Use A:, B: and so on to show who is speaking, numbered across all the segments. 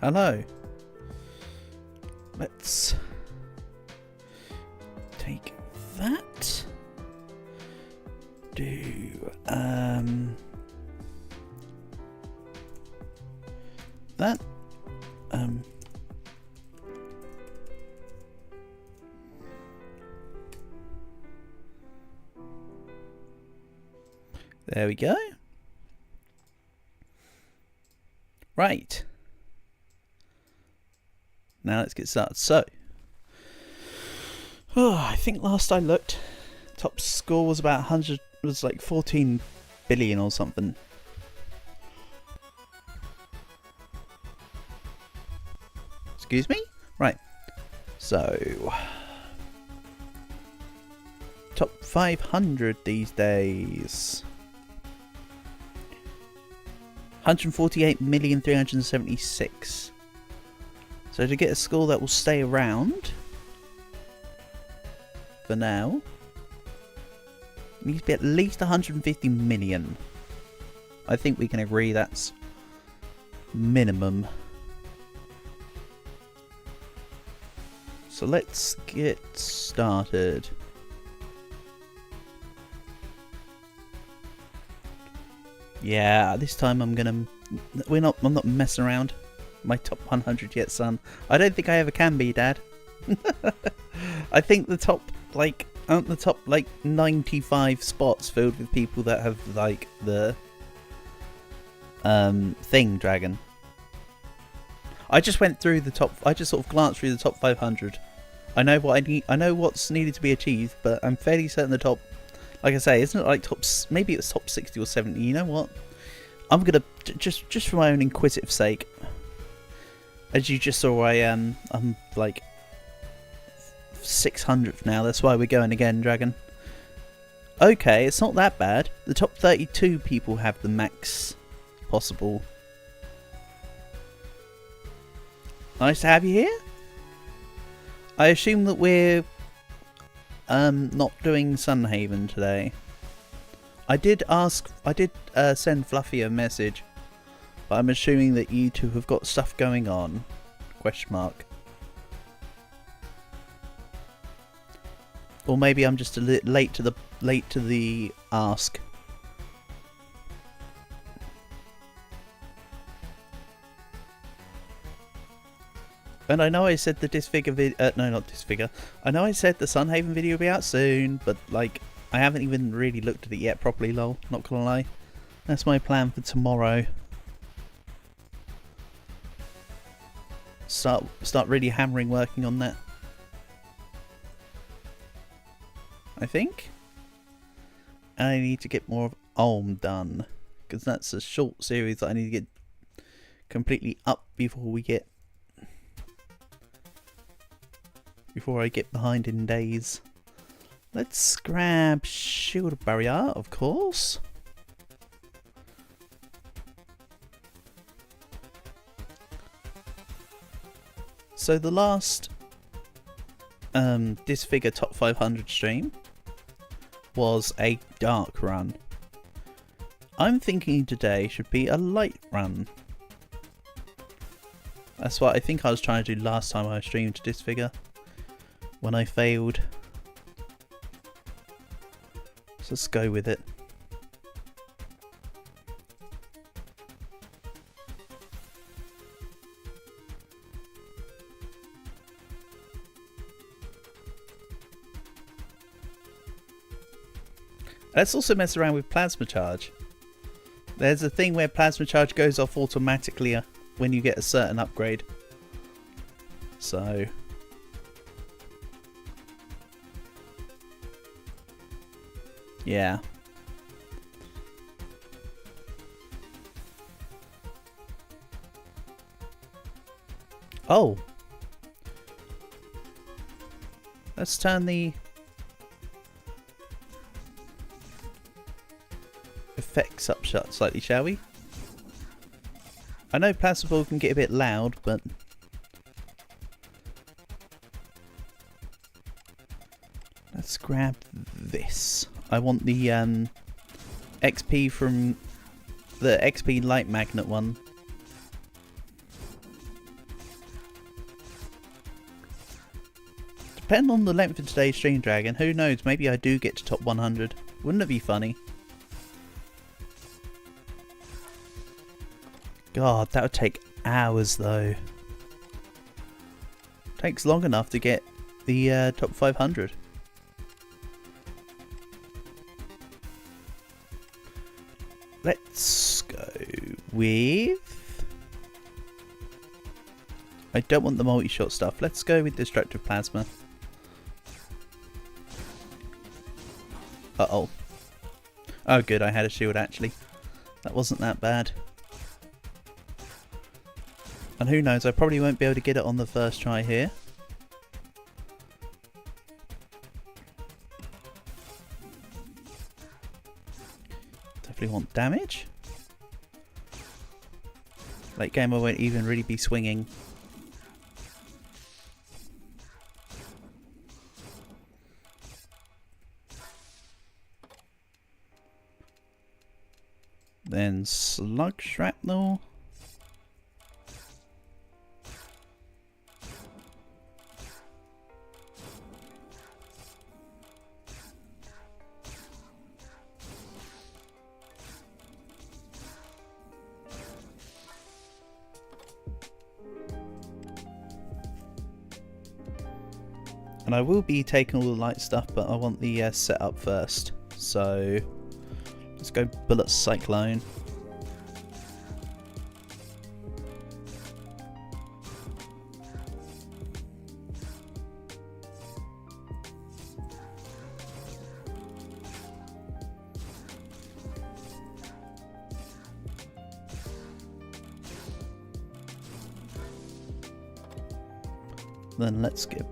A: Hello. Let's take that. Do that. There we go. Right. Now let's get started. So, I think last I looked, top score was about 100, was like 14 billion or something. Excuse me? Right. So, top 500 these days. 148,376,000. So to get a score that will stay around for now, it needs to be at least 150 million. I think we can agree that's minimum. So let's get started. Yeah, this time I'm not messing around. My top 100 yet, son. I don't think I ever can be, Dad. I think the top, aren't the top, 95 spots filled with people that have, the, thing dragon. I just went through the top, I just sort of glanced through the top 500. I know what I need, I know what's needed to be achieved, but I'm fairly certain the top, like I say, isn't it like maybe it was top 60 or 70, you know what? I'm gonna, just for my own inquisitive sake, as you just saw, I'm like 600th now, that's why we're going again, Dragon. Okay, it's not that bad. The top 32 people have the max possible. Nice to have you here. I assume that we're not doing Sunhaven today. I did send Fluffy a message, but I'm assuming that you two have got stuff going on. Question mark. Or maybe I'm just a little late to the ask. And I know I said the Disfigure video, no, not Disfigure. I know I said the Sunhaven video will be out soon, but I haven't even really looked at it yet properly, lol. Not gonna lie. That's my plan for tomorrow. Start really hammering working on that. I think. And I need to get more of Ulm done, because that's a short series that I need to get completely up before I get behind in days. Let's grab Shield Barrier, of course. So the last Disfigure top 500 stream was a dark run. I'm thinking today should be a light run. That's what I think I was trying to do last time I streamed Disfigure, when I failed. So let's go with it. Let's also mess around with Plasma Charge. There's a thing where Plasma Charge goes off automatically when you get a certain upgrade. So yeah. Oh. Let's turn the effects up slightly, shall we? I know Plasma Ball can get a bit loud, but let's grab this. I want the XP from the XP Light Magnet one. depending on the length of today's stream, Dragon, who knows, maybe I do get to top 100. Wouldn't it be funny? God, that would take hours though. Takes long enough to get the top 500. Let's go with... I don't want the multi-shot stuff. Let's go with Destructive Plasma. Uh-oh. Oh good, I had a shield actually. That wasn't that bad. And who knows, I probably won't be able to get it on the first try here. Definitely want damage. Late game I won't even really be swinging. Then Slug Shrapnel. And I will be taking all the light stuff, but I want the setup first. So let's go Bullet Cyclone. Then let's get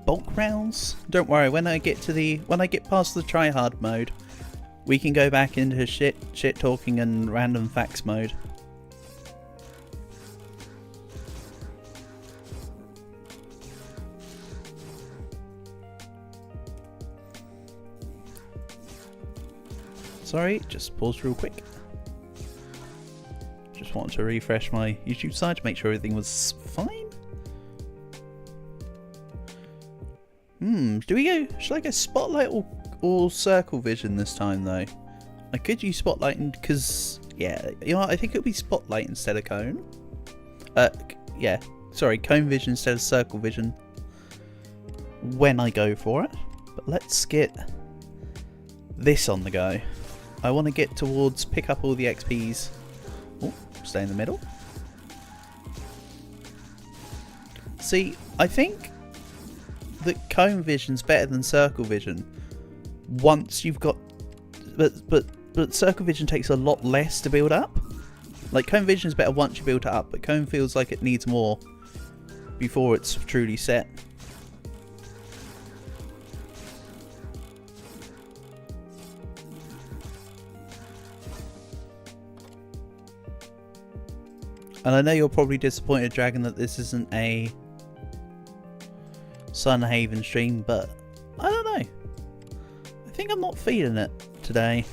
A: bulk rounds. Don't worry, when I get past the tryhard mode, we can go back into shit talking and random facts mode. Sorry, just paused real quick. Just wanted to refresh my YouTube site to make sure everything was fine. Do we go? Should I go Spotlight or Circle Vision this time though? I could use Spotlight because yeah, you know what, I think it'll be Spotlight instead of Cone. Yeah, sorry, Cone Vision instead of Circle Vision when I go for it. But let's get this on the go. I want to get towards pick up all the XPs. Oh, stay in the middle. See, I think that Cone Vision's better than Circle Vision once you've got, but Circle Vision takes a lot less to build up. Like Cone Vision's better once you build it up, but Cone feels like it needs more before it's truly set. And I know you're probably disappointed, Dragon, that this isn't a Sunhaven stream, but I don't know. I think I'm not feeling it today.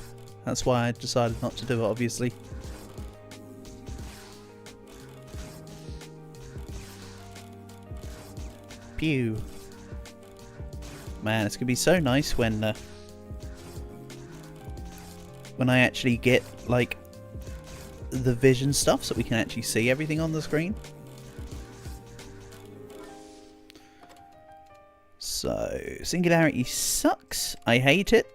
A: That's why I decided not to do it, obviously. Pew. Man, it's gonna be so nice when I actually get like the vision stuff, so we can actually see everything on the screen. So, Singularity sucks. I hate it.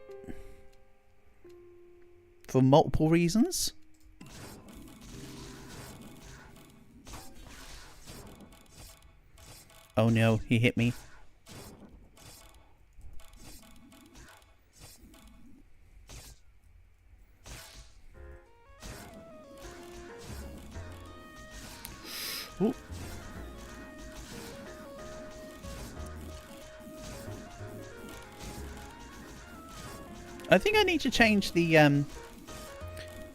A: For multiple reasons. Oh no, he hit me. Ooh. I think I need to change the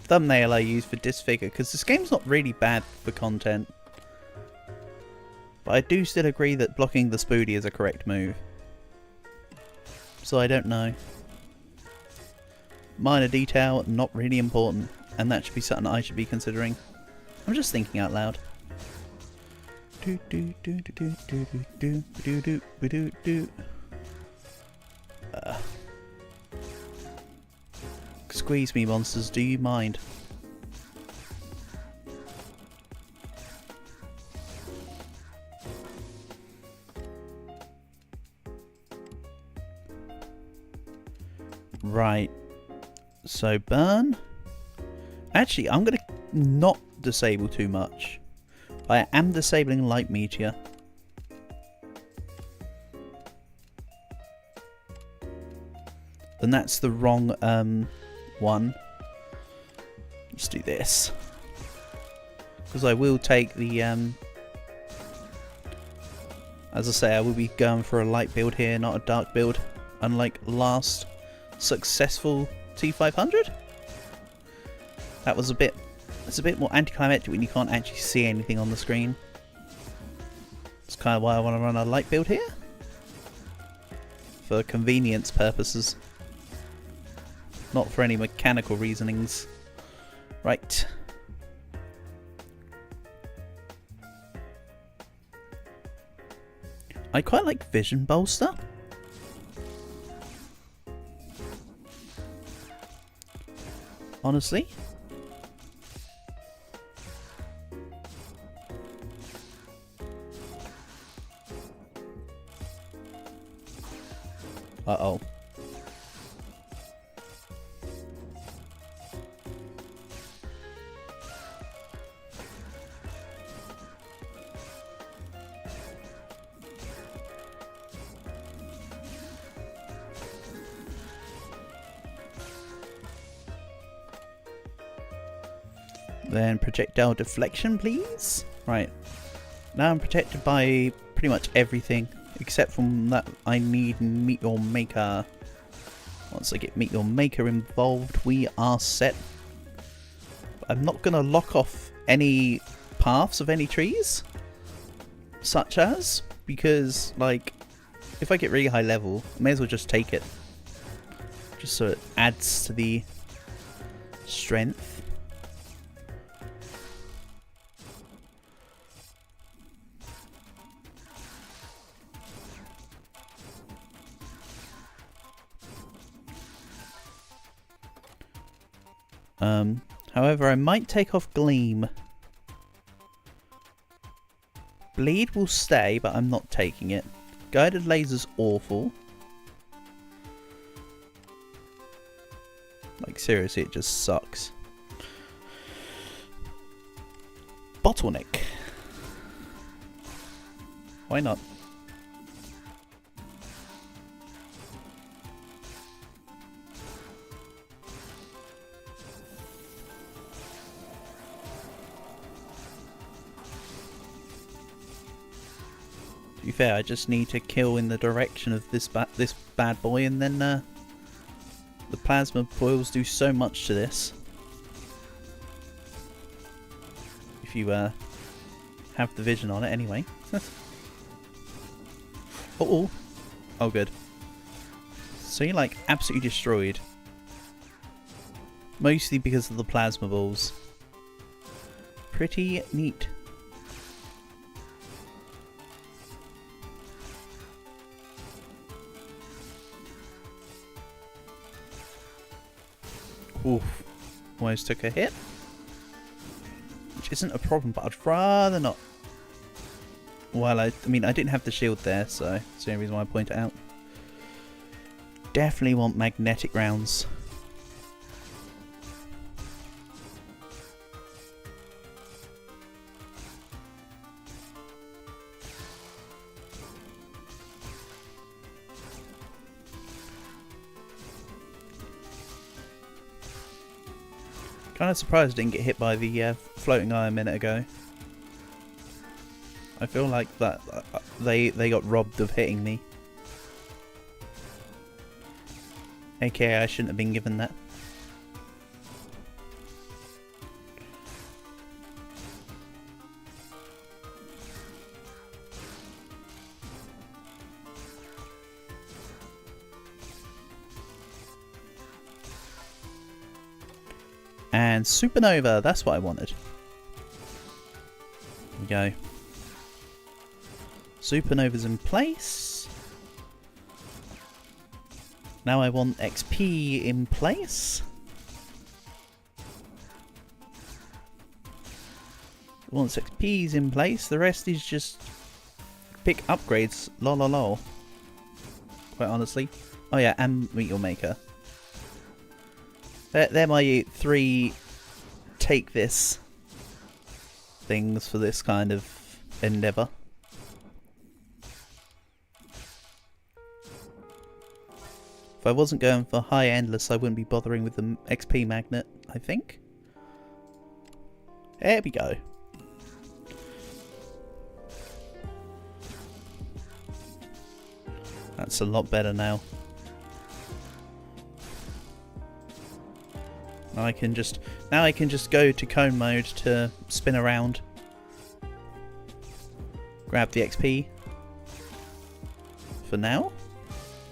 A: thumbnail I use for Disfigure, because this game's not really bad for content. But I do still agree that blocking the Spoody is a correct move. So I don't know. Minor detail, not really important. And that should be something I should be considering. I'm just thinking out loud. Do do do do do do do do do do do. Squeeze me, monsters. Do you mind? Right. So burn. Actually, I'm going to not disable too much. I am disabling light meteor. And that's the wrong one. Let's do this. Because I will take the... as I say, I will be going for a light build here, not a dark build. Unlike last successful T500. That was a bit... It's a bit more anticlimactic when you can't actually see anything on the screen. That's kind of why I want to run a light build here. For convenience purposes. Not for any mechanical reasonings. Right. I quite like Vision Bolster. Honestly. Uh-oh. Then projectile deflection, please. Right. Now I'm protected by pretty much everything. Except from that I need Meteor Maker. Once I get Meteor Maker involved, we are set. I'm not going to lock off any paths of any trees. Such as, because, like, if I get really high level, I may as well just take it. Just so it adds to the strength. However, I might take off Gleam. Bleed will stay, but I'm not taking it. Guided Laser's awful. Like, seriously, it just sucks. Bottleneck. Why not? To be fair, I just need to kill in the direction of this bad boy, and then the plasma boils do so much to this. If you have the vision on it, anyway. Oh, oh, good. So you're like absolutely destroyed, mostly because of the plasma balls. Pretty neat. Oof, almost took a hit. Which isn't a problem, but I'd rather not. Well, I mean, I didn't have the shield there, so that's the only reason why I point it out. Definitely want magnetic rounds. Kind of surprised I didn't get hit by the floating eye a minute ago. I feel like that they got robbed of hitting me. AKA I shouldn't have been given that. And Supernova, that's what I wanted. There we go. Supernova's in place. Now I want XP in place. Once XP's in place, the rest is just pick upgrades. Lol lol lol. Quite honestly. Oh yeah, and meet your maker. They're my 3 take this things for this kind of endeavour. If I wasn't going for high endless, I wouldn't be bothering with the XP magnet, I think. There we go. That's a lot better now. Now I can just go to cone mode to spin around. Grab the XP. For now.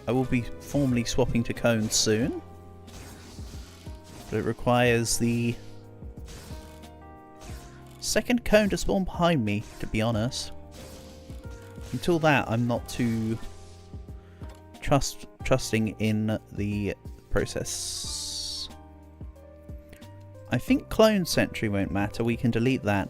A: I will be formally swapping to cone soon. But it requires the second cone to spawn behind me, to be honest. Until that, I'm not too trusting in the process. I think clone sentry won't matter, we can delete that.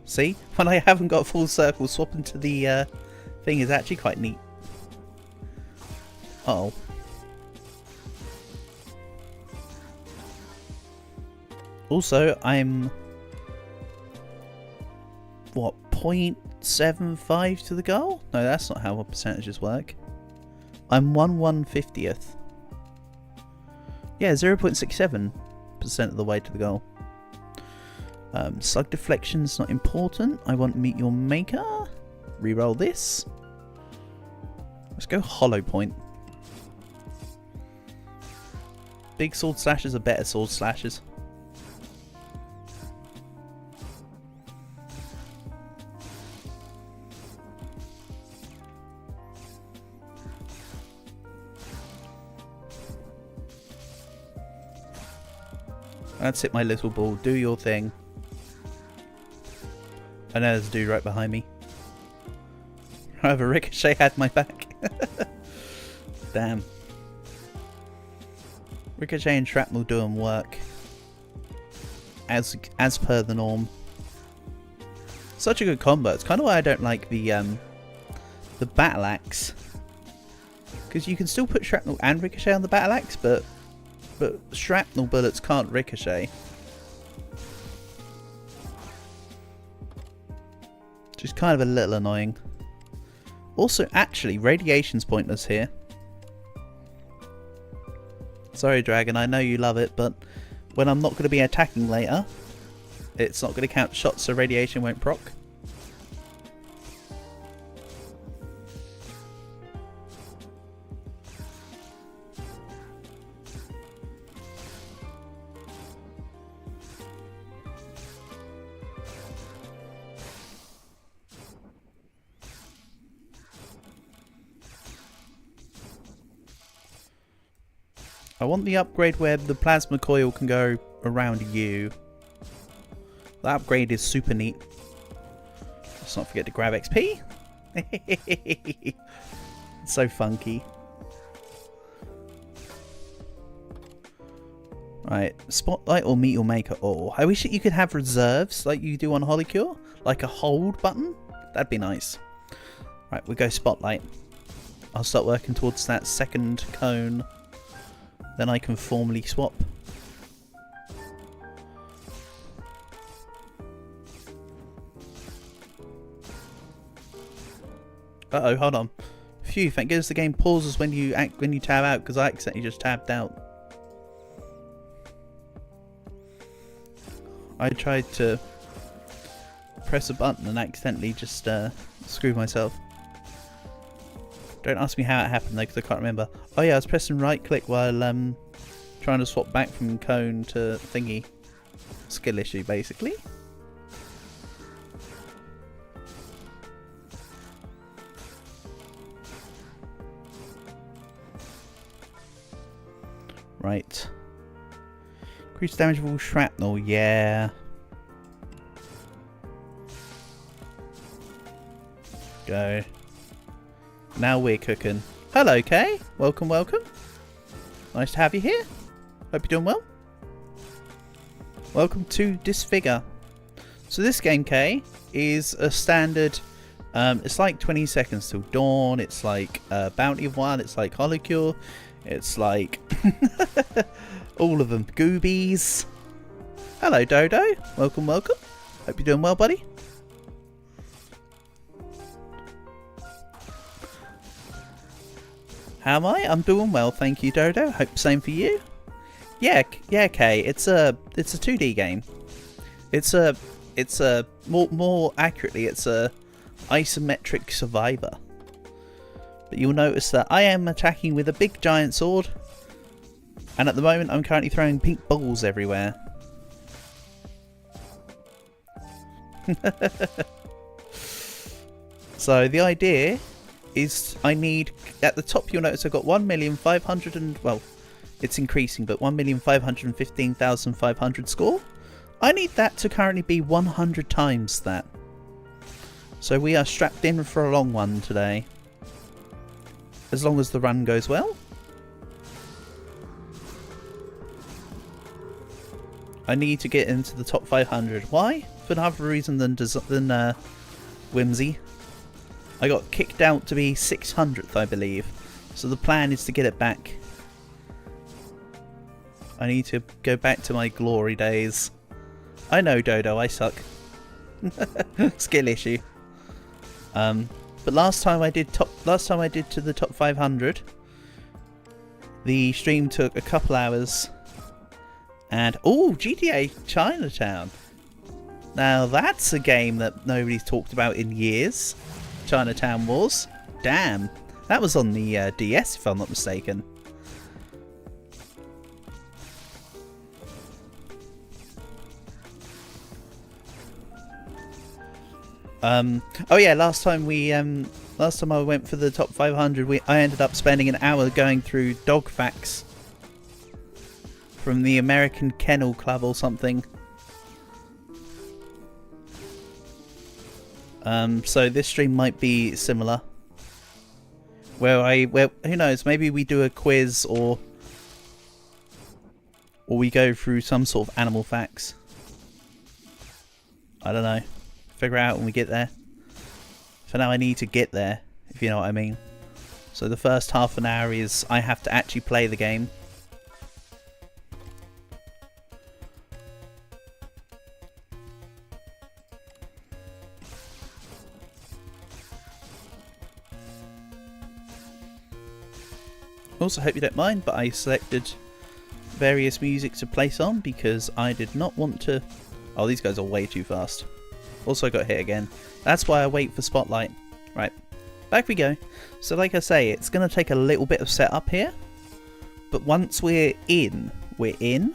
A: See, when I haven't got full circle, swapping to the thing is actually quite neat. Uh oh. Also, I'm what, 0.75 to the goal? No, that's not how percentages work. I'm 1/150th. Yeah, 0.67% of the way to the goal. Slug deflection's not important. I want meet your maker. Reroll this. Let's go hollow point. Big sword slashes are better sword slashes. That's it, my little ball. Do your thing. I know there's a dude right behind me. However, Ricochet had my back. Damn. Ricochet and Shrapnel doing work. As per the norm. Such a good combo. It's kind of why I don't like the battle axe. Because you can still put Shrapnel and Ricochet on the battle axe, but shrapnel bullets can't ricochet. Which is kind of a little annoying. Also, actually, radiation's pointless here. Sorry, Dragon, I know you love it, but when I'm not going to be attacking later, it's not going to count shots, so radiation won't proc. I want the upgrade where the plasma coil can go around you. That upgrade is super neat. Let's not forget to grab XP. It's so funky. Right, spotlight or meet your maker. Oh, I wish that you could have reserves like you do on Holycure. Like a hold button. That'd be nice. Right, we go spotlight. I'll start working towards that second cone. Then I can formally swap. Uh-oh, hold on. Phew, thank goodness the game pauses when you tab out, because I accidentally just tabbed out. I tried to press a button and accidentally just screwed myself. Don't ask me how it happened though, because I can't remember. Oh yeah, I was pressing right click while trying to swap back from cone to thingy. Skill issue, basically. Right. Increase damage of all shrapnel, yeah. go. Now we're cooking. Hello, Kay. Welcome, welcome. Nice to have you here. Hope you're doing well. Welcome to Disfigure. So this game, Kay, is a standard. It's like 20 seconds till dawn. It's like Bounty of One. It's like Holocure. It's like all of them. Goobies. Hello, Dodo. Welcome, welcome. Hope you're doing well, buddy. How am I? I'm doing well, thank you, Dodo. Hope same for you. Yeah, Kay. It's a 2D game. It's a more accurately, it's a isometric survivor. But you'll notice that I am attacking with a big giant sword, and at the moment I'm currently throwing pink balls everywhere. So the idea is I need, at the top you'll notice I've got 1,500,000 and, well, it's increasing, but 1,515,500 score. I need that to currently be 100 times that. So we are strapped in for a long one today. As long as the run goes well. I need to get into the top 500. Why? For no other reason than whimsy. I got kicked out to be 600th, I believe. So the plan is to get it back. I need to go back to my glory days. I know, Dodo, I suck. Skill issue. But last time I did to the top 500, the stream took a couple hours. And oh, GTA Chinatown. Now that's a game that nobody's talked about in years. Chinatown Wars. Damn. That was on the DS, if I'm not mistaken. Oh yeah, last time I went for the top 500, I ended up spending an hour going through dog facts from the American Kennel Club or something. So this stream might be similar. Where who knows, maybe we do a quiz or we go through some sort of animal facts. I don't know. Figure out when we get there. For now I need to get there, if you know what I mean. So the first half an hour is I have to actually play the game. Also, hope you don't mind, but I selected various music to place on because I did not want to... Oh, these guys are way too fast. Also, I got hit again. That's why I wait for Spotlight. Right, back we go. So like I say, it's going to take a little bit of setup here. But once we're in, we're in.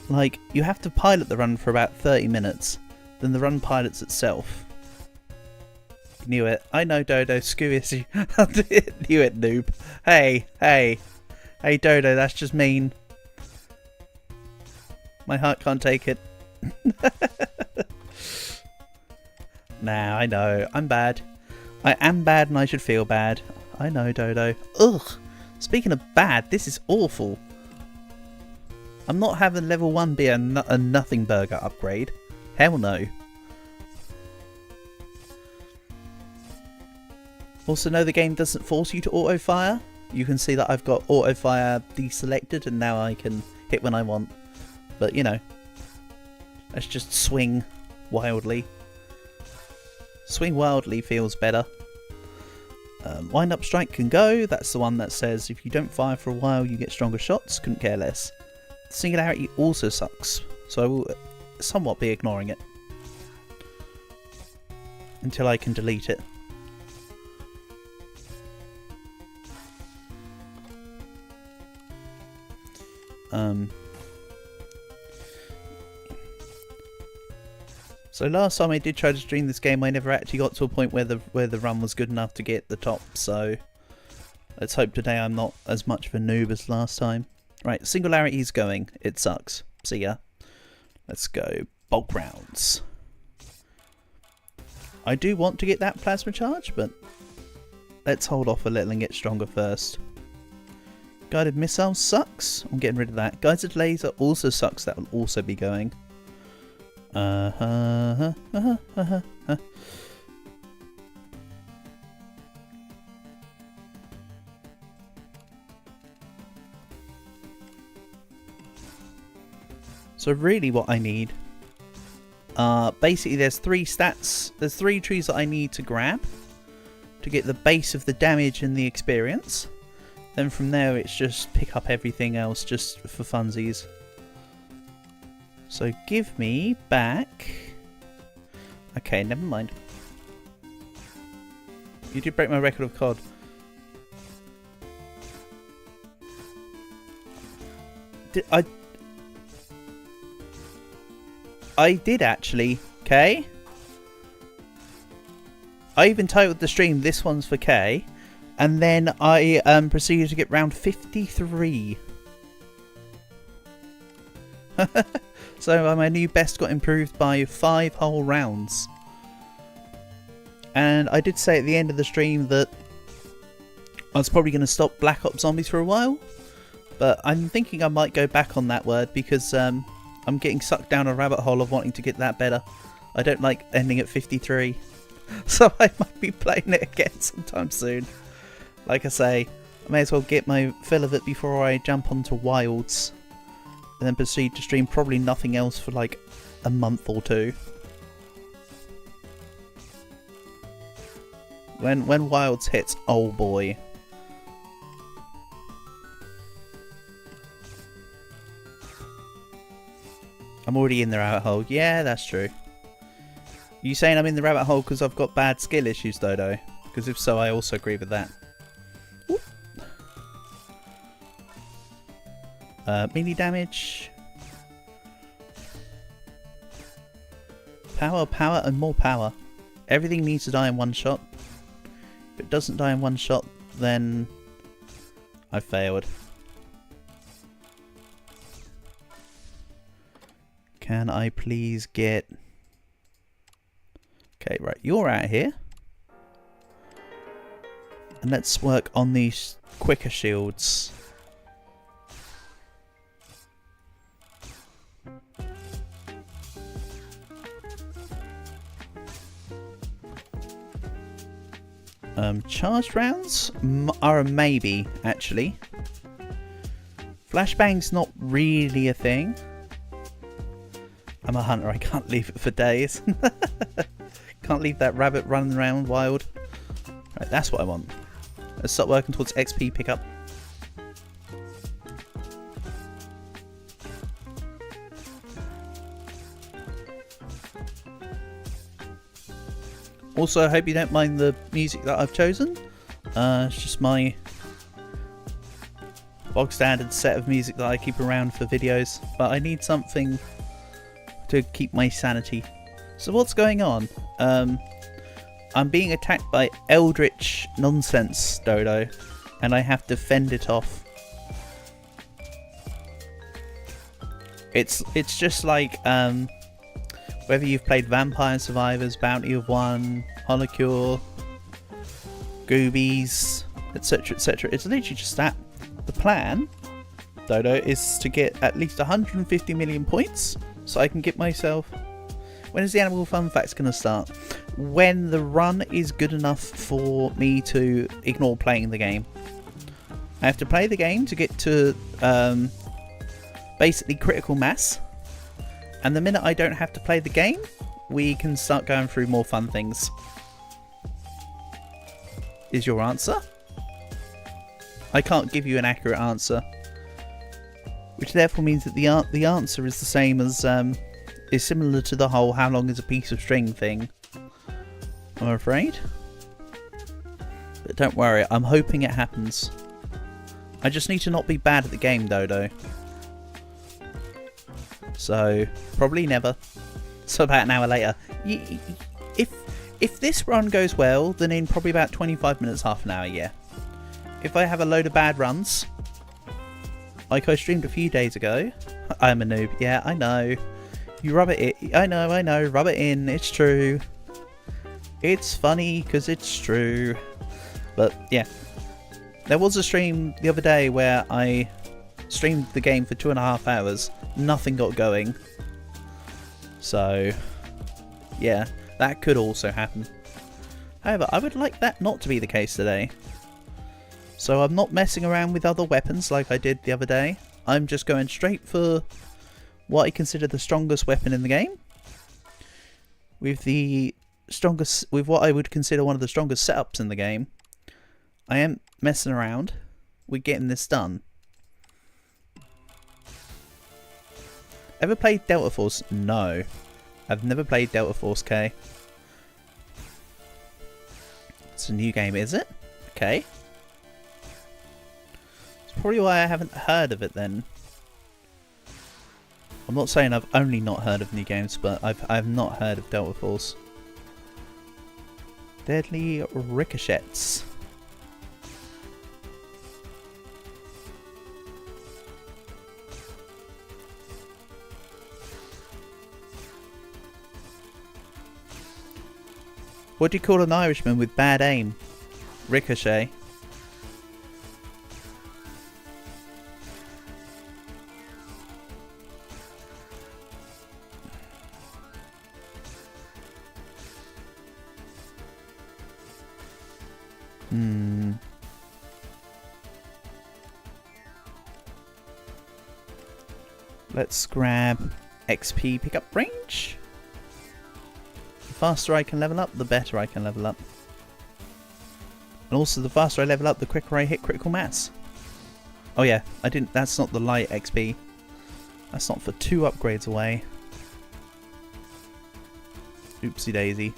A: Like, you have to pilot the run for about 30 minutes. Then the run pilots itself. Knew it. I know, Dodo. Screw issue. Knew it, noob. Hey, Dodo, that's just mean. My heart can't take it. Nah, I know. I'm bad. I am bad and I should feel bad. I know, Dodo. Ugh. Speaking of bad, this is awful. I'm not having level 1 be a nothing burger upgrade. Hell no. Also, no, the game doesn't force you to auto-fire. You can see that I've got auto-fire deselected and now I can hit when I want. But, you know, let's just swing wildly. Swing wildly feels better. Wind up strike can go. That's the one that says if you don't fire for a while you get stronger shots. Couldn't care less. Singularity also sucks. So I will somewhat be ignoring it. Until I can delete it. So last time I did try to stream this game, I never actually got to a point where the run was good enough to get the top. So let's hope today I'm not as much of a noob as last time. Right, Singularity's going. It sucks. See ya. Let's go bulk rounds. I do want to get that plasma charge, but let's hold off a little and get stronger first. Guided missile sucks. I'm getting rid of that. Guided laser also sucks. That will also be going. So really what I need, basically there's 3 stats, there's 3 trees that I need to grab to get the base of the damage and the experience. Then from there it's just pick up everything else just for funsies. So give me back... Okay, never mind. You did break my record of COD. I did actually, okay? I even titled the stream, this one's for K. And then I proceeded to get round 53. So my new best got improved by 5 whole rounds. And I did say at the end of the stream that I was probably going to stop Black Ops Zombies for a while. But I'm thinking I might go back on that word because I'm getting sucked down a rabbit hole of wanting to get that better. I don't like ending at 53. So I might be playing it again sometime soon. Like I say, I may as well get my fill of it before I jump onto Wilds. And then proceed to stream probably nothing else for like a month or 2. When Wilds hits, oh boy. I'm already in the rabbit hole. Yeah, that's true. You saying I'm in the rabbit hole because I've got bad skill issues, Dodo? Because if so, I also agree with that. Melee damage. Power, power, and more power. Everything needs to die in one shot. If it doesn't die in one shot, then I failed. Can I please get... Okay, right, you're out here. And let's work on these quicker shields. Charged rounds are a maybe, actually. Flashbang's not really a thing. I'm a hunter, I can't leave it for days. Can't leave that rabbit running around wild. Right, that's what I want. Let's start working towards XP pickup. Also, I hope you don't mind the music that I've chosen. It's just my bog standard set of music that I keep around for videos. But I need something to keep my sanity. So what's going on? I'm being attacked by eldritch nonsense, Dodo. And I have to fend it off. It's just like... whether you've played Vampire Survivors, Bounty of One, Holocure, Goobies, etc, etc. It's literally just that. The plan, Dodo, is to get at least 150 million points so I can get myself... When is the Animal Fun Facts going to start? When the run is good enough for me to ignore playing the game. I have to play the game to get to basically critical mass. And the minute I don't have to play the game, we can start going through more fun things. Is your answer? I can't give you an accurate answer. Which therefore means that the answer is the same as, is similar to the whole how long is a piece of string thing. I'm afraid. But don't worry, I'm hoping it happens. I just need to not be bad at the game, Dodo. So, probably never. So about an hour later. If this run goes well, then in probably about 25 minutes, half an hour, yeah. If I have a load of bad runs, like I streamed a few days ago, I'm a noob. Yeah, I know. You rub it in. I know, rub it in. It's true. It's funny because it's true. But yeah, there was a stream the other day where I streamed the game for 2.5 hours. Nothing got going. So yeah, that could also happen. However, I would like that not to be the case today. So I'm not messing around with other weapons like I did the other day. I'm just going straight for what I consider the strongest weapon in the game. With what I would consider one of the strongest setups in the game. I am messing around with getting this done. Ever played Delta Force? No. I've never played Delta Force K. It's a new game, is it? Okay. It's probably why I haven't heard of it then. I'm not saying I've only not heard of new games, but I've not heard of Delta Force. Deadly ricochets. What do you call an Irishman with bad aim? Ricochet. Let's grab XP pickup range. The faster I can level up, the better I can level up. And also the faster I level up, the quicker I hit critical mass. Oh yeah, that's not the light XP. That's not for 2 upgrades away. Oopsie daisy.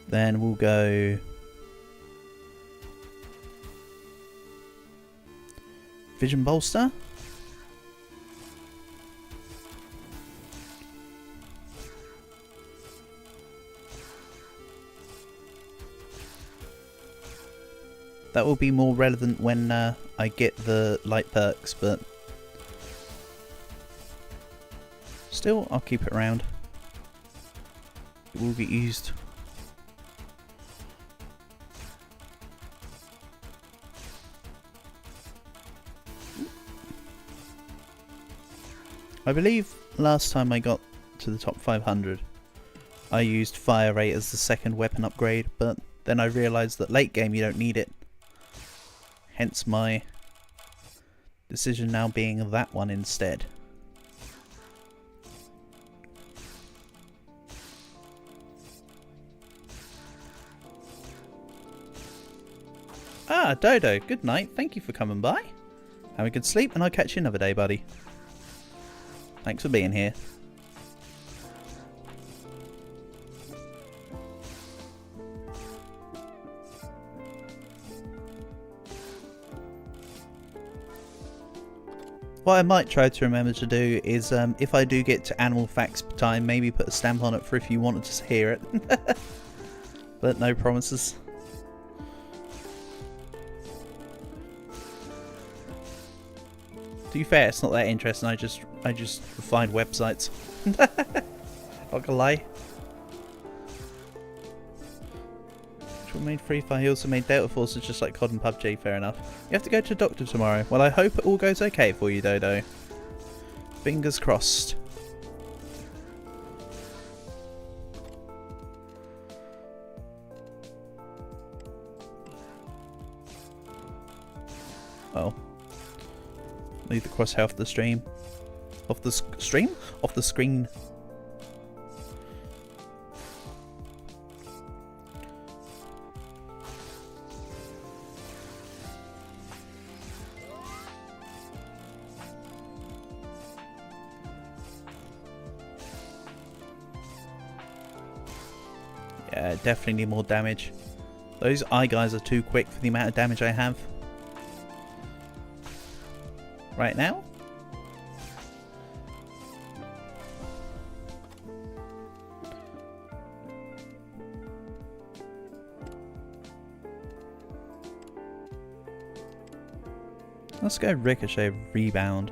A: Then we'll go Vision Bolster. That will be more relevant when I get the light perks, but still I'll keep it around. It will get used. I believe last time I got to the top 500 I used fire rate as the second weapon upgrade, but then I realised that late game you don't need it. Hence my decision now being that one instead. Ah, Dodo, good night. Thank you for coming by. Have a good sleep and I'll catch you another day, buddy. Thanks for being here. What I might try to remember to do is, if I do get to Animal Facts time, maybe put a stamp on it for if you wanted to hear it. But no promises. To be fair, it's not that interesting. I just find websites. Not gonna lie. Which one made Free Fire? He also made Delta Force. It's just like COD and PUBG. Fair enough. You have to go to the doctor tomorrow. Well, I hope it all goes okay for you, Dodo. Fingers crossed. Well. Leave the crosshair off the stream. Off the stream? Off the screen. Yeah, definitely need more damage. Those eye guys are too quick for the amount of damage I have. Right now. Let's go Ricochet Rebound.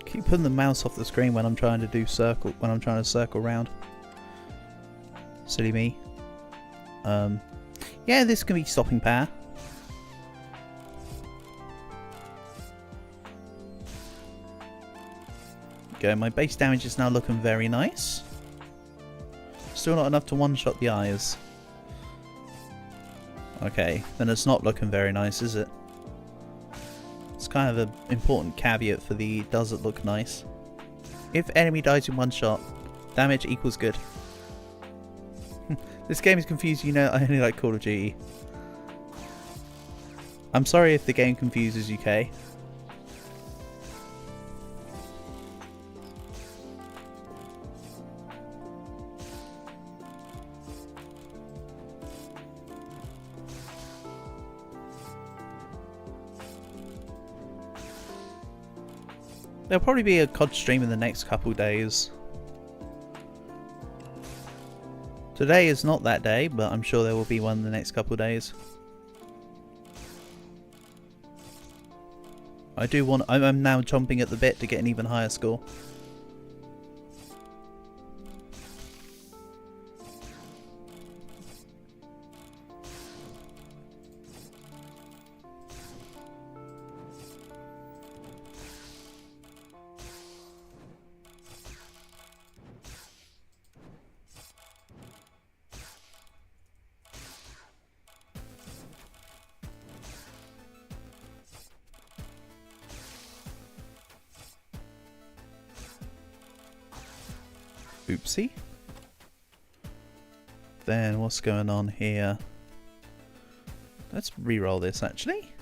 A: Keep putting the mouse off the screen when I'm trying to do circle, when I'm trying to circle around. Silly me. Yeah, this can be stopping power. Okay, my base damage is now looking very nice. Still not enough to one-shot the eyes. Okay, then it's not looking very nice, is it? It's kind of an important caveat for the does it look nice. If enemy dies in one shot, damage equals good. This game is confusing, you know, I only like Call of Duty. I'm sorry if the game confuses you, Kay. There'll probably be a COD stream in the next couple days. Today is not that day, but I'm sure there will be one in the next couple days. I'm now chomping at the bit to get an even higher score. Oopsie. Then what's going on here? Let's re-roll this actually.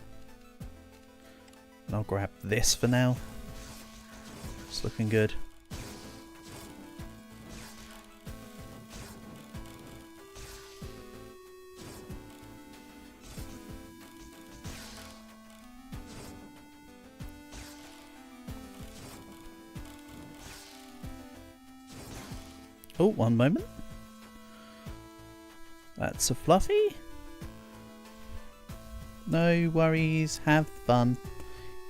A: And I'll grab this for now. It's looking good. Oh, one moment. That's a Fluffy. No worries, have fun.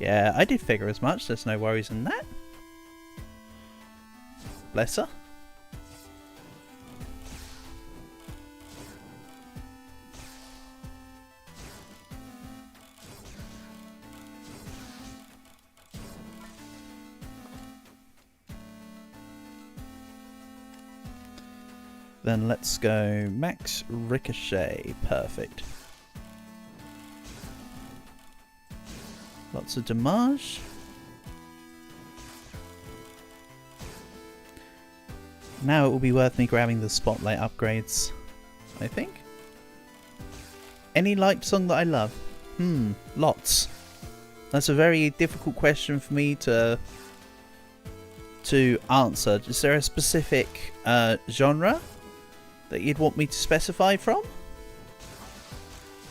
A: Yeah, I did figure as much. There's no worries in that. Bless her. Then let's go max Ricochet. Perfect. Lots of damage. Now it will be worth me grabbing the spotlight upgrades, I think. Any light song that I love? Lots. That's a very difficult question for me to answer. Is there a specific genre that you'd want me to specify from?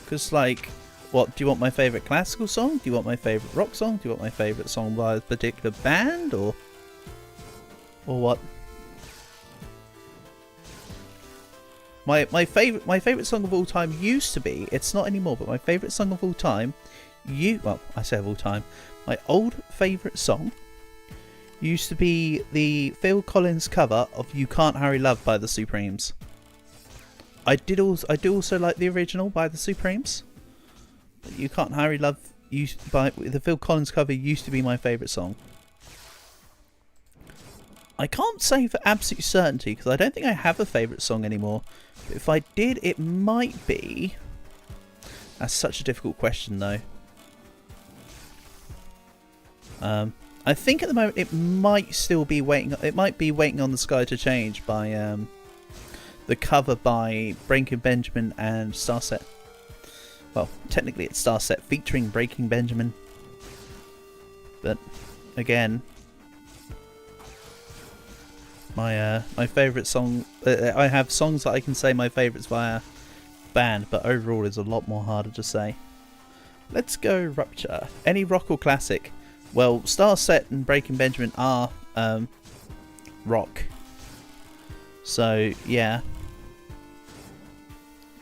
A: Because, like, what, do you want my favourite classical song? Do you want my favourite rock song? Do you want my favourite song by a particular band? Or what? My favourite song of all time used to be, it's not anymore, but my favourite song of all time, well, I say of all time, my old favourite song used to be the Phil Collins cover of You Can't Hurry Love by the Supremes. I do also like the original by the Supremes, but You Can't Hurry Love by the Phil Collins cover used to be my favourite song. I can't say for absolute certainty because I don't think I have a favourite song anymore. But if I did, it might be. That's such a difficult question, though. I think at the moment it might still be waiting. It might be Waiting on the Sky to Change by the cover by Breaking Benjamin and Starset. Well, technically it's Starset featuring Breaking Benjamin. But again, my favourite song. I have songs that I can say my favourites via band, but overall is a lot more harder to say. Let's go Rupture. Any rock or classic? Well, Star Set and Breaking Benjamin are rock. So yeah.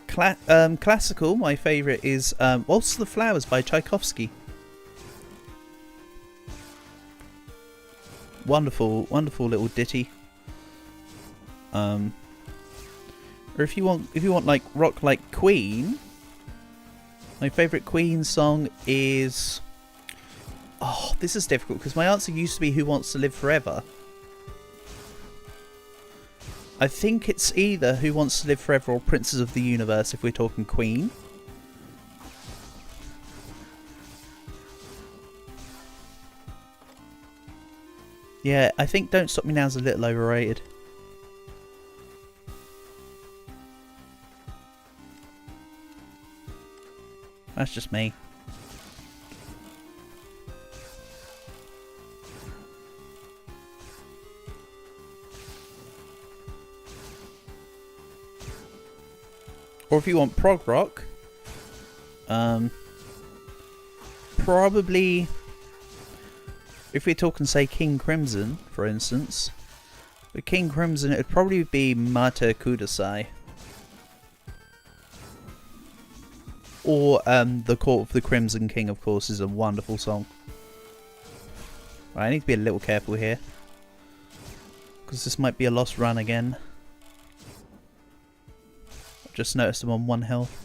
A: Classical, my favourite is Waltz of the Flowers by Tchaikovsky. Wonderful, wonderful little ditty. Or if you want like rock like Queen, my favourite Queen song is... Oh, this is difficult because my answer used to be Who Wants to Live Forever. I think it's either Who Wants to Live Forever or Princes of the Universe if we're talking Queen. Yeah, I think Don't Stop Me Now is a little overrated. That's just me. Or if you want prog rock, probably, if we're talking, say, King Crimson, for instance, with King Crimson, it would probably be Mate Kudasai. Or The Court of the Crimson King, of course, is a wonderful song. Right, I need to be a little careful here, because this might be a lost run again. I've just noticed I'm on 1 health.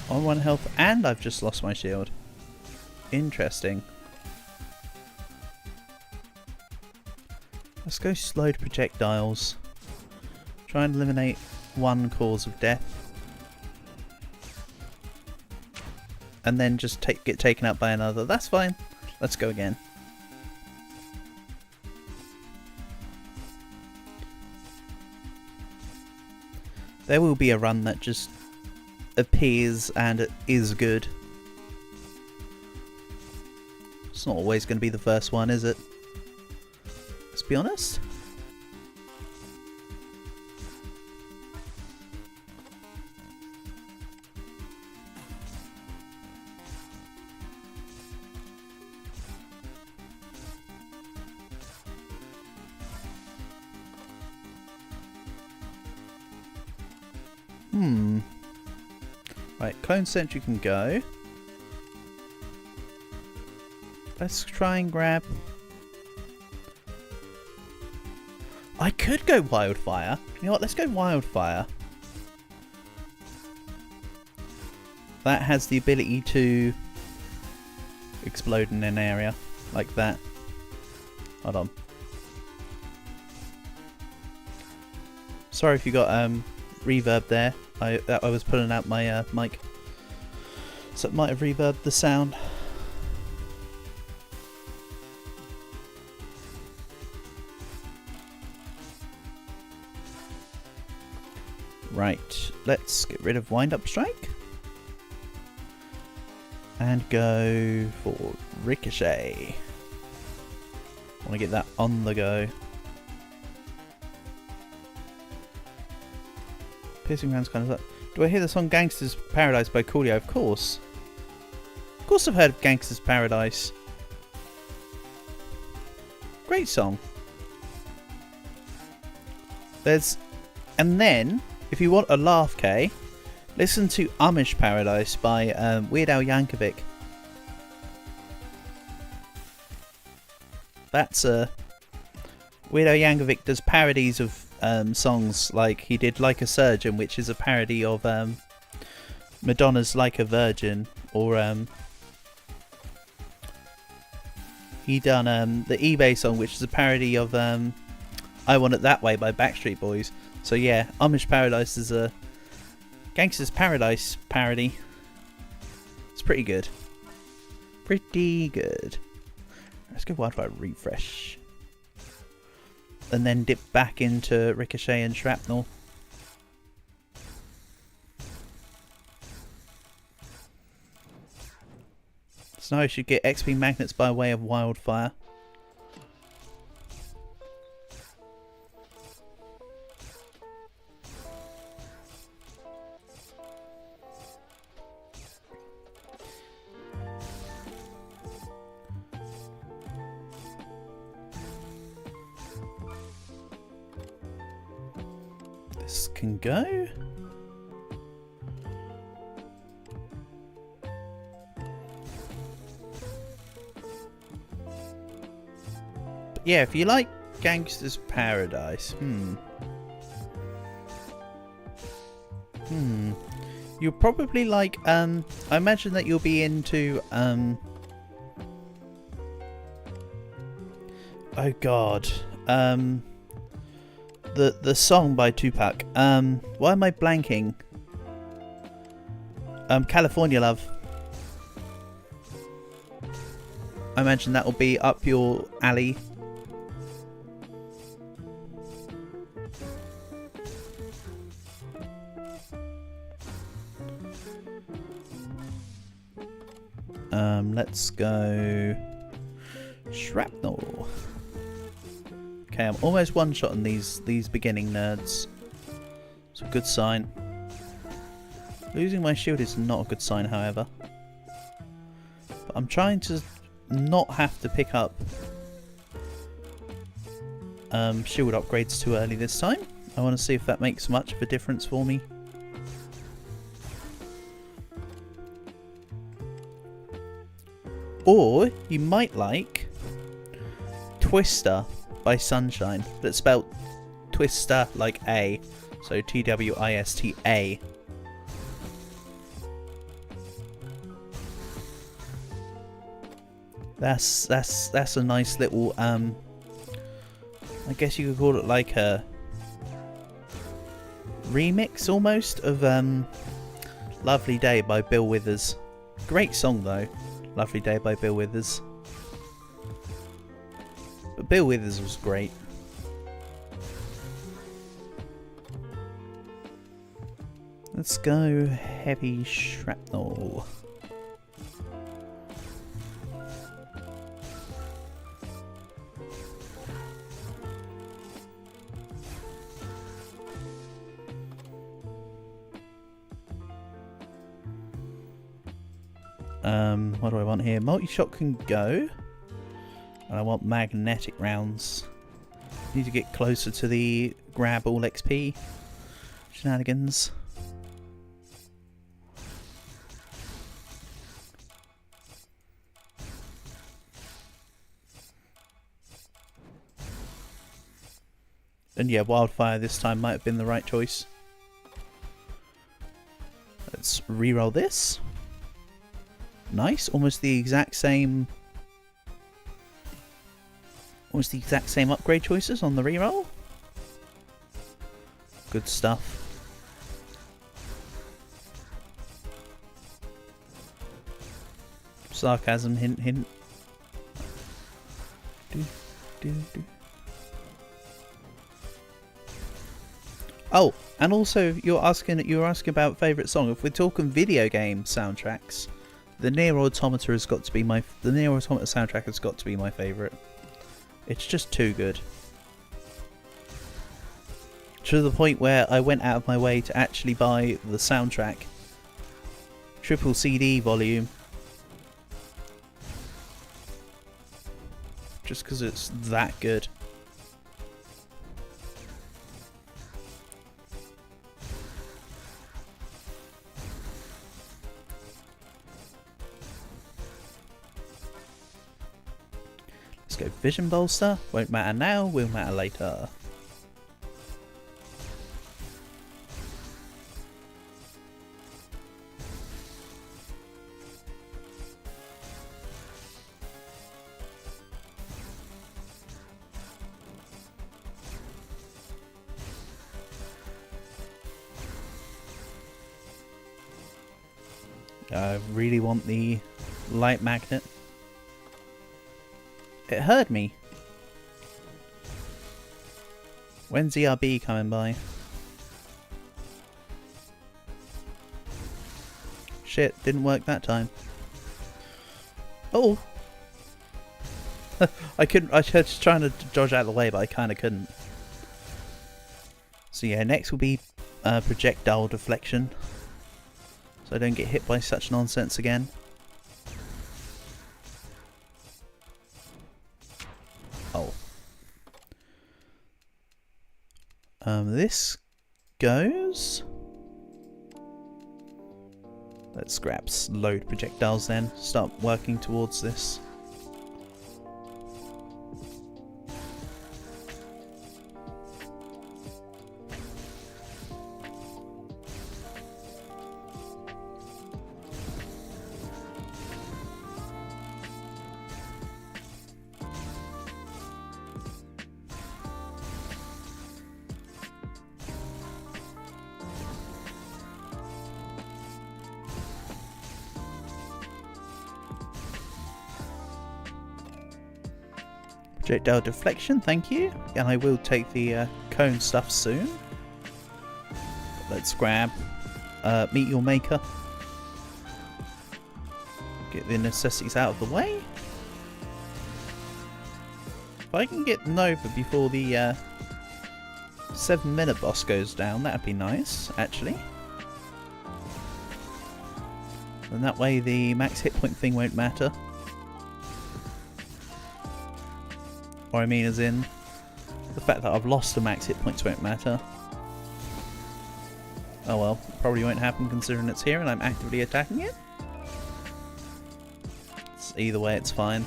A: On 1 health, and I've just lost my shield. Interesting. Let's go slowed projectiles. Try and eliminate 1 cause of death. And then just get taken out by another. That's fine. Let's go again. There will be a run that just appears and is good. It's not always going to be the first one, is it? Let's be honest. Right, Clone Sentry can go. Let's try and grab... I could go Wildfire. You know what, let's go Wildfire. That has the ability to explode in an area like that. Hold on. Sorry if you got reverb there. I was pulling out my mic, so it might have reverbed the sound. Right, let's get rid of Wind Up Strike and go for Ricochet. I want to get that on the go. Piercing rounds kind of up. Do I hear the song Gangster's Paradise by Coolio? Of course. Of course I've heard of Gangster's Paradise. Great song. And then, if you want a laugh, Kay, listen to Amish Paradise by Weird Al Yankovic. That's Weird Al Yankovic does parodies of songs, like he did Like a Surgeon, which is a parody of Madonna's Like a Virgin, or he done the eBay song, which is a parody of I Want It That Way by Backstreet Boys. So yeah, Amish Paradise is a Gangster's Paradise parody. It's pretty good. Pretty good. Let's go Wildfire refresh. and then dip back into ricochet and shrapnel. So now I should get XP magnets by way of wildfire. This can go. But yeah, if you like Gangster's Paradise, you'll probably like, I imagine that you'll be into, oh god, the song by Tupac. Why am I blanking? California Love. I imagine that will be up your alley. Let's go shrapnel. Okay, I'm almost one-shotting these beginning nerds. It's a good sign. Losing my shield is not a good sign, however. But I'm trying to not have to pick up shield upgrades too early this time. I want to see if that makes much of a difference for me. Or you might like Twister by Sunshine. That's spelled Twister like A. So Twista. That's a nice little I guess you could call it like a remix almost of Lovely Day by Bill Withers. Great song though. Lovely Day by Bill Withers. But Bill Withers was great. Let's go heavy shrapnel. What do I want here? Multi-shot can go. And I want magnetic rounds. Need to get closer to the grab all XP shenanigans. And yeah, wildfire this time might have been the right choice. Let's reroll this. Nice, almost the exact same upgrade choices on the reroll. Good stuff. Sarcasm, hint, hint. Oh, and also you were asking about favourite song. If we're talking video game soundtracks, the Nier Automata has got to be the Nier Automata soundtrack has got to be my favourite. It's just too good. To the point where I went out of my way to actually buy the soundtrack triple CD volume. Just because it's that good. Let's go Vision Bolster. Won't matter now, will matter later. I really want the light magnet. It heard me. When's ERB coming by? Shit, didn't work that time. Oh! I couldn't. I was just trying to dodge out of the way, but I kind of couldn't. So yeah, next will be projectile deflection, so I don't get hit by such nonsense again. Oh. This goes. Let's grab load projectiles then. Start working towards this. Projectile deflection, thank you. And I will take the cone stuff soon. Let's grab meet your maker. Get the necessities out of the way. If I can get Nova before the 7-minute boss goes down, that'd be nice, actually. And that way the max hit point thing won't matter. Or I mean as in, the fact that I've lost the max hit points won't matter. Oh well, probably won't happen considering it's here and I'm actively attacking it. Either way, it's fine.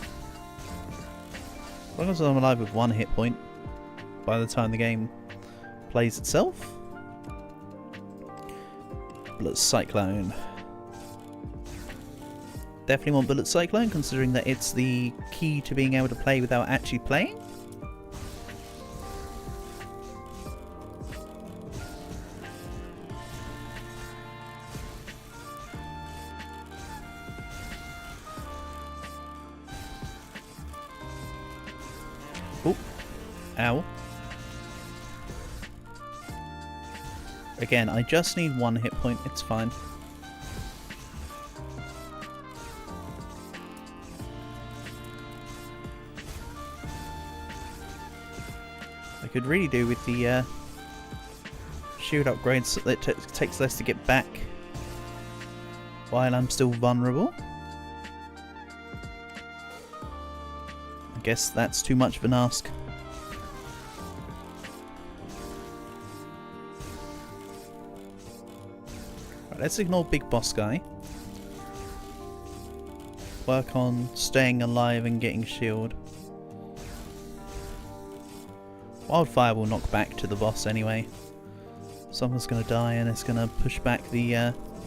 A: As long as I'm alive with 1 hit point by the time the game plays itself. Bullet Cyclone. Definitely want Bullet Cyclone, considering that it's the key to being able to play without actually playing. Oh, ow. Again, I just need 1 hit point, it's fine. I could really do with the shield upgrades so that it takes less to get back while I'm still vulnerable. I guess that's too much of an ask. Right, let's ignore Big Boss Guy. Work on staying alive and getting shield. Wildfire will knock back to the boss anyway. Someone's going to die and it's going to push back the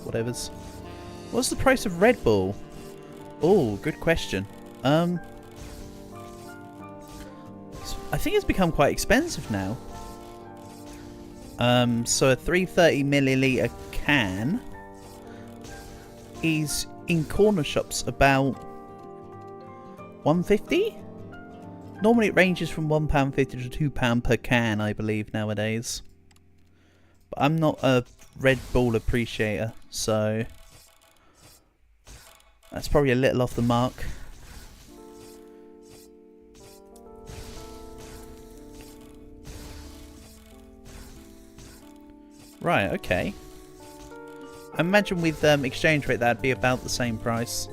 A: whatevers. What's the price of Red Bull? Oh, good question. I think it's become quite expensive now. So a 330ml can is in corner shops about £1.50. Normally it ranges from £1.50 to £2 per can, I believe, nowadays. But I'm not a Red Bull appreciator, so that's probably a little off the mark. Right, okay. I imagine with exchange rate that'd be about the same price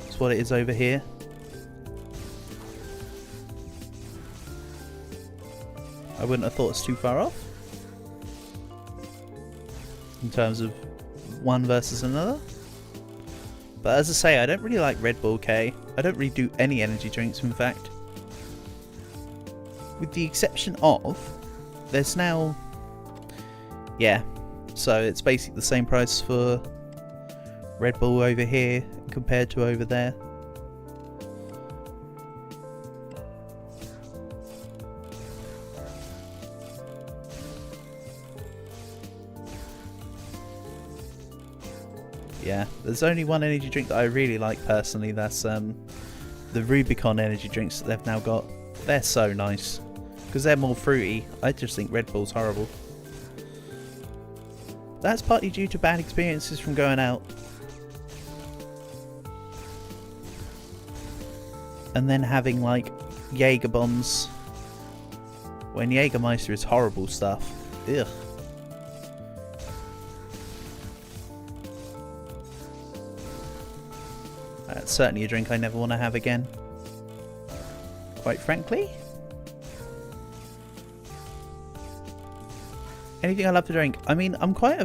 A: as what it is over here. I wouldn't have thought it's too far off in terms of one versus another. But as I say, I don't really like Red Bull K. I don't really do any energy drinks, in fact. With the exception of, there's now... Yeah, so it's basically the same price for Red Bull over here compared to over there. Yeah, there's only one energy drink that I really like personally, that's the Rubicon energy drinks that they've now got. They're so nice. because they're more fruity. I just think Red Bull's horrible. That's partly due to bad experiences from going out. And then having like Jaeger bombs when Jägermeister is horrible stuff. Ugh. That's certainly a drink I never want to have again, quite frankly. Anything I love to drink. I mean, I'm quite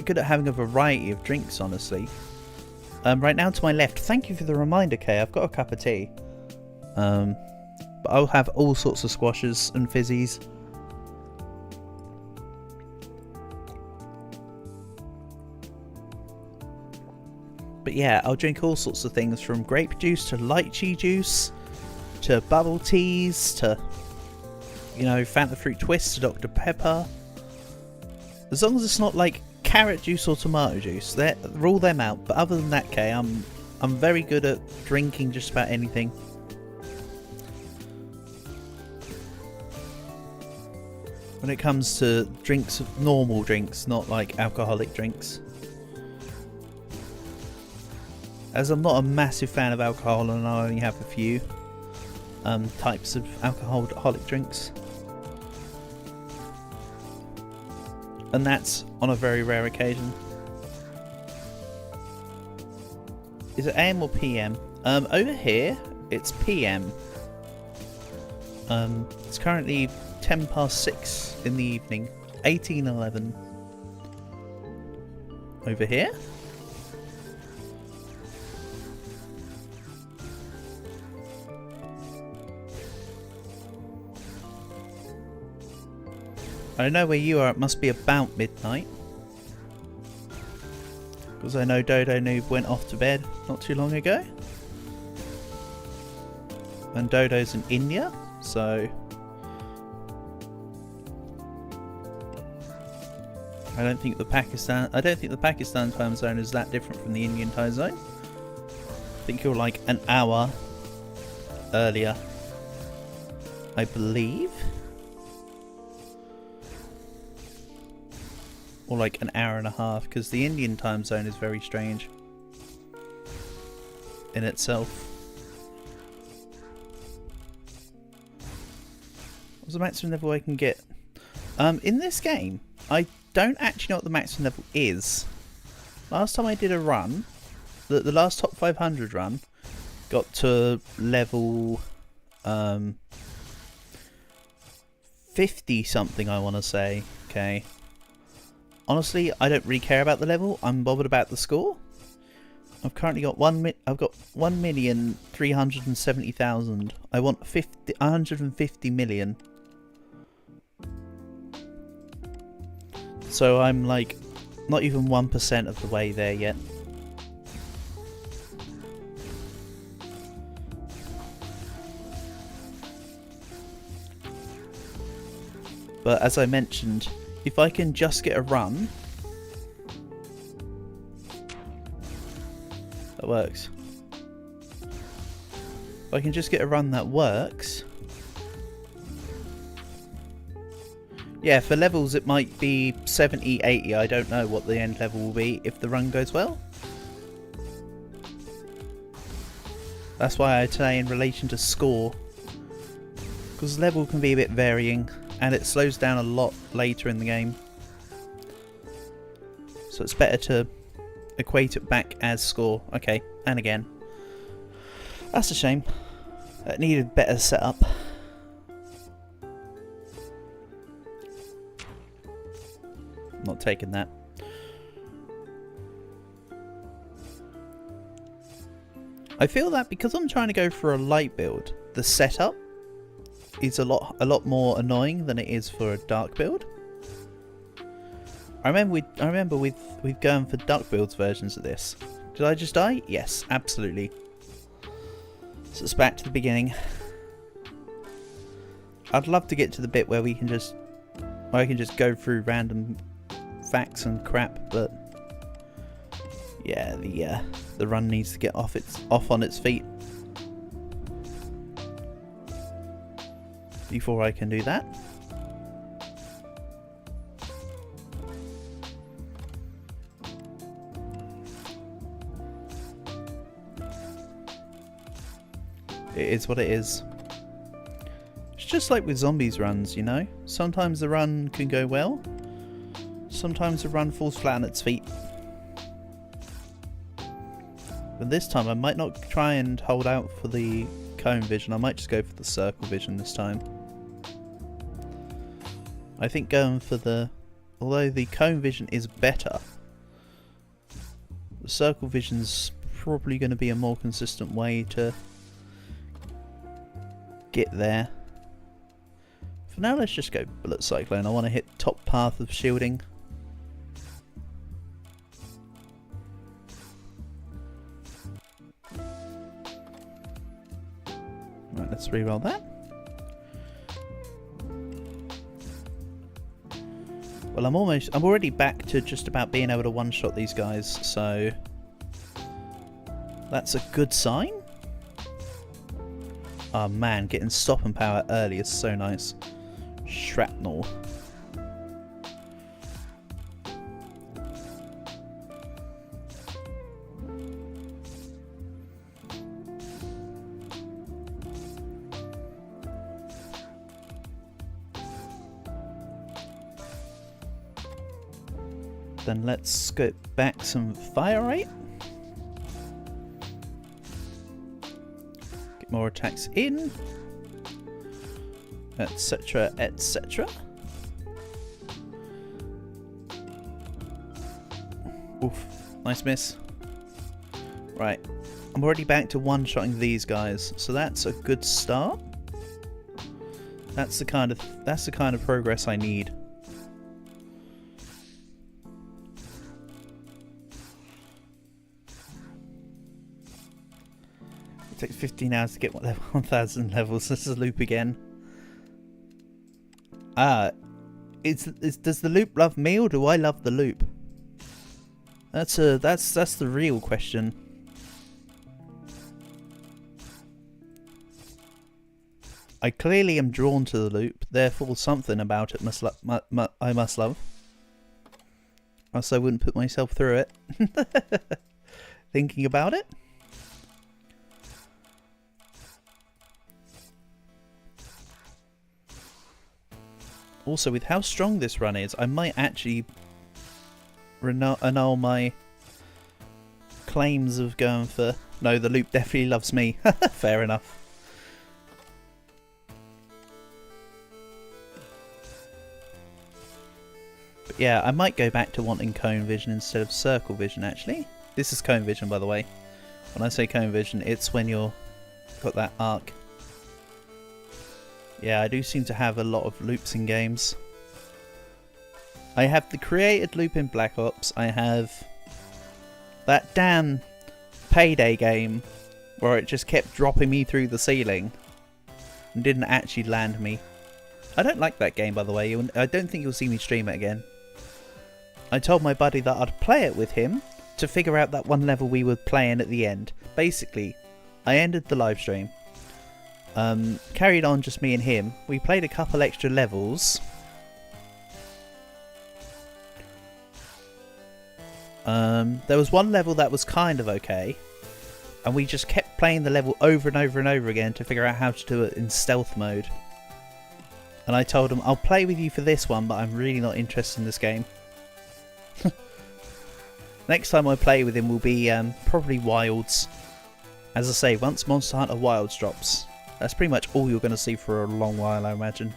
A: good at having a variety of drinks, honestly. Right now to my left, thank you for the reminder, Kay. I've got a cup of tea. But I'll have all sorts of squashes and fizzies. But yeah, I'll drink all sorts of things, from grape juice to lychee juice to bubble teas to, you know, Fanta Fruit Twist to Dr. Pepper. As long as it's not like carrot juice or tomato juice, rule them out. But other than that, Kay, I'm very good at drinking just about anything. When it comes to drinks, normal drinks, not like alcoholic drinks. As I'm not a massive fan of alcohol and I only have a few types of alcoholic drinks. And that's on a very rare occasion. Is it AM or PM? Over here, it's PM. It's currently 10 past 6 in the evening. 18:11. Over here? I don't know where you are, it must be about midnight. Because I know Dodo Noob went off to bed not too long ago. And Dodo's in India, so I don't think the Pakistan time zone is that different from the Indian time zone. I think you're like an hour earlier, I believe. Or like an hour and a half, because the Indian time zone is very strange in itself. What's the maximum level I can get? In this game, I don't actually know what the maximum level is. Last time I did a run, the last top 500 run, got to level 50 something, I want to say. Okay. Honestly, I don't really care about the level. I'm bothered about the score. I've currently got 1,370,000. I want 150 million. So I'm like not even 1% of the way there yet. But as I mentioned, if I can just get a run, that works. If I can just get a run that works. Yeah, for levels it might be 70, 80, I don't know what the end level will be if the run goes well. That's why I say in relation to score, because level can be a bit varying. And it slows down a lot later in the game. So it's better to equate it back as score. Okay, and again. That's a shame. That needed better setup. Not taking that. I feel that because I'm trying to go for a light build, the setup is a lot more annoying than it is for a dark build. I remember we've gone for dark builds versions of this. Did I just die? Yes, absolutely. So it's back to the beginning. I'd love to get to the bit where I can just go through random facts and crap, but Yeah, the run needs to get off on its feet before I can do that. It is what it is. It's just like with zombies runs, you know? Sometimes the run can go well, sometimes the run falls flat on its feet. But this time I might not try and hold out for the cone vision, I might just go for the circle vision this time. I think going for although the cone vision is better, the circle vision's probably going to be a more consistent way to get there. For now, let's just go bullet cyclone. I want to hit top path of shielding. Right, let's reroll that. Well, I'm already back to just about being able to one-shot these guys, so that's a good sign. Oh man, getting stop and power early is so nice. Shrapnel. Then let's scope back some fire rate. Get more attacks in. Etc, etc. Oof, nice miss. Right, I'm already back to one-shotting these guys, so that's a good start. That's the kind of progress I need. It takes 15 hours to get 1,000 levels. This is a loop again. Does the loop love me, or do I love the loop? That's the real question. I clearly am drawn to the loop, therefore something about it I must love. Else I wouldn't put myself through it. Thinking about it. Also, with how strong this run is, I might actually annul my claims of going for... No, the loop definitely loves me. Fair enough. But yeah, I might go back to wanting cone vision instead of circle vision, actually. This is cone vision, by the way. When I say cone vision, it's when you're got that arc. Yeah, I do seem to have a lot of loops in games. I have the created loop in Black Ops. I have that damn Payday game where it just kept dropping me through the ceiling and didn't actually land me. I don't like that game, by the way. I don't think you'll see me stream it again. I told my buddy that I'd play it with him to figure out that one level we were playing at the end. Basically, I ended the live stream. Carried on just me and him. We played a couple extra levels. There was one level that was kind of okay, and we just kept playing the level over and over and over again to figure out how to do it in stealth mode. And I told him, I'll play with you for this one, but I'm really not interested in this game. Next time I play with him will be probably Wilds. As I say, once Monster Hunter Wilds drops, that's pretty much all you're going to see for a long while, I imagine.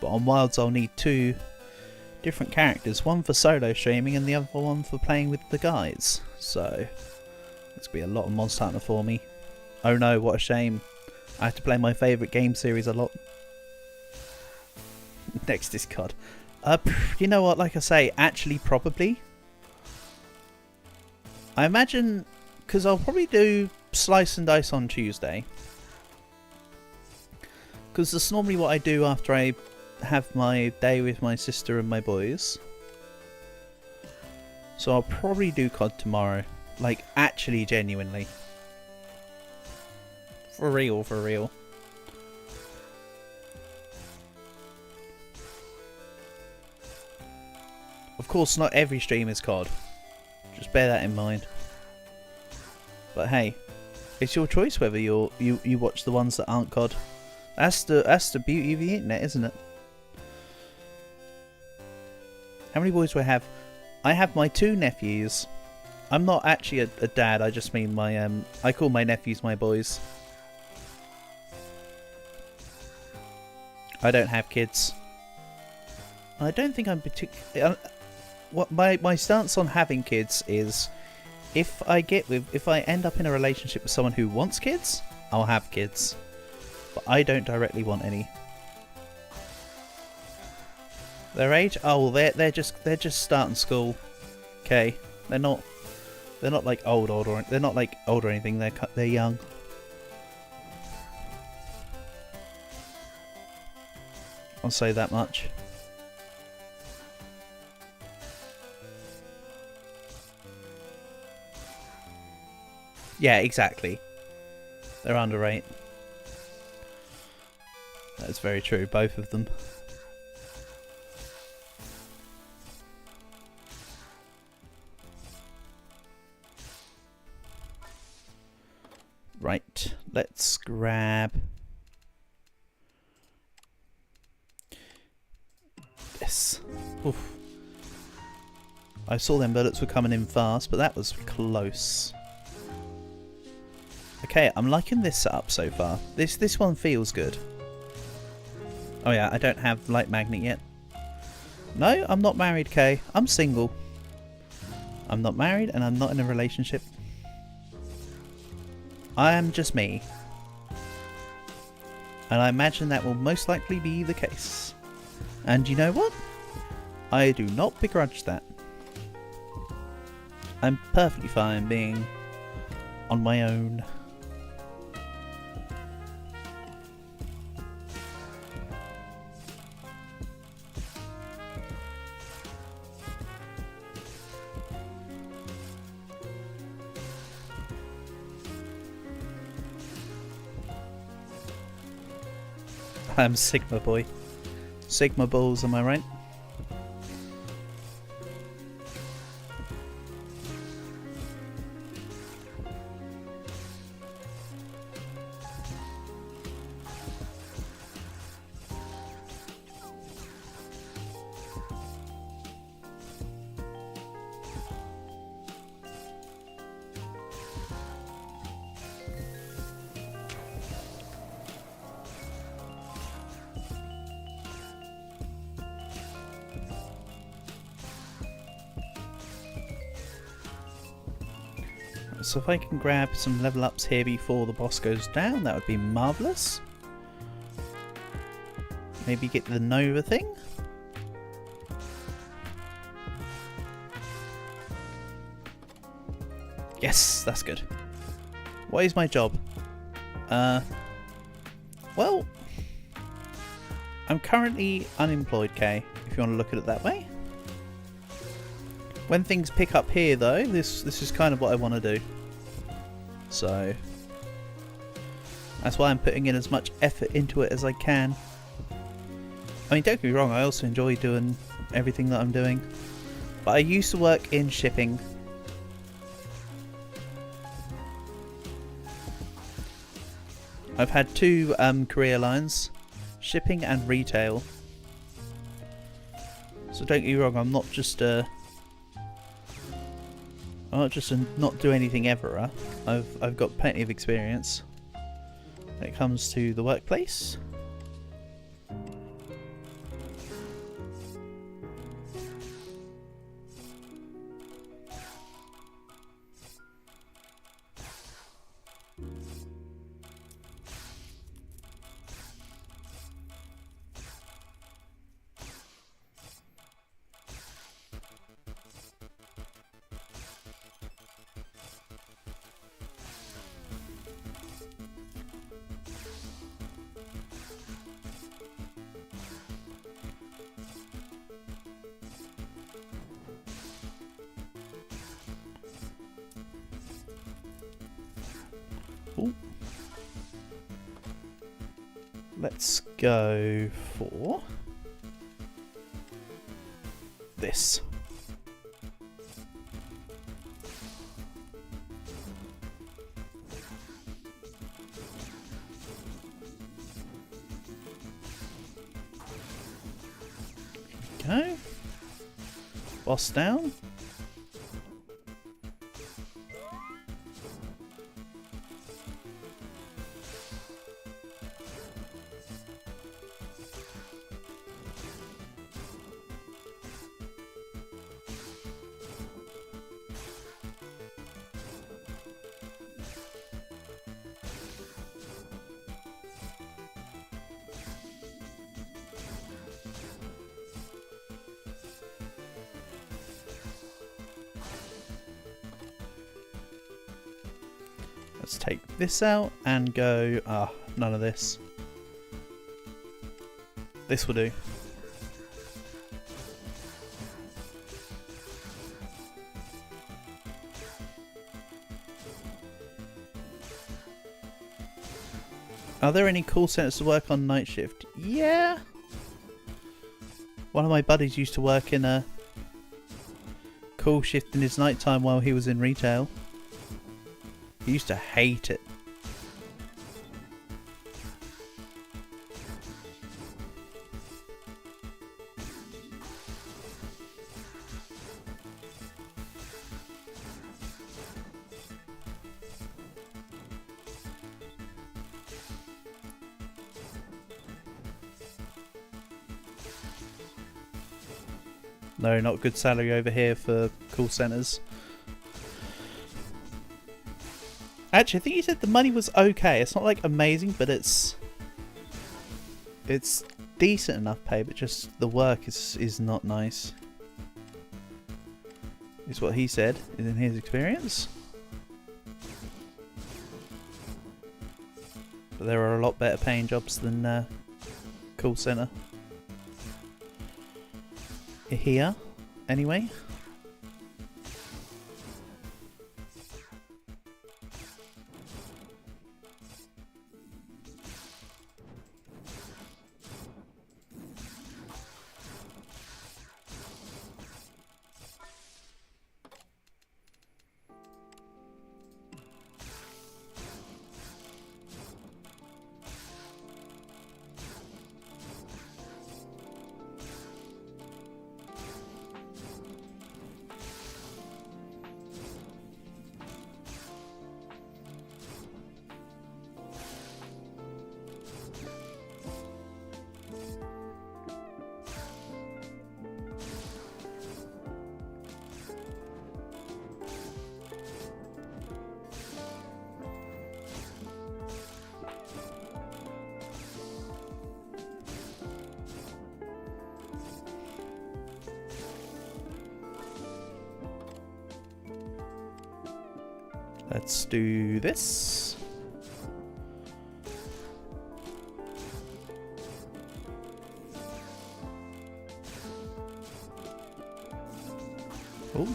A: But on Wilds I'll need two different characters. One for solo streaming and the other one for playing with the guys. So, it's going to be a lot of Monster Hunter for me. Oh no, what a shame. I have to play my favourite game series a lot. Next discard. You know what, like I say, actually probably. I imagine, because I'll probably do Slice and Dice on Tuesday. Because that's normally what I do after I have my day with my sister and my boys. So I'll probably do COD tomorrow. Like, actually, genuinely. For real, for real. Of course, not every stream is COD. Just bear that in mind. But hey, it's your choice whether you watch the ones that aren't COD. That's the beauty of the internet, isn't it? How many boys do I have? I have my 2 nephews. I'm not actually a dad. I just mean my I call my nephews my boys. I don't have kids. I don't think I'm particularly. What my stance on having kids is, if I end up in a relationship with someone who wants kids, I'll have kids. But I don't directly want any. Their age? Oh, well, they're just starting school. Okay, they're not like old or they're not like old or anything. They're young. I'll say that much. Yeah, exactly. They're under 8. That's very true, both of them. Right, let's grab this. Oof. I saw them bullets were coming in fast, but that was close. Okay, I'm liking this setup so far. This one feels good. Oh yeah, I don't have light magnet yet. No, I'm not married, Kay. I'm single. I'm not married and I'm not in a relationship. I am just me. And I imagine that will most likely be the case. And you know what? I do not begrudge that. I'm perfectly fine being on my own. I'm Sigma boy. Sigma balls, am I right? So if I can grab some level ups here before the boss goes down, that would be marvellous. Maybe get the Nova thing. Yes, that's good. What is my job? Well, I'm currently unemployed, Kay, if you want to look at it that way. When things pick up here, though, this is kind of what I want to do. So that's why I'm putting in as much effort into it as I can. I mean, don't get me wrong, I also enjoy doing everything that I'm doing. But I used to work in shipping. I've had 2 career lines, shipping and retail. So don't get me wrong, I'm not just a not do anything ever. I've got plenty of experience when it comes to the workplace. Ooh. Let's go for this. Go. Boss down. Let's take this out and go, none of this. This will do. Are there any call centers to work on night shift? Yeah. One of my buddies used to work in a call shift in his night time while he was in retail. He used to hate it. No, not good salary over here for call centers. Actually, I think you said the money was okay. It's not like amazing, but it's decent enough pay, but just the work is not nice. Is what he said in his experience. But there are a lot better paying jobs than call center. Here, anyway. Let's do this. Oh.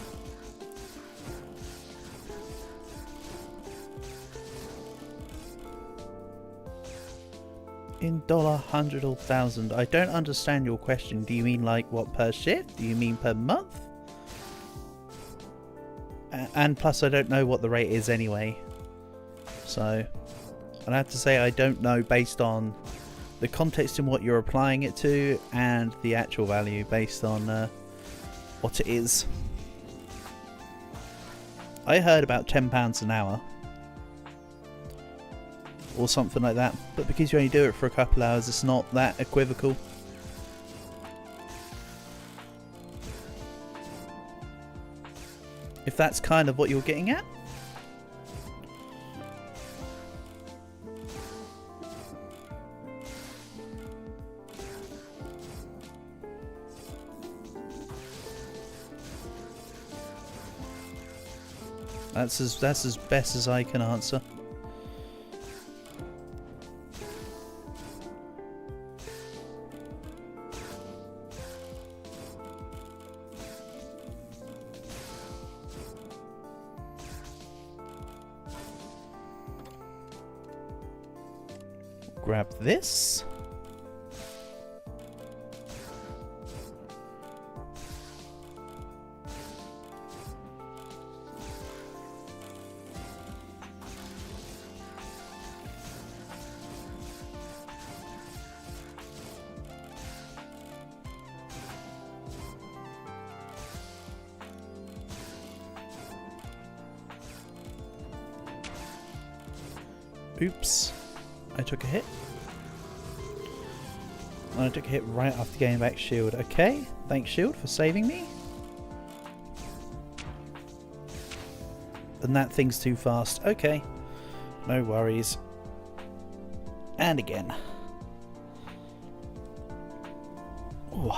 A: In $100 or $1,000? I don't understand your question. Do you mean like what, per shift? Do you mean per month? And plus I don't know what the rate is anyway. So I'd have to say I don't know based on the context in what you're applying it to and the actual value based on what it is. I heard about £10 an hour. Or something like that, but because you only do it for a couple hours, it's not that equivocal. If that's kind of what you're getting at. That's as best as I can answer. Grab this. Oops, I took a hit. And I took a hit right after getting back shield. Okay, thanks shield for saving me. And that thing's too fast. Okay, no worries. And again. Ooh.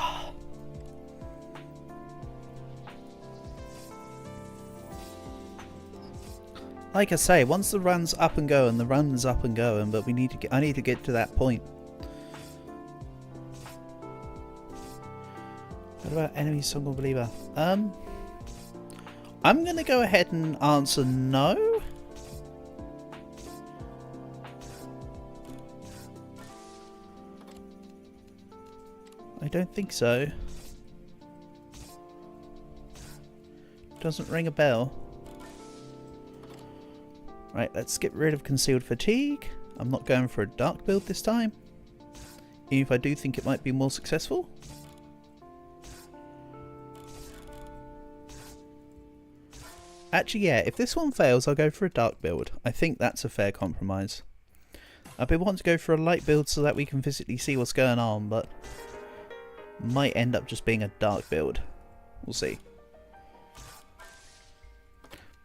A: Like I say, once the run's up and going, the run's up and going, but we need to get, I need to get to that point. What about enemy single believer? I'm gonna go ahead and answer no. I don't think so. Doesn't ring a bell. Right, let's get rid of Concealed Fatigue. I'm not going for a dark build this time, even if I do think it might be more successful. Actually, yeah, if this one fails, I'll go for a dark build. I think that's a fair compromise. I've been wanting to go for a light build so that we can physically see what's going on, but might end up just being a dark build. We'll see.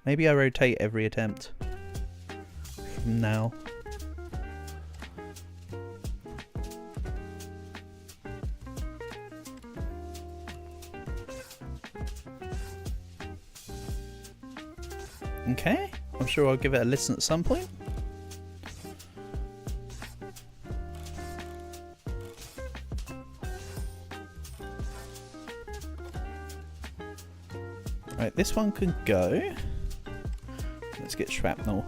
A: Maybe I rotate every attempt from now. Okay, I'm sure I'll give it a listen at some point. Right, this one can go. Let's get shrapnel.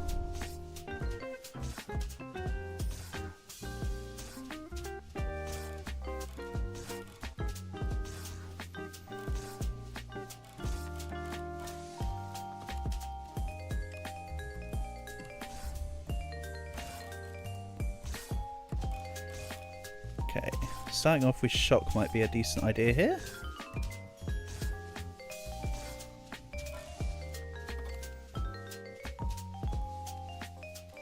A: Okay, starting off with shock might be a decent idea here.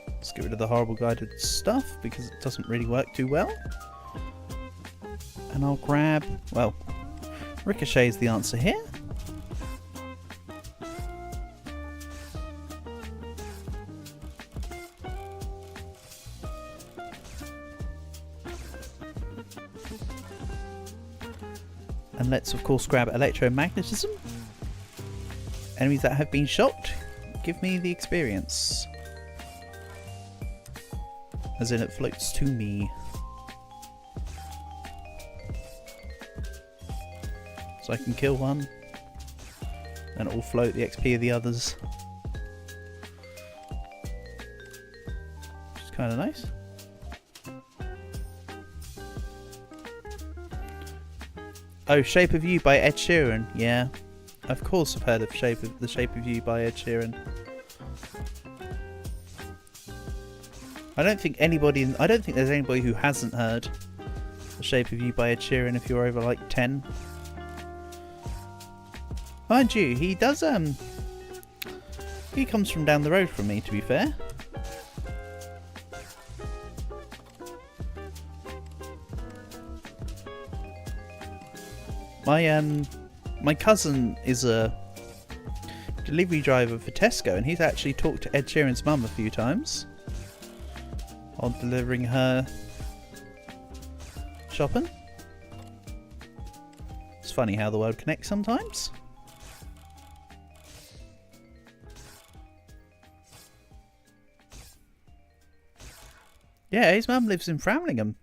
A: Let's get rid of the horrible guided stuff because it doesn't really work too well. And I'll grab, well, Ricochet is the answer here. And let's of course grab electromagnetism. Enemies that have been shocked, give me the experience. As in it floats to me. So I can kill one. And it will float the XP of the others. Which is kind of nice. Oh, Shape of You by Ed Sheeran. Yeah, of course I've heard of The Shape of You by Ed Sheeran. I don't think there's anybody who hasn't heard The Shape of You by Ed Sheeran if you're over like 10. Mind you, he does he comes from down the road from me, to be fair. My cousin is a delivery driver for Tesco, and he's actually talked to Ed Sheeran's mum a few times on delivering her shopping. It's funny how the world connects sometimes. Yeah, his mum lives in Framlingham.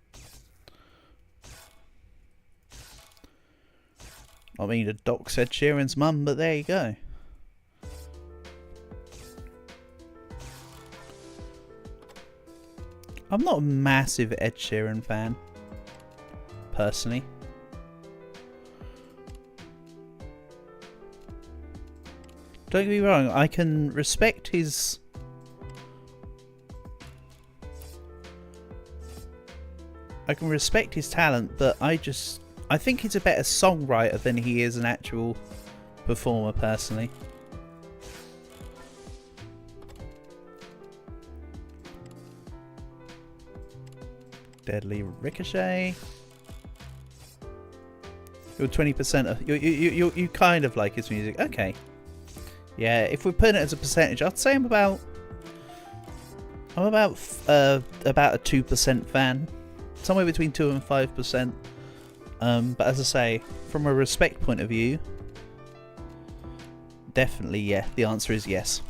A: I mean, a doc said Sheeran's mum, but there you go. I'm not a massive Ed Sheeran fan, personally. Don't get me wrong, I can respect his... talent, but I think he's a better songwriter than he is an actual performer, personally. Deadly Ricochet. You're 20% of you kind of like his music. Okay. Yeah, if we're putting it as a percentage, I'd say I'm about a 2% fan. Somewhere between 2 and 5%. But as I say, from a respect point of view, definitely yeah. The answer is yes.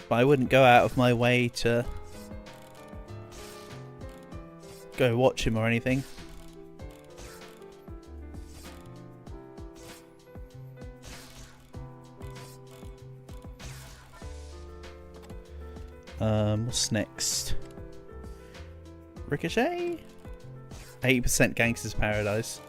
A: But I wouldn't go out of my way to go watch him or anything. What's next? Ricochet? 80% Gangster's Paradise.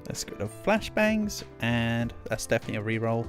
A: Let's go to Flashbangs, and that's definitely a reroll.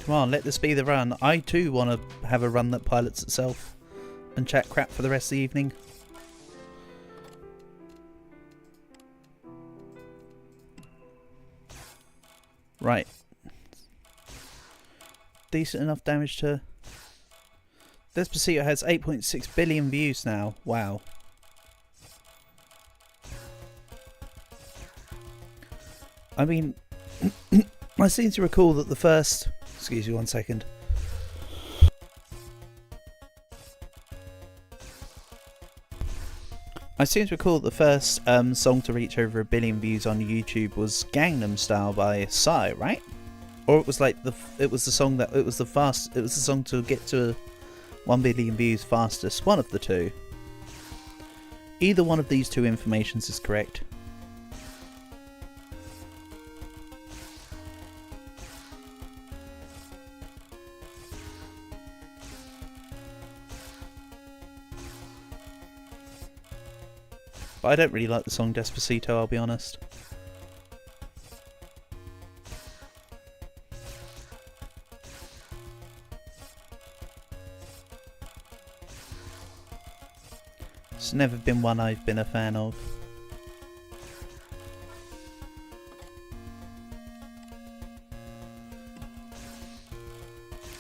A: Come on, let this be the run. I too want to have a run that pilots itself and chat crap for the rest of the evening. Right. Decent enough damage to... Despacito has 8.6 billion views now. Wow. I mean, I seem to recall that the first... Excuse me 1 second. I seem to recall the first song to reach over 1 billion views on YouTube was Gangnam Style by Psy, right? Or it was like it was the song to get to 1 billion views fastest. One of the two. Either one of these two informations is correct. But I don't really like the song Despacito, I'll be honest. It's never been one I've been a fan of.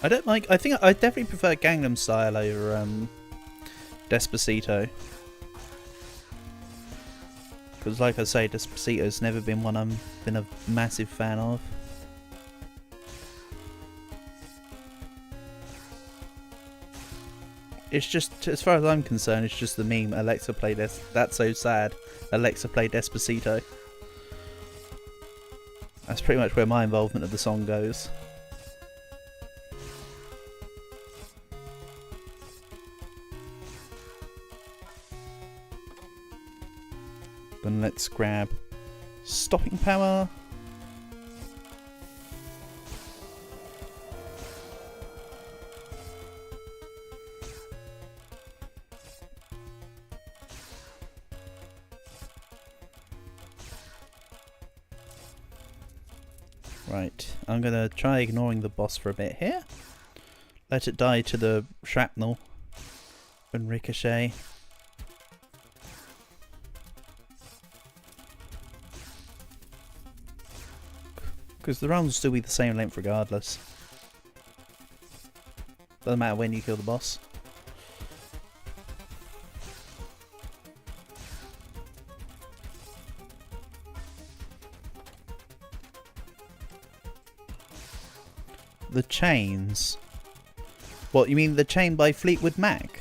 A: I think I definitely prefer Gangnam Style over Despacito. Because like I say, Despacito's never been one I've been a massive fan of. It's just, as far as I'm concerned, it's just the meme, Alexa play that's so sad, Alexa play Despacito. That's pretty much where my involvement of the song goes. Then let's grab Stopping Power. Right, I'm gonna try ignoring the boss for a bit here. Let it die to the shrapnel and ricochet. Because the rounds will still be the same length regardless. Doesn't matter when you kill the boss. The Chains. What, you mean The Chain by Fleetwood Mac?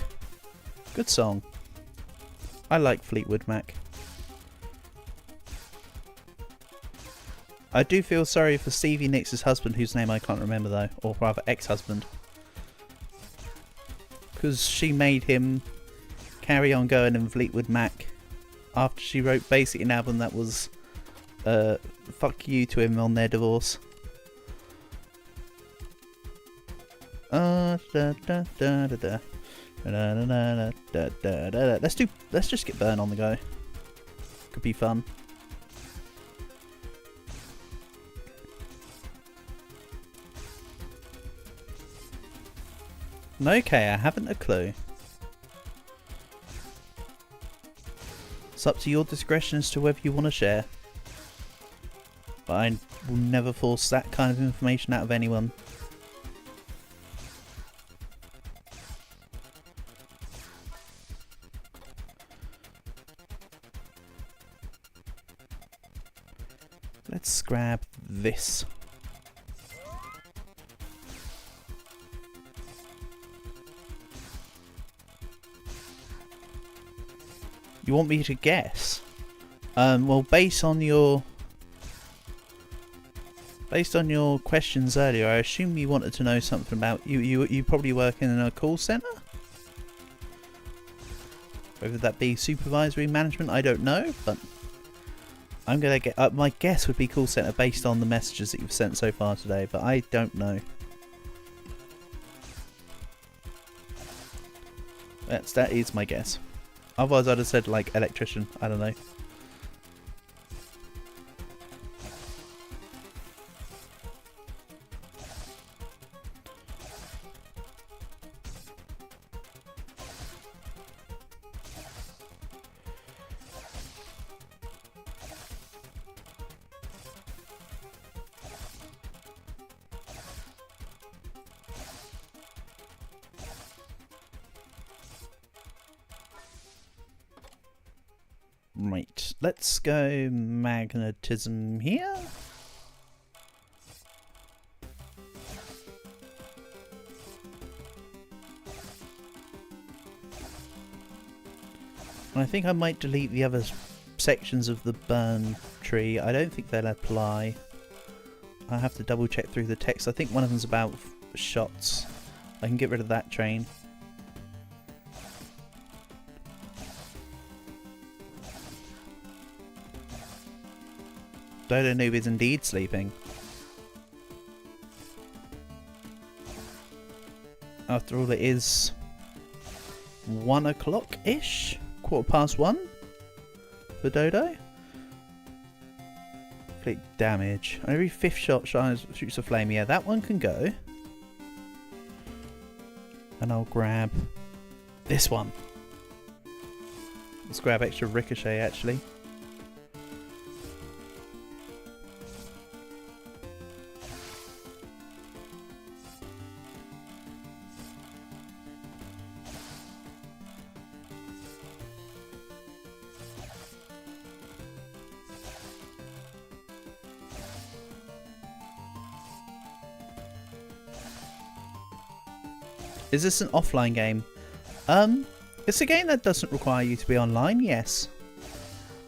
A: Good song. I like Fleetwood Mac. I do feel sorry for Stevie Nicks' husband, whose name I can't remember though, or rather ex-husband. Because she made him carry on going in Fleetwood Mac after she wrote basically an album that was fuck you to him on their divorce. Let's just get Burn on the go. Could be fun. Okay, I haven't a clue. It's up to your discretion as to whether you want to share. But I will never force that kind of information out of anyone. Let's grab this. You want me to guess? Well, based on your questions earlier, I assume you wanted to know something about you probably work in a call center? Whether that be supervisory management, I don't know, but I'm gonna get my guess would be call center based on the messages that you've sent so far today, but I don't know. That is my guess. Otherwise I'd have said like electrician, I don't know. Right, let's go magnetism here. And I think I might delete the other sections of the burn tree. I don't think they'll apply. I have to double check through the text. I think one of them's about shots. I can get rid of that train. Dodo Noob is indeed sleeping. After all, it is 1 o'clock-ish? 1:15 for Dodo. Click damage. Every 5th shot shoots a flame. Yeah, that one can go. And I'll grab this one. Let's grab extra ricochet actually. Is this an offline game? It's a game that doesn't require you to be online, yes.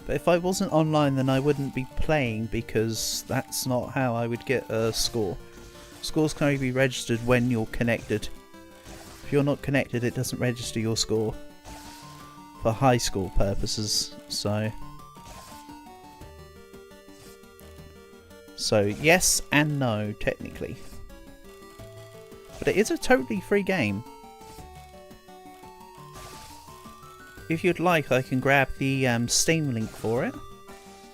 A: But if I wasn't online, then I wouldn't be playing because that's not how I would get a score. Scores can only be registered when you're connected. If you're not connected, it doesn't register your score for high score purposes. So yes and no, technically. But it is a totally free game. If you'd like, I can grab the Steam link for it,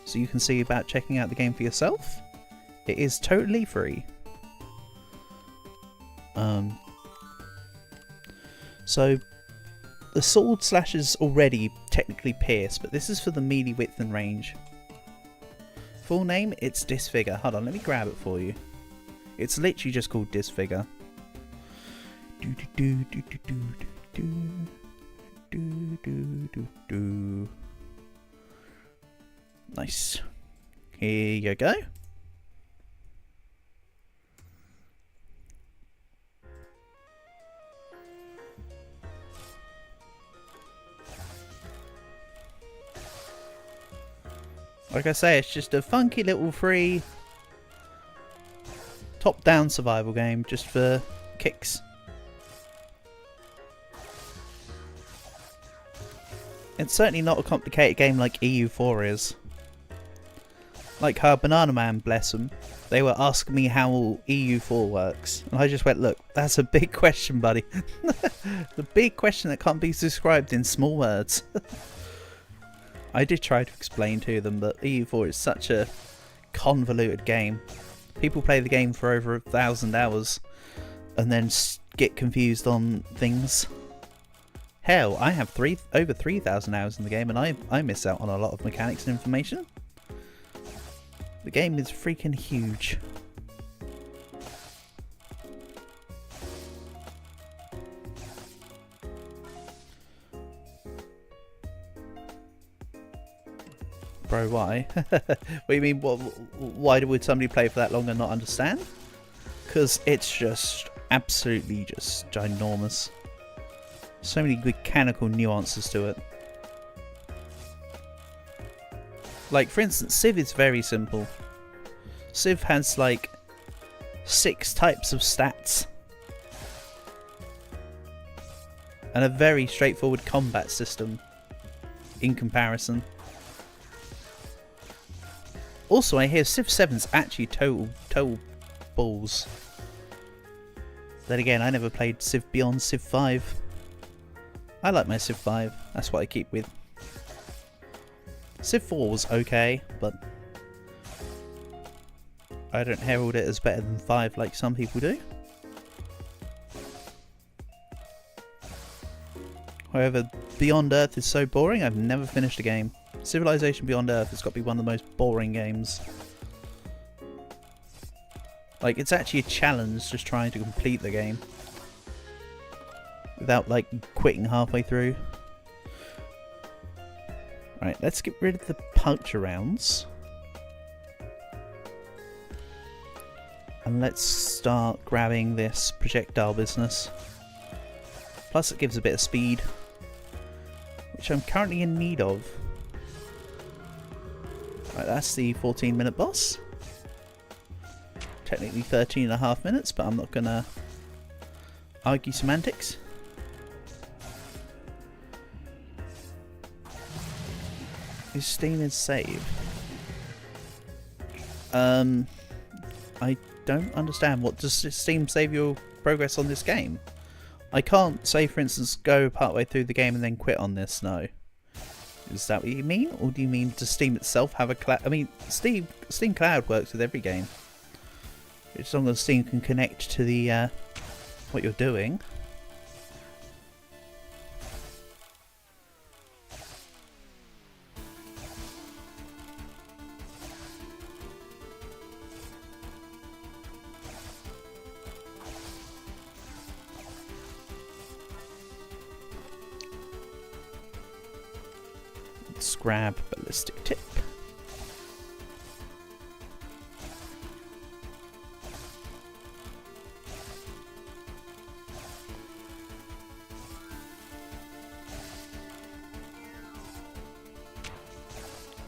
A: so you can see about checking out the game for yourself, It is totally free. So the sword slashes already technically pierce, but this is for the melee width and range. Full name, it's Disfigure. Hold on, let me grab it for you. It's literally just called Disfigure. Nice. Here you go. Like I say, it's just a funky little free top-down survival game just for kicks. It's certainly not a complicated game like EU4 is. Like how Banana Man, bless them, they were asking me how EU4 works. And I just went, look, that's a big question, buddy. The big question that can't be described in small words. I did try to explain to them that EU4 is such a convoluted game. People play the game for over 1,000 hours and then get confused on things. Hell, I have over 3,000 hours in the game and I miss out on a lot of mechanics and information. The game is freaking huge. Bro, why? What do you mean? Why would somebody play for that long and not understand? Because it's just absolutely just ginormous. So many mechanical nuances to it. Like, for instance, Civ is very simple. Civ has like 6 types of stats. And a very straightforward combat system in comparison. Also, I hear Civ 7's actually total balls. Then again, I never played Civ beyond Civ 5. I like my Civ 5, that's what I keep with. Civ 4 was okay, but I don't herald it as better than 5 like some people do. However, Beyond Earth is so boring, I've never finished a game. Civilization Beyond Earth has got to be one of the most boring games. Like, it's actually a challenge just trying to complete the game. Without, like, quitting halfway through. Right, let's get rid of the puncture rounds. And let's start grabbing this projectile business. Plus it gives a bit of speed, which I'm currently in need of. Right, that's the 14-minute boss. Technically 13.5 minutes, but I'm not gonna argue semantics. Is Steam is save? I don't understand. What does Steam save your progress on this game? I can't say, for instance, go partway through the game and then quit on this. No. Is that what you mean, or do you mean does Steam itself have a cloud? I mean, Steam Cloud works with every game. As long as Steam can connect to the what you're doing. Let's grab ballistic tip.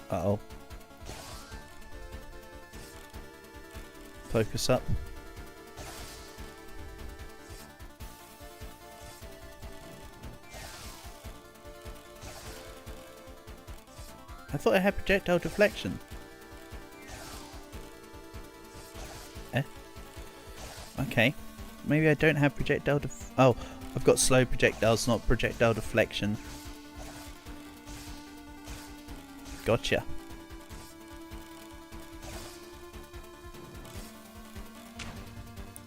A: Uh-oh. Focus up. I thought I had projectile deflection. Okay. Maybe I don't have projectile oh, I've got slow projectiles, not projectile deflection. Gotcha.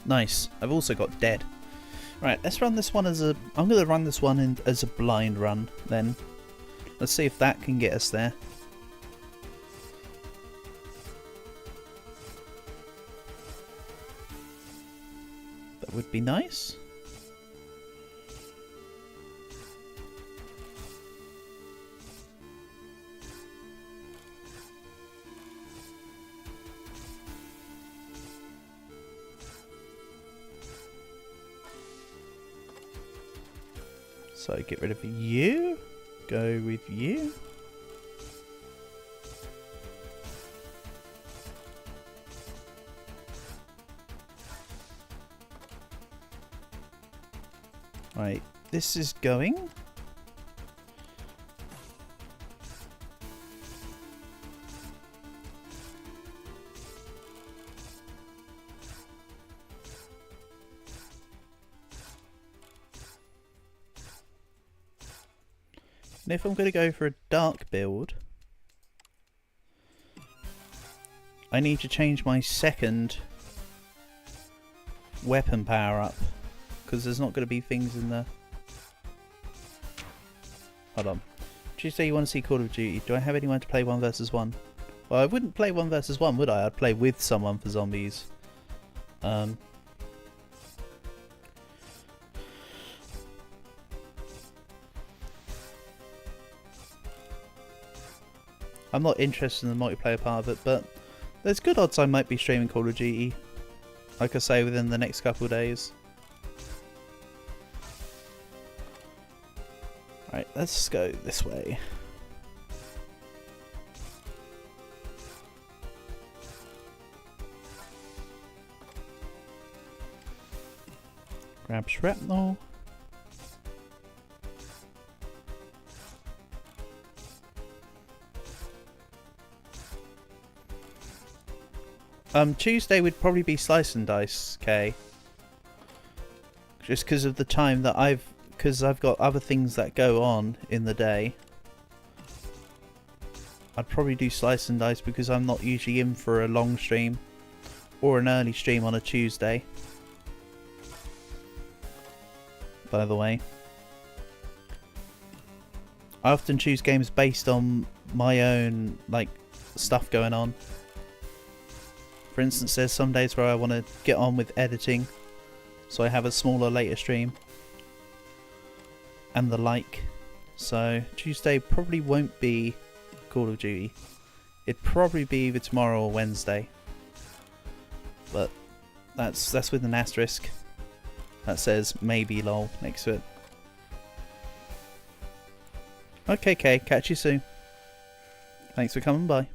A: Nice. I've also got dead. Right, let's run this one as a... I'm going to run this one as a blind run, then. Let's see if that can get us there. That would be nice. So get rid of you, go with you. Right, this is going. And if I'm going to go for a dark build, I need to change my second weapon power up, because there's not going to be things in the... Hold on. Did you say you want to see Call of Duty? Do I have anyone to play 1 versus 1? Well, I wouldn't play 1 versus 1, would I? I'd play with someone for zombies. I'm not interested in the multiplayer part of it, but there's good odds I might be streaming Call of Duty, like I say, within the next couple of days. Right, let's go this way. Grab shrapnel. Tuesday would probably be slice and dice, Kay. Just because of the time that I've got other things that go on in the day. I'd probably do slice and dice because I'm not usually in for a long stream or an early stream on a Tuesday. By the way, I often choose games based on my own stuff going on. For instance, there's some days where I want to get on with editing, so I have a smaller, later stream. And the like. So, Tuesday probably won't be Call of Duty. It'd probably be either tomorrow or Wednesday. But that's with an asterisk. That says maybe lol next to it. Okay, Kay, catch you soon. Thanks for coming by.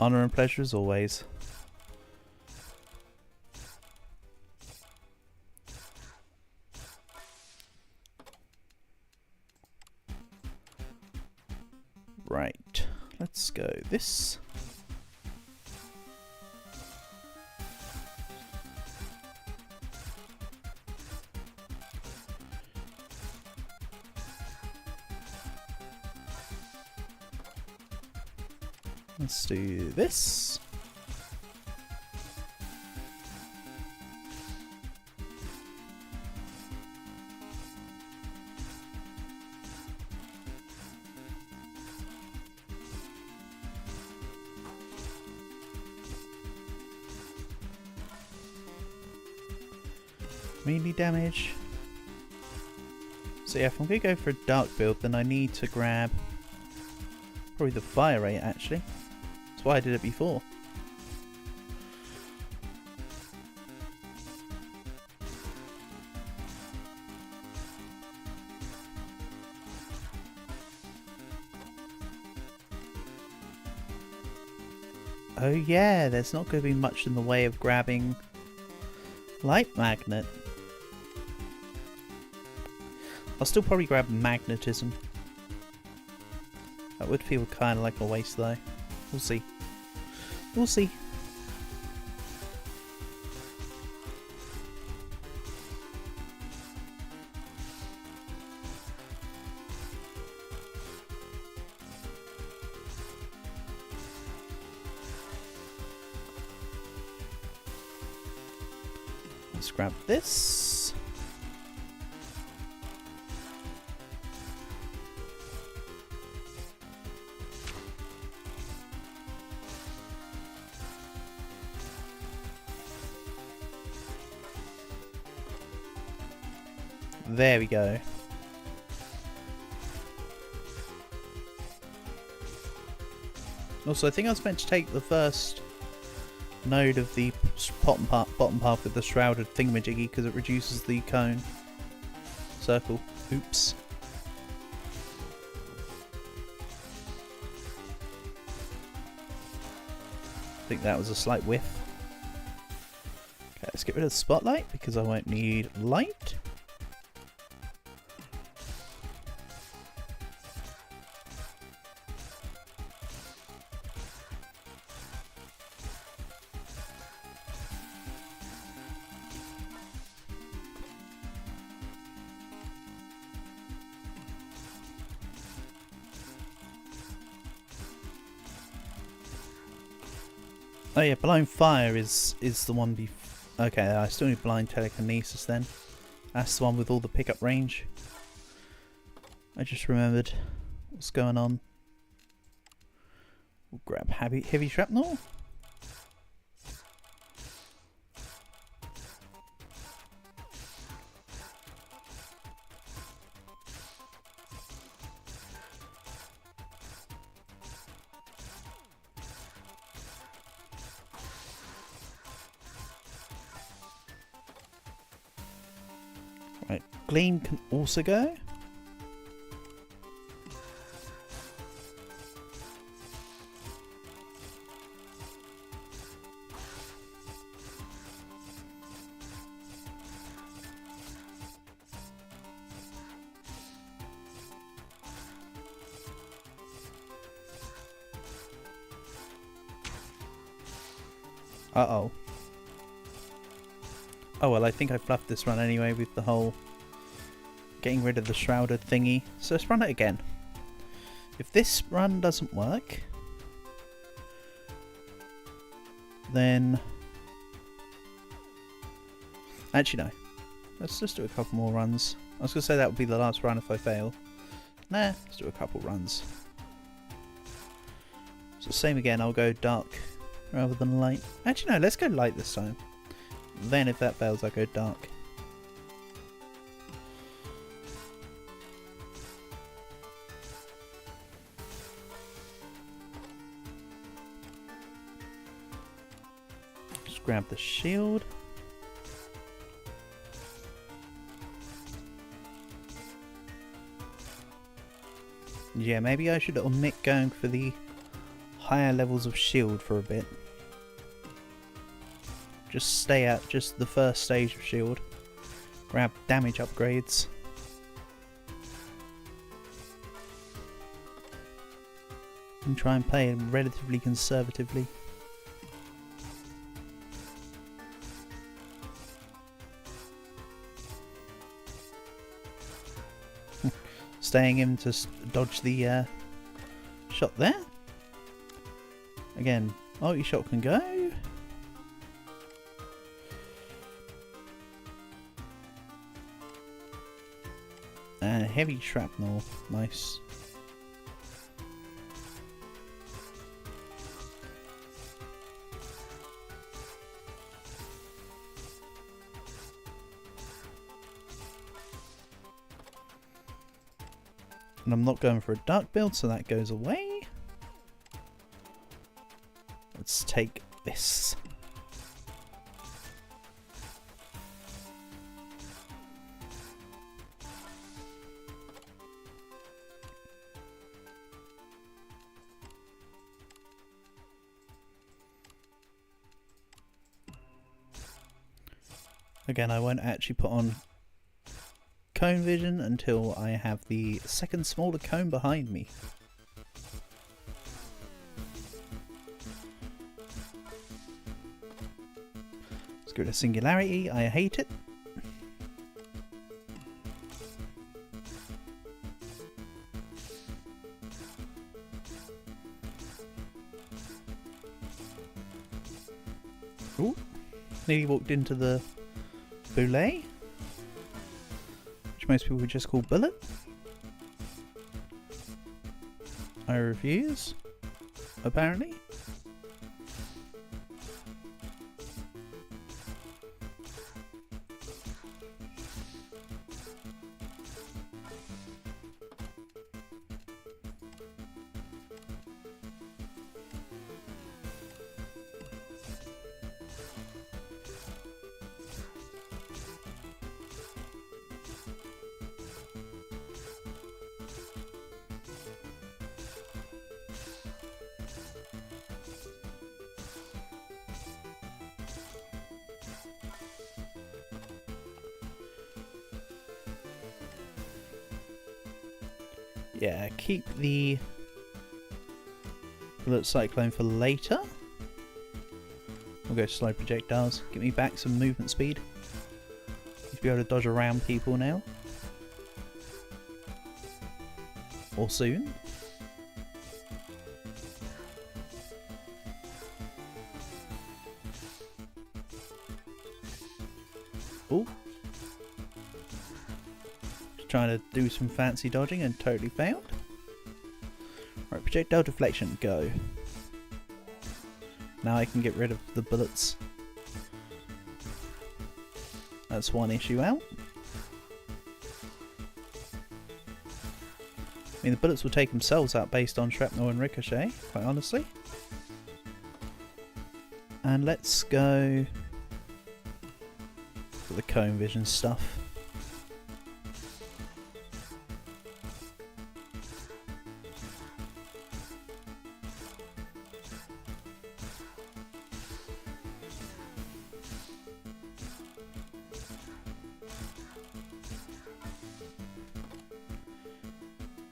A: Honour and pleasure as always. Right, let's go this. Let's do this. Melee damage. So yeah, if I'm going to go for a dark build, then I need to grab probably the fire rate actually. That's why I did it before. Oh yeah, there's not going to be much in the way of grabbing light magnet. I'll still probably grab magnetism. That would feel kind of like a waste though. We'll see. We'll see. Let's grab this. There we go. Also, I think I was meant to take the first node of the bottom path with the shrouded thingamajiggy because it reduces the cone circle. Oops. I think that was a slight whiff. Okay, let's get rid of the spotlight because I won't need light. Oh yeah, blind fire is the one okay, I still need blind telekinesis then. That's the one with all the pickup range. I just remembered what's going on. We'll grab heavy shrapnel. Right, Gleam can also go. Uh-oh. Oh well, I think I fluffed this run anyway with the whole getting rid of the shrouded thingy. So let's run it again. If this run doesn't work, then... Actually no. Let's just do a couple more runs. I was going to say that would be the last run if I fail. Nah, let's do a couple runs. So same again, I'll go dark rather than light. Actually no, let's go light this time. Then if that fails, I go dark. Just grab the shield. Yeah, maybe I should omit going for the higher levels of shield for a bit. Just stay at just the first stage of shield. Grab damage upgrades. And try and play it relatively conservatively. Staying in to dodge the shot there. Again, multi-shot can go. And heavy shrapnel, nice. And I'm not going for a dark build, so that goes away. Let's take this. Again, I won't actually put on cone vision until I have the second smaller cone behind me. Let's go to singularity. I hate it. Ooh, nearly walked into the Boulet, which most people would just call Bullet. I refuse, apparently. Yeah, keep the bullet cyclone for later. We'll go slow projectiles. Get me back some movement speed. Need to be able to dodge around people now. Or soon. Ooh. Trying to do some fancy dodging and totally failed. Right, projectile deflection, go. Now I can get rid of the bullets. That's one issue out. I mean, the bullets will take themselves out based on shrapnel and ricochet, quite honestly. And let's go for the cone vision stuff.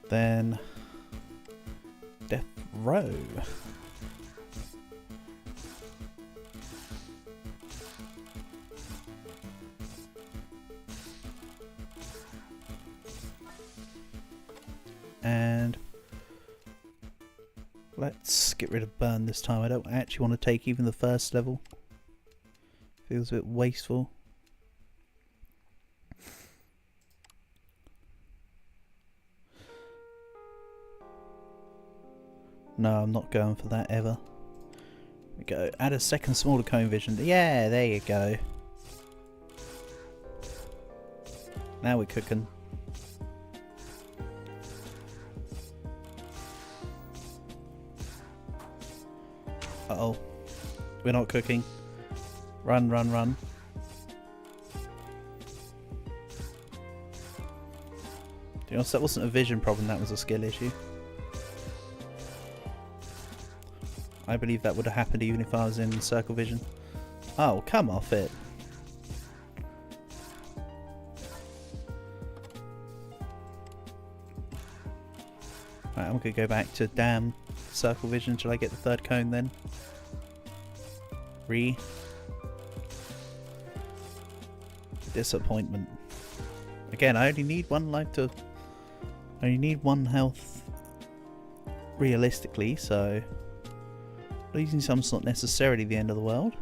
A: Then Death Row. And let's get rid of burn this time. I don't actually want to take even the first level. Feels a bit wasteful. No, I'm not going for that ever. There we go. Add a second smaller cone vision. Yeah, there you go. Now we're cooking. Uh-oh. We're not cooking. Run, run, run. To be honest, that wasn't a vision problem, that was a skill issue. I believe that would have happened even if I was in circle vision. Oh, come off it. Right, I'm going to go back to damn circle vision until I get the third cone then. Disappointment. Again, I only need one life to... I only need one health realistically, so... Losing some's not necessarily the end of the world.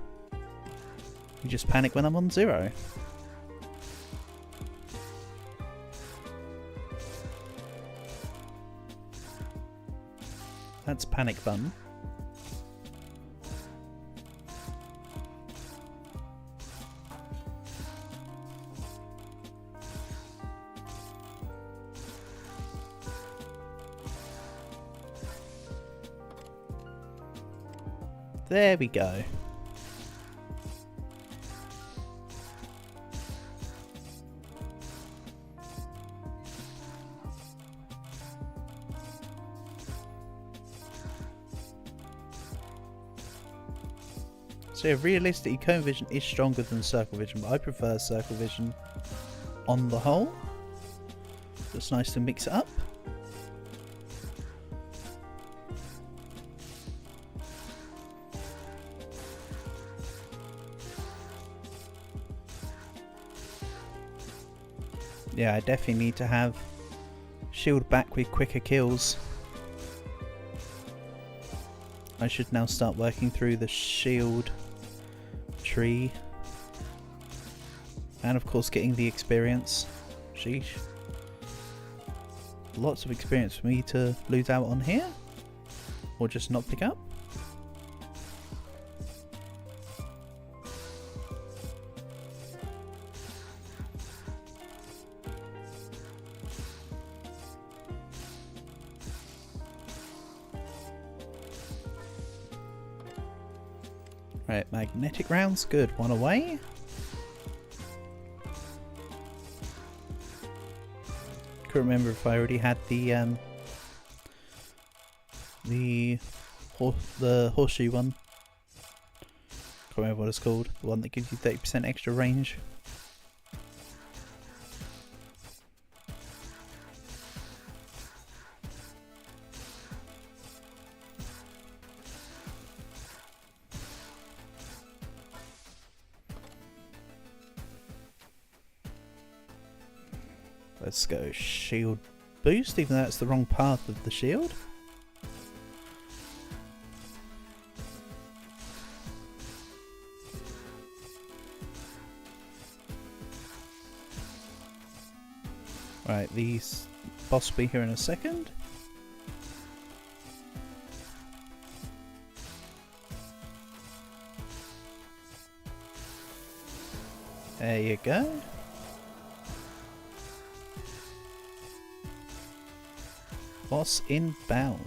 A: You just panic when I'm on 0. That's panic fun. There we go. So realistically, cone vision is stronger than circle vision, but I prefer circle vision on the whole. It's nice to mix it up. Yeah, I definitely need to have shield back with quicker kills. I should now start working through the shield tree. And of course getting the experience. Sheesh. Lots of experience for me to lose out on here. Or just not pick up. Right, magnetic rounds, good. One away. Can't remember if I already had the horseshoe one. Can't remember what it's called. The one that gives you 30% extra range. Let's go shield boost, even though that's the wrong path of the shield. Right, these boss will be here in a second. There you go. Boss inbound.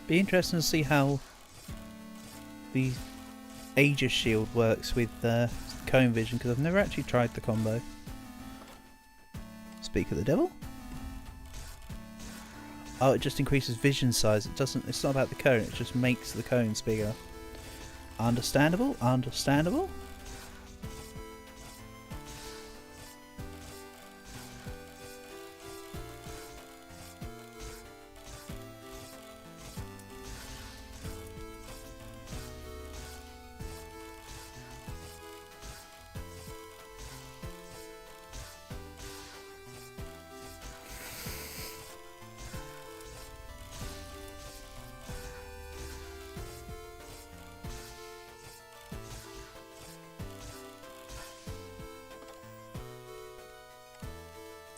A: Be interesting to see how the Aegis shield works with cone vision, because I've never actually tried the combo. Speak of the devil. Oh, it just increases vision size. It doesn't. It's not about the cone. It just makes the cones bigger. Understandable. Understandable.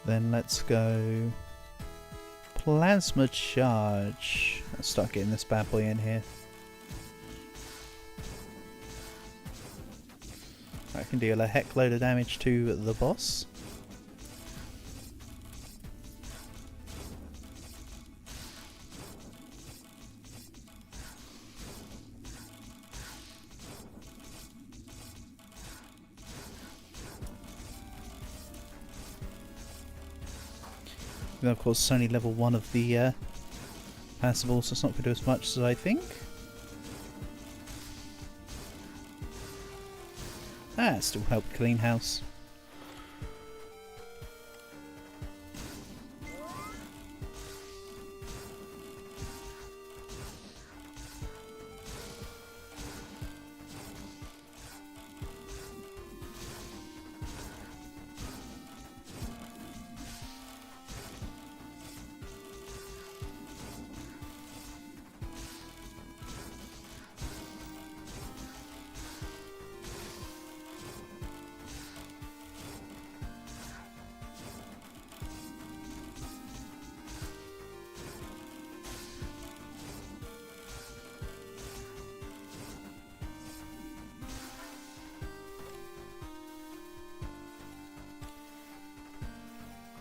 A: Then let's go plasma charge. Let's start getting this bad boy in here. I can deal a heck load of damage to the boss. Of course, it's only level 1 of the passible, so it's not going to do as much as I think. Ah, it still helped clean house.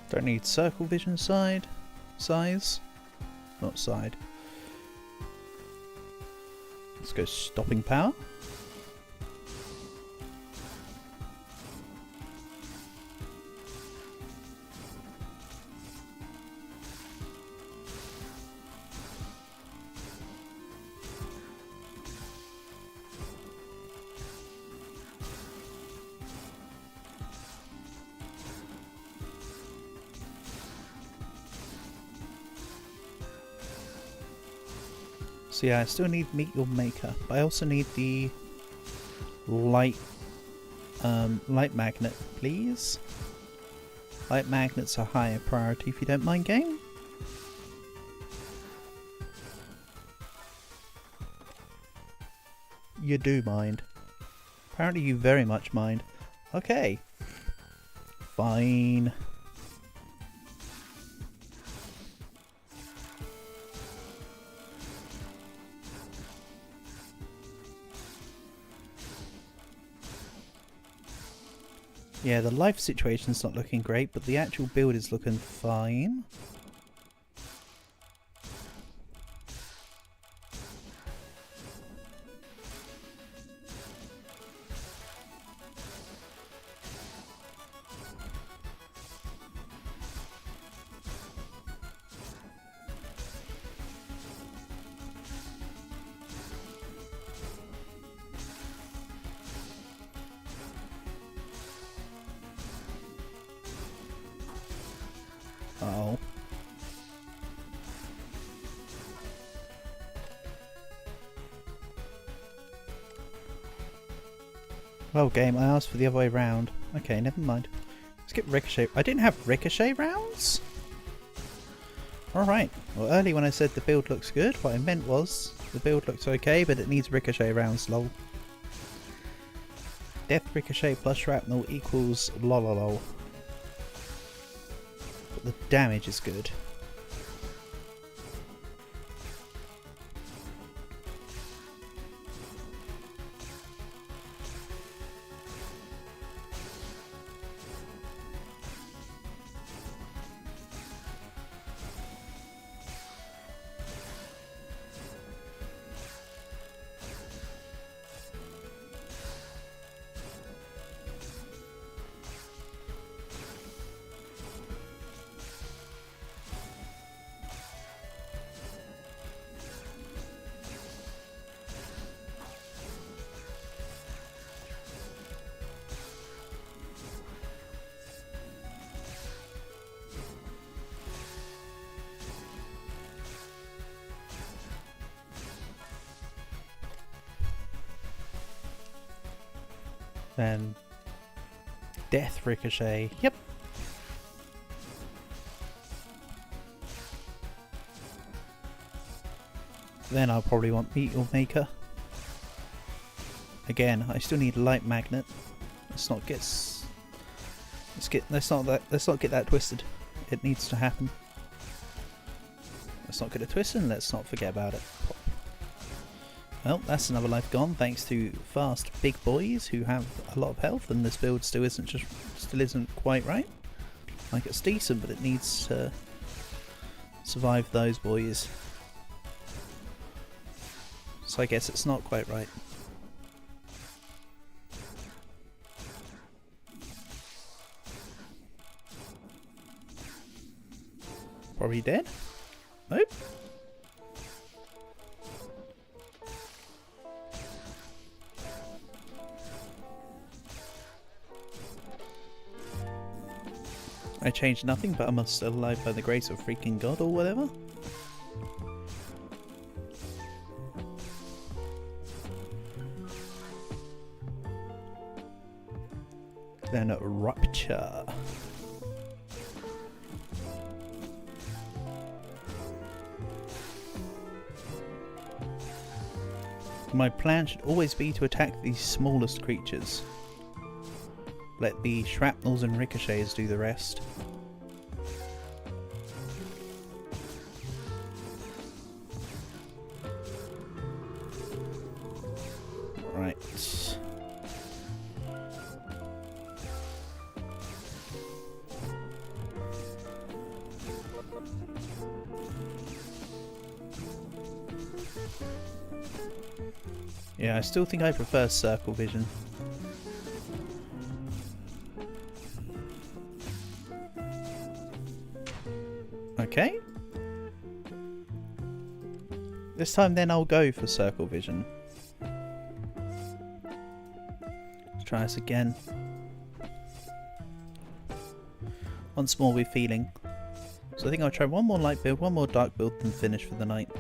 A: Don't need circle vision size. Not side. Let's go stopping power. So yeah, I still need Meet Your Maker, but I also need the light magnet, please. Light magnets are higher priority if you don't mind, game. You do mind. Apparently you very much mind. Okay. Fine. Yeah, the life situation's not looking great, but the actual build is looking fine. Oh. Well, game, I asked for the other way round. Okay, never mind. Let's get ricochet. I didn't have ricochet rounds? Alright. Well, early when I said the build looks good, what I meant was the build looks okay, but it needs ricochet rounds, lol. Death ricochet plus shrapnel equals lololol. But the damage is good. Then death ricochet. Yep. Then I'll probably want Meteor Maker. Again, I still need light magnet. Let's not get that twisted. It needs to happen. Let's not get it twisted and let's not forget about it. Well, that's another life gone, thanks to fast big boys who have a lot of health, and this build still isn't quite right. Like, it's decent, but it needs to survive those boys. So I guess it's not quite right. Probably dead? Nope. I changed nothing, but I'm still alive by the grace of freaking God or whatever. Then rupture. My plan should always be to attack the smallest creatures. Let the shrapnels and ricochets do the rest. Right. Yeah, I still think I prefer circle vision. Okay. This time then I'll go for circle vision. Let's try this again. Once more with feeling. So I think I'll try one more light build, one more dark build, then finish for the night.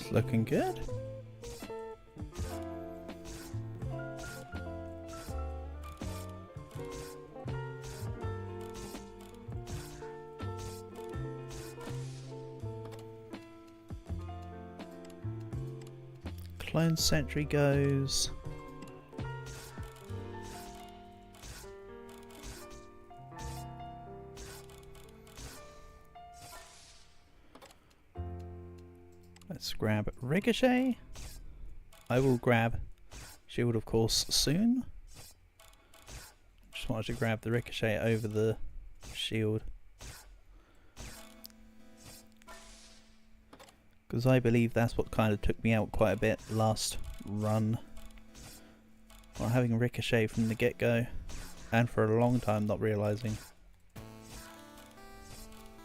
A: It's looking good. Clone Sentry goes. Let's grab Ricochet. I will grab Shield, of course, soon. Just wanted to grab the Ricochet over the Shield, because I believe that's what kind of took me out quite a bit last run. Well, having Ricochet from the get-go, and for a long time not realising.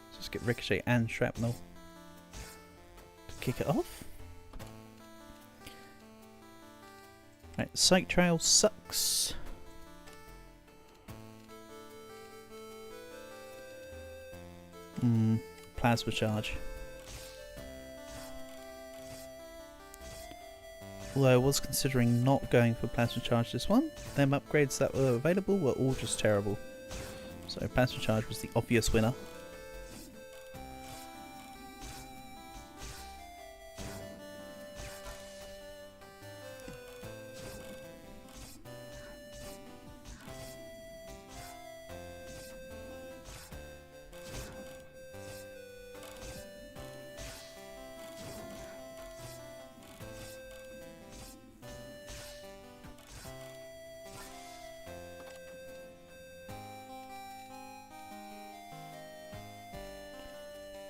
A: Let's just get Ricochet and Shrapnel to kick it off. Right, Psych Trail sucks. Plasma Charge. Although I was considering not going for Plasma Charge this one. Them upgrades that were available were all just terrible. So Plasma Charge was the obvious winner.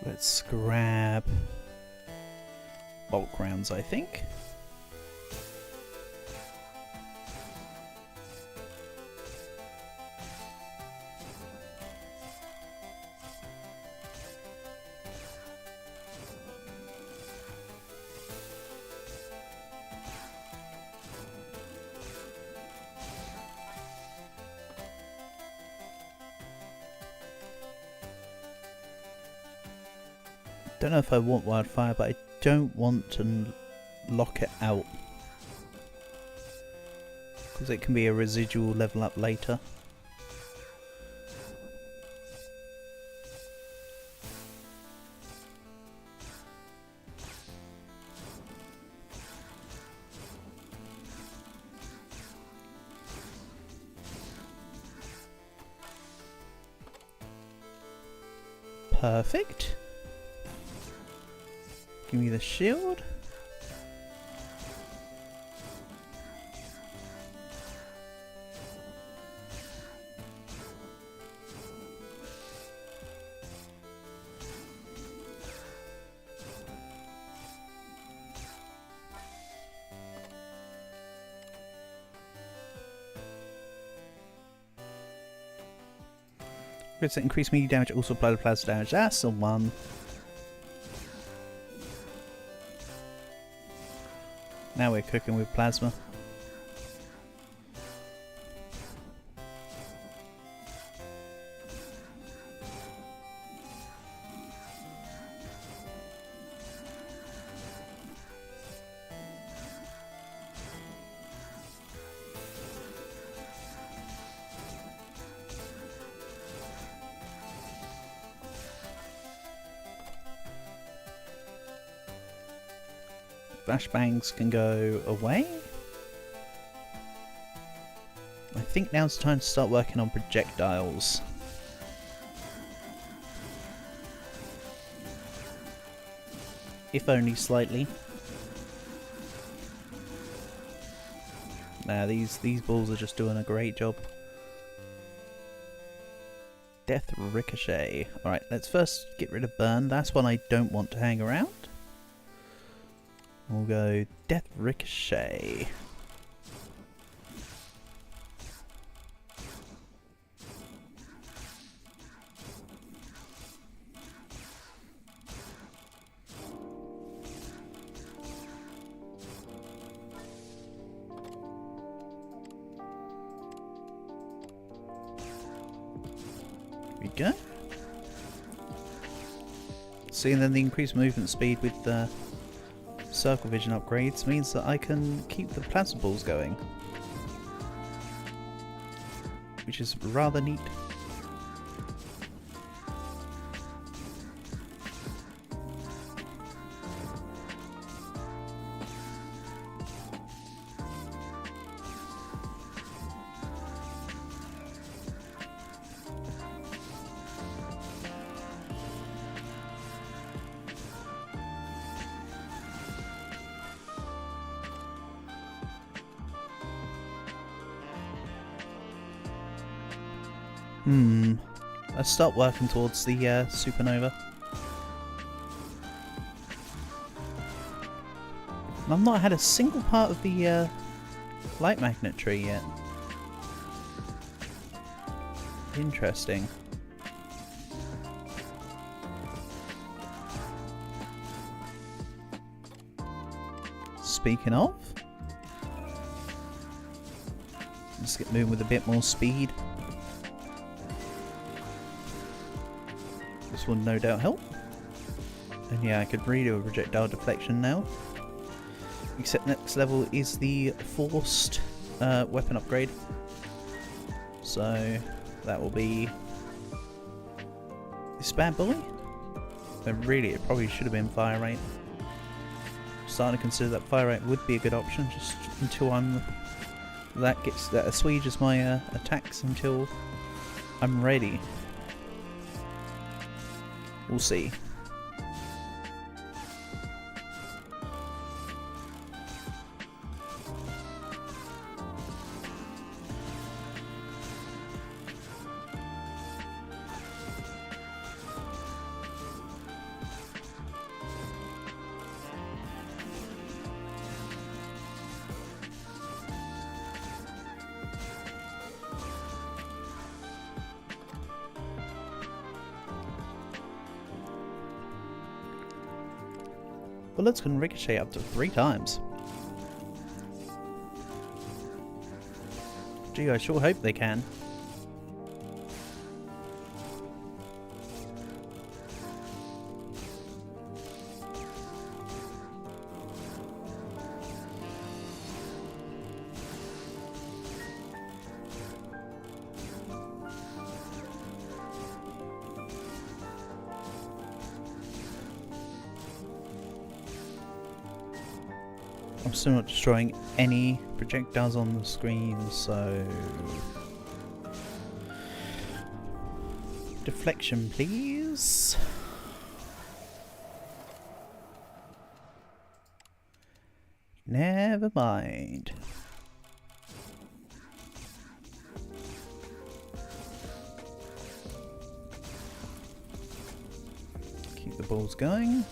A: Let's grab bulk rounds, I think. Don't know if I want Wildfire, but I don't want to lock it out, because it can be a residual level up later. Perfect. Give me the shield. Crits that increase melee damage, also apply the plasma damage. That's the one. Now we're cooking with plasma. Flashbangs can go away. I think now's the time to start working on projectiles. If only slightly. Nah, these balls are just doing a great job. Death Ricochet. Alright, let's first get rid of Burn. That's one I don't want to hang around. We'll go Death Ricochet. There we go. See, and then the increased movement speed with the circle vision upgrades means that I can keep the plasma balls going, which is rather neat. Let's start working towards the supernova. And I've not had a single part of the light magnet tree yet. Interesting. Speaking of, let's get moving with a bit more speed. This will no doubt help. And yeah, I could redo a projectile deflection now. Except next level is the forced weapon upgrade. So that will be this bad boy. But really, it probably should have been fire rate. Starting to consider that fire rate would be a good option, just until that assuages my attacks until I'm ready. We'll see. Bullets can ricochet up to 3 times. Gee, I sure hope they can. I'm still not destroying any projectiles on the screen, so... deflection, please. Never mind. Keep the balls going.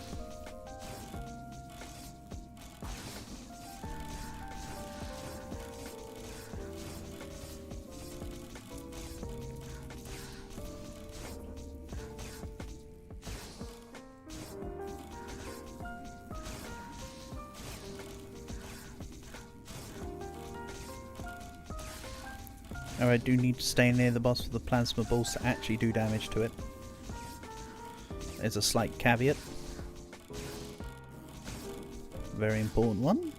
A: I do need to stay near the boss for the plasma balls to actually do damage to it. There's a slight caveat. Very important one.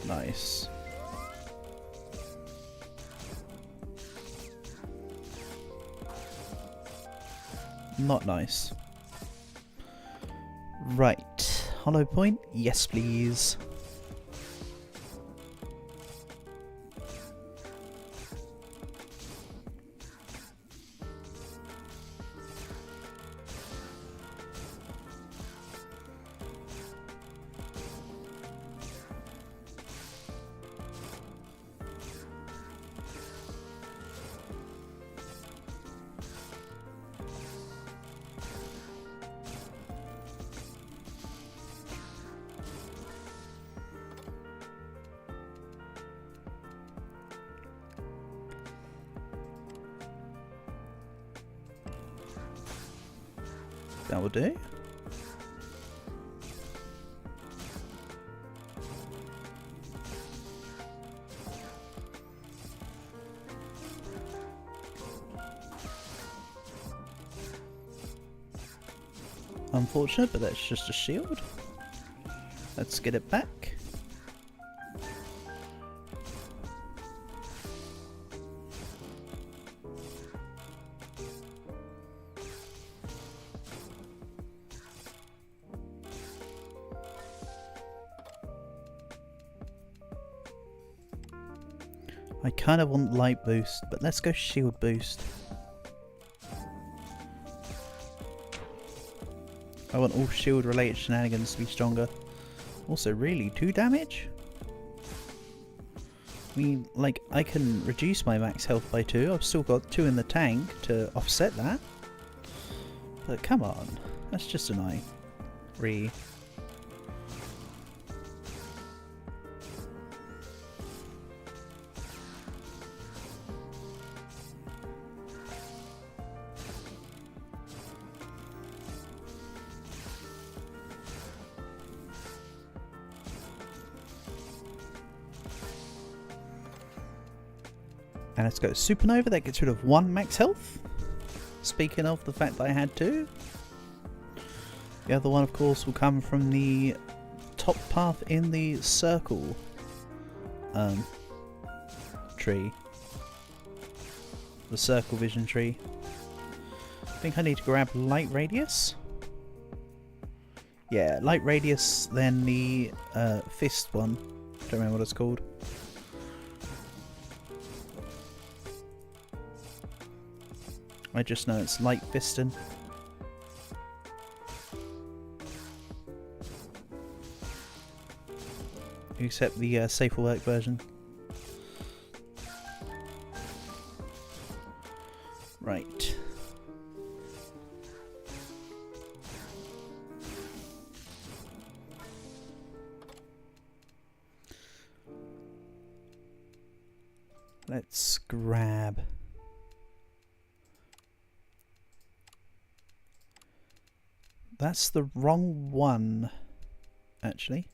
A: Nice. Not nice. Right. Hollow point? Yes, please. That will do. unfortunate, but that's just a shield. Let's get it back. I kind of want light boost, but let's go shield boost. I want all shield related shenanigans to be stronger. Also, really, 2 damage? I mean, like, I can reduce my max health by 2. I've still got 2 in the tank to offset that. But come on, that's just annoying. And let's go Supernova, that gets rid of 1 max health. Speaking of the fact that I had 2. The other one, of course, will come from the top path in the circle tree. The circle vision tree. I think I need to grab light radius. Yeah, light radius, then the fist one. Don't remember what it's called. I just know it's light fisting. Except the safer work version. Right. Let's grab... That's the wrong one, actually.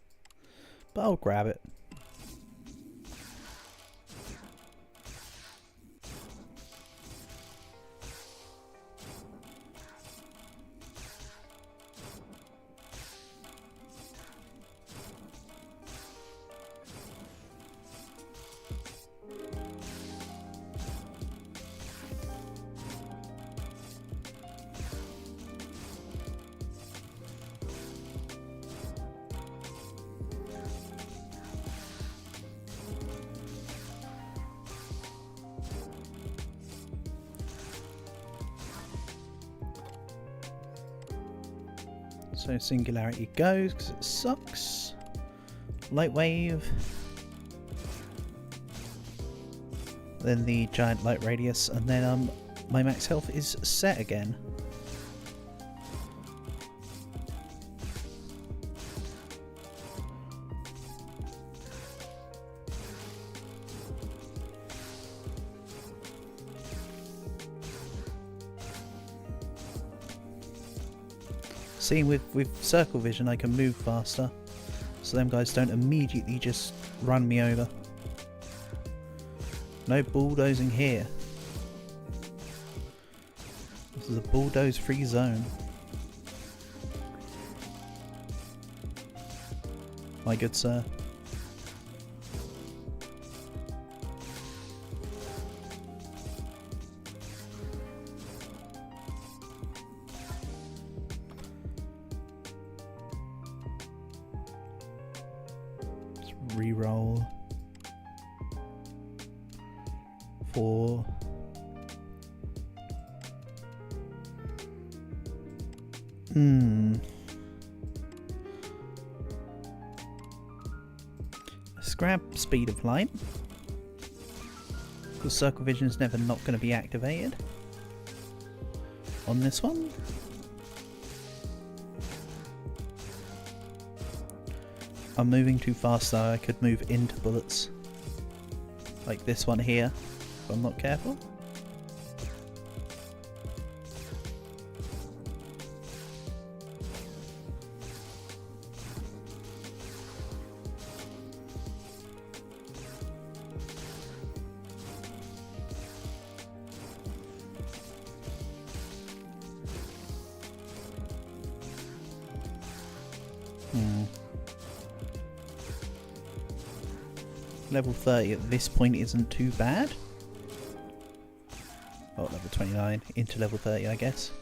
A: But I'll grab it. So Singularity goes because it sucks. Light Wave. Then the Giant Light Radius, and then my max health is set again. See, with circle vision I can move faster, so them guys don't immediately just run me over. No bulldozing here. This is a bulldoze free zone. My good sir. Reroll 4. Let's grab Speed of Light, because Circle Vision is never not going to be activated on this one. I'm moving too fast though, I could move into bullets. Like this one here, if I'm not careful. Level 30 at this point isn't too bad. Oh, level 29 into level 30, I guess.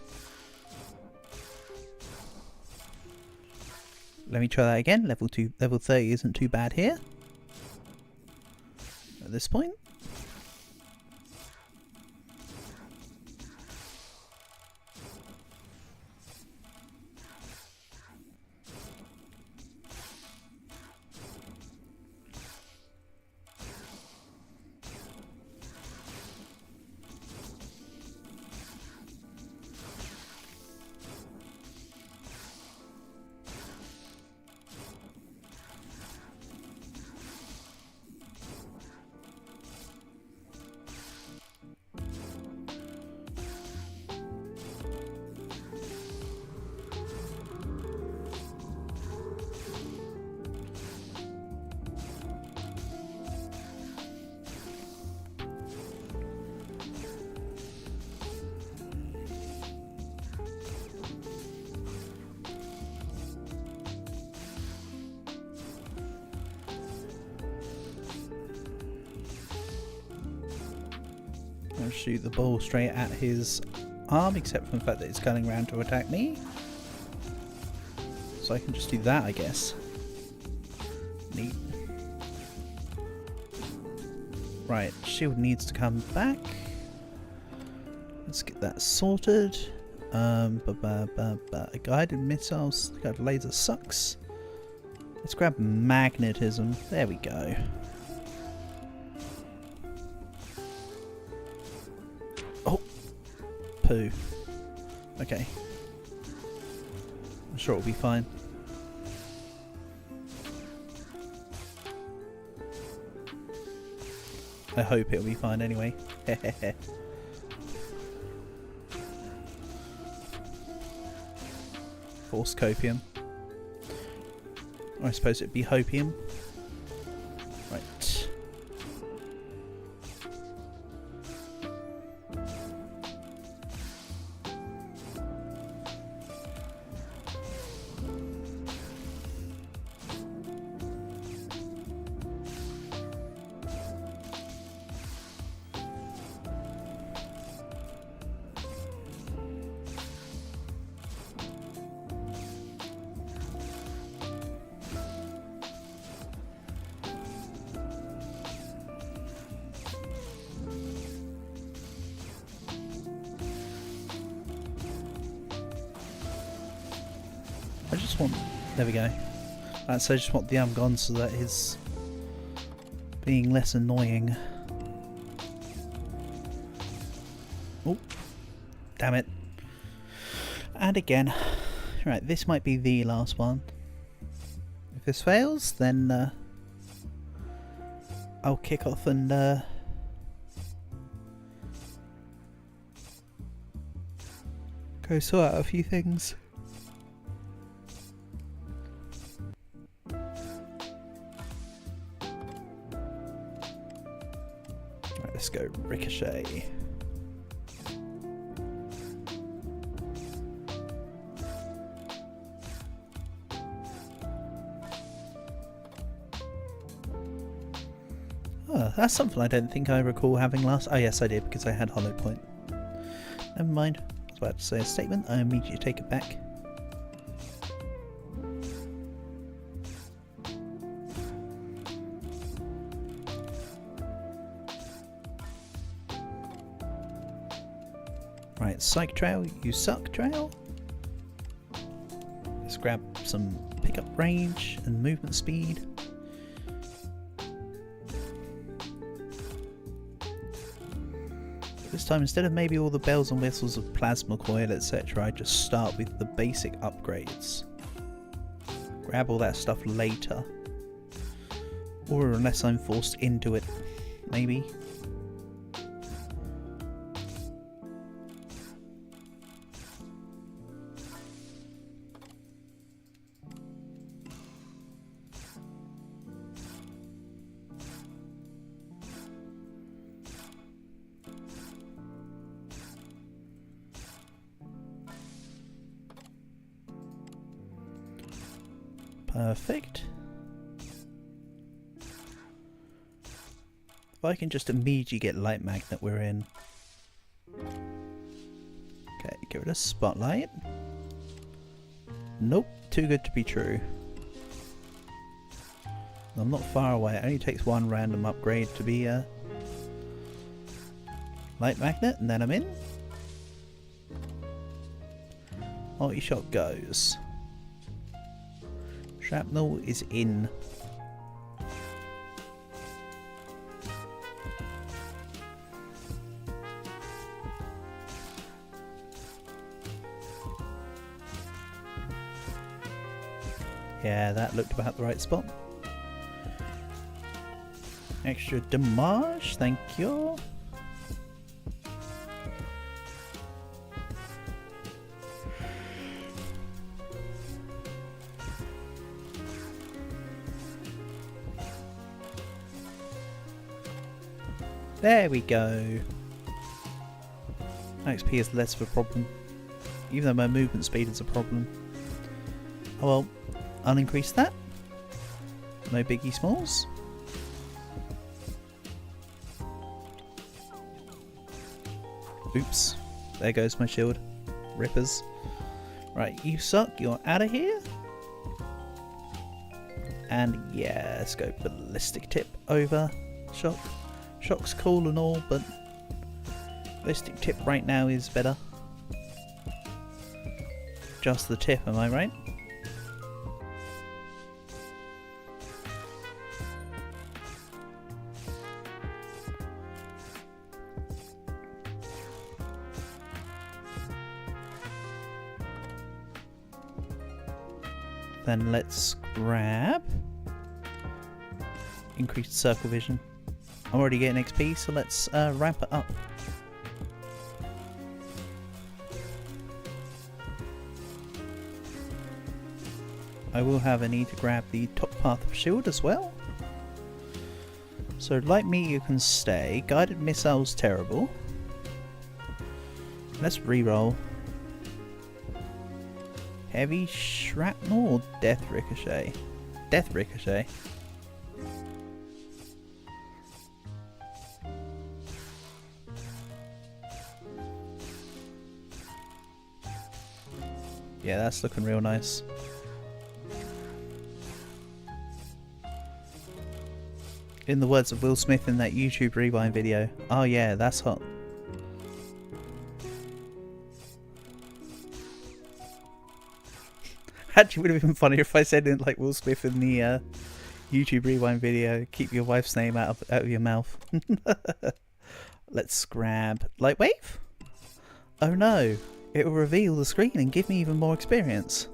A: Let me try that again. Level 30 isn't too bad here. At this point. I'll shoot the ball straight at his arm, except for the fact that it's coming around to attack me. So I can just do that, I guess. Neat. Right, shield needs to come back. Let's get that sorted. Guided missiles, guided laser sucks. Let's grab magnetism. There we go. Oh, poo. Okay. I'm sure it'll be fine. I hope it'll be fine anyway. Force copium. Or I suppose it'd be hopium. Right. I just want... There we go. Right, so I just want the arm gone so that it's being less annoying. Oh, damn it. And again. Right, this might be the last one. If this fails, then I'll kick off and go sort out a few things. Let's go ricochet. Oh, that's something I don't think I recall having last. Oh yes, I did, because I had hollow point. Never mind. I was about to say a statement. I immediately take it back. Right, psych trail, you suck trail. Let's grab some pickup range and movement speed. This time, instead of maybe all the bells and whistles of plasma coil, etc., I just start with the basic upgrades. Grab all that stuff later. Or unless I'm forced into it, maybe. Perfect. If I can just immediately get light magnet, we're in. Okay, get rid of spotlight. Nope, too good to be true. I'm not far away. It only takes one random upgrade to be light magnet, and then I'm in. Multi-shot goes. Shrapnel is in. Yeah, that looked about the right spot. Extra damage, thank you. There we go. XP is less of a problem, even though my movement speed is a problem. Oh well, I'll increase that. No biggie smalls. Oops, there goes my shield. Rippers. Right, you suck, you're out of here. And yeah, let's go ballistic tip over shock. Shock's cool and all, but ballistic tip right now is better. Just the tip, am I right? Then let's grab increased circle vision. I'm already getting XP, so let's ramp it up. I will have a need to grab the top path of shield as well. So light meteor can stay. Guided missile's terrible. Let's reroll. Heavy shrapnel or death ricochet? Death ricochet. Yeah, that's looking real nice. In the words of Will Smith in that YouTube rewind video, oh yeah, that's hot. Actually, would have been funnier if I said it like Will Smith in the YouTube rewind video. Keep your wife's name out of your mouth. Let's grab light wave. Oh no, it will reveal the screen and give me even more experience.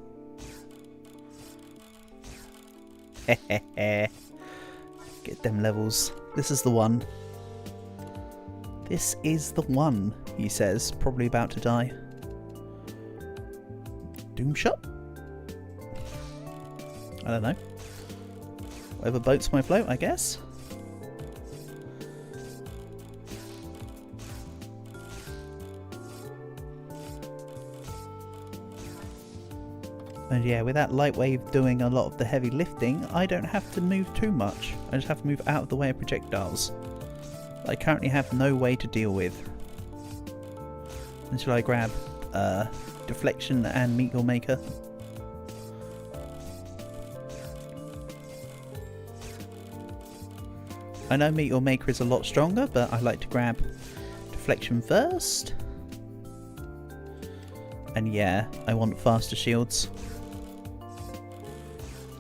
A: Get them levels. This is the one. This is the one, he says, probably about to die. Doom shot? I don't know. Whatever boats my float, I guess. And yeah, with that light wave doing a lot of the heavy lifting, I don't have to move too much. I just have to move out of the way of projectiles that I currently have no way to deal with. Until I grab deflection and meteor maker. I know Meteor Maker is a lot stronger, but I like to grab deflection first. And yeah, I want faster shields.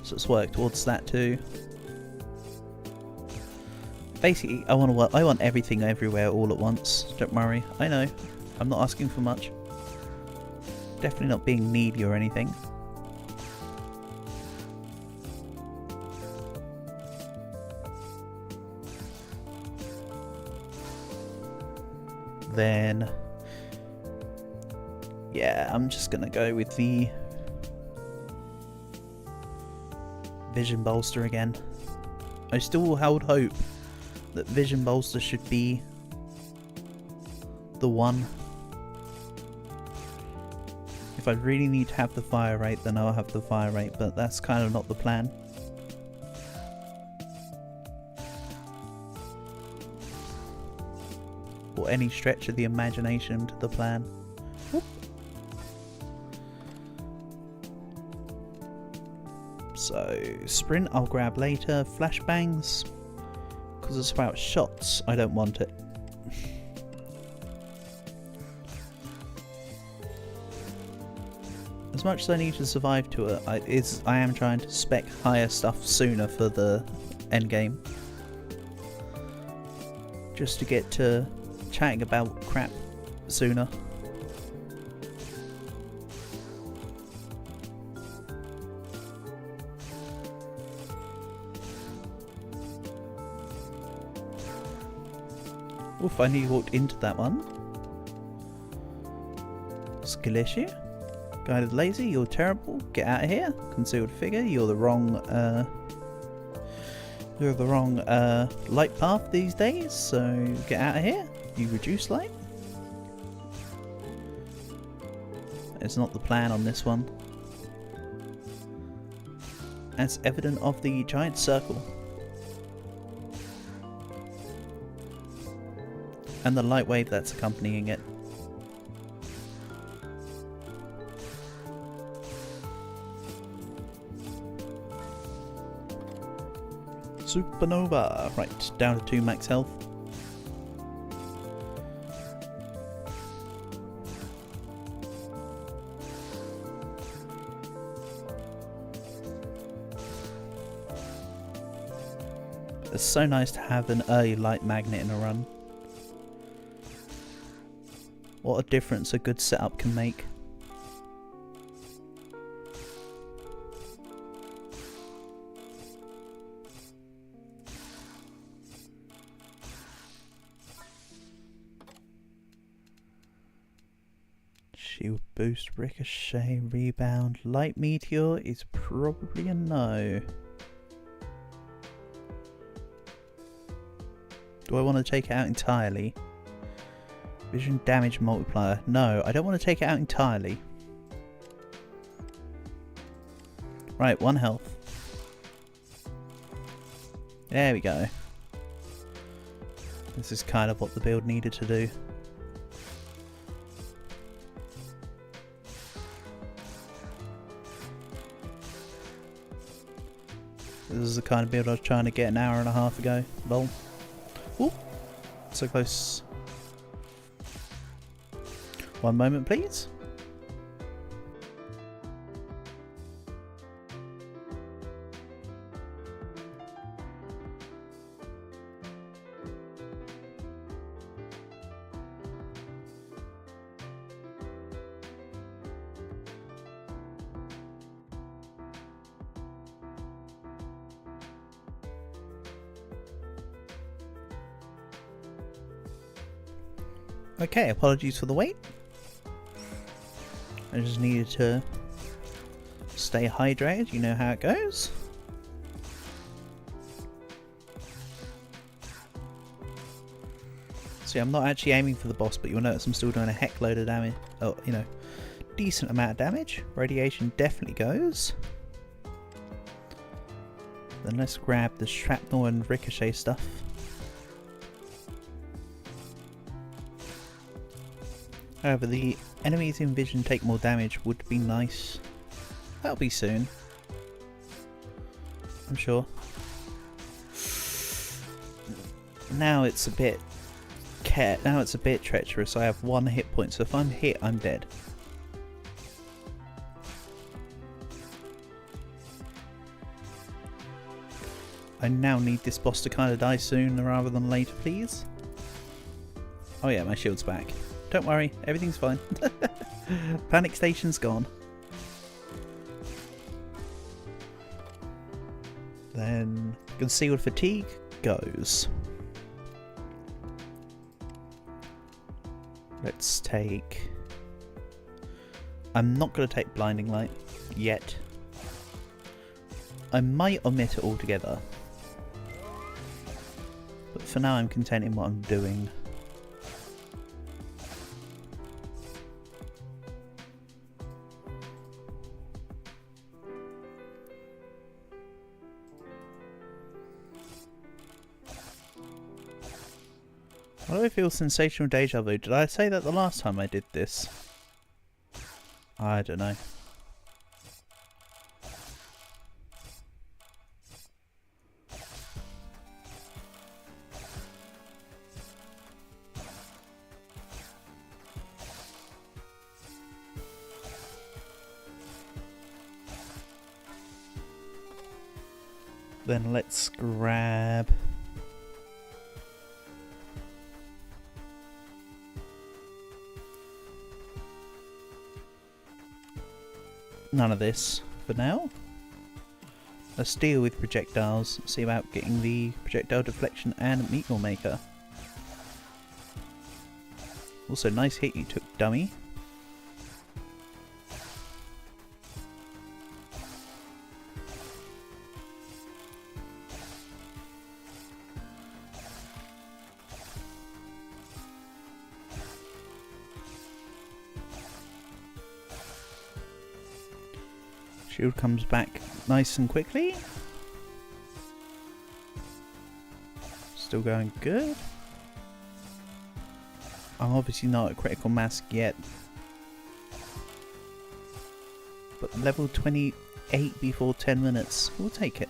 A: So let's work towards that too. Basically, I want everything everywhere all at once. Don't worry, I know. I'm not asking for much. Definitely not being needy or anything. Then, yeah, I'm just gonna go with the Vision Bolster again. I still hold hope that Vision Bolster should be the one. If I really need to have the fire rate, then I'll have the fire rate, but that's kind of not the plan. or any stretch of the imagination to the plan. Whoop. So, sprint I'll grab later. Flashbangs, because it's about shots, I don't want it. As much as I need to survive to it, I am trying to spec higher stuff sooner for the end game. Just to get to chatting about crap sooner. Oof, I nearly walked into that one. Skill issue. Guided lazy, you're terrible. Get out of here. Concealed figure, you're the wrong light path these days, so get out of here. You reduce light. It's not the plan on this one. As evident of the giant circle. And the light wave that's accompanying it. Supernova. Right, down to 2 max health. It's so nice to have an early light magnet in a run. What a difference a good setup can make. Shield boost, ricochet, rebound, light meteor is probably a no. Do I want to take it out entirely? Vision damage multiplier. No, I don't want to take it out entirely. Right, 1 health. There we go. This is kind of what the build needed to do. This is the kind of build I was trying to get an hour and a half ago. Lol. Ooh, so close. 1 moment, please. Okay, apologies for the wait. I just needed to stay hydrated, you know how it goes. See, I'm not actually aiming for the boss, but you'll notice I'm still doing a heck load of damage. Oh, you know, decent amount of damage. Radiation definitely goes. Then let's grab the shrapnel and ricochet stuff. However, the enemies in vision take more damage would be nice. That'll be soon, I'm sure. Now it's a bit treacherous. I have 1 hit point, so if I'm hit, I'm dead. I now need this boss to kind of die sooner rather than later, please. Oh yeah, my shield's back. Don't worry, everything's fine. Panic station's gone. Then concealed fatigue goes. Let's take... I'm not going to take blinding light yet. I might omit it altogether. But for now I'm content in what I'm doing. Why do I feel sensational deja vu? Did I say that the last time I did this? I don't know. Then let's grab... none of this for now. Let's deal with projectiles. See about getting the projectile deflection and meatball maker. Also, nice hit you took, dummy. Shield comes back nice and quickly. Still going good. I'm obviously not at critical mass yet. But level 28 before 10 minutes. We'll take it.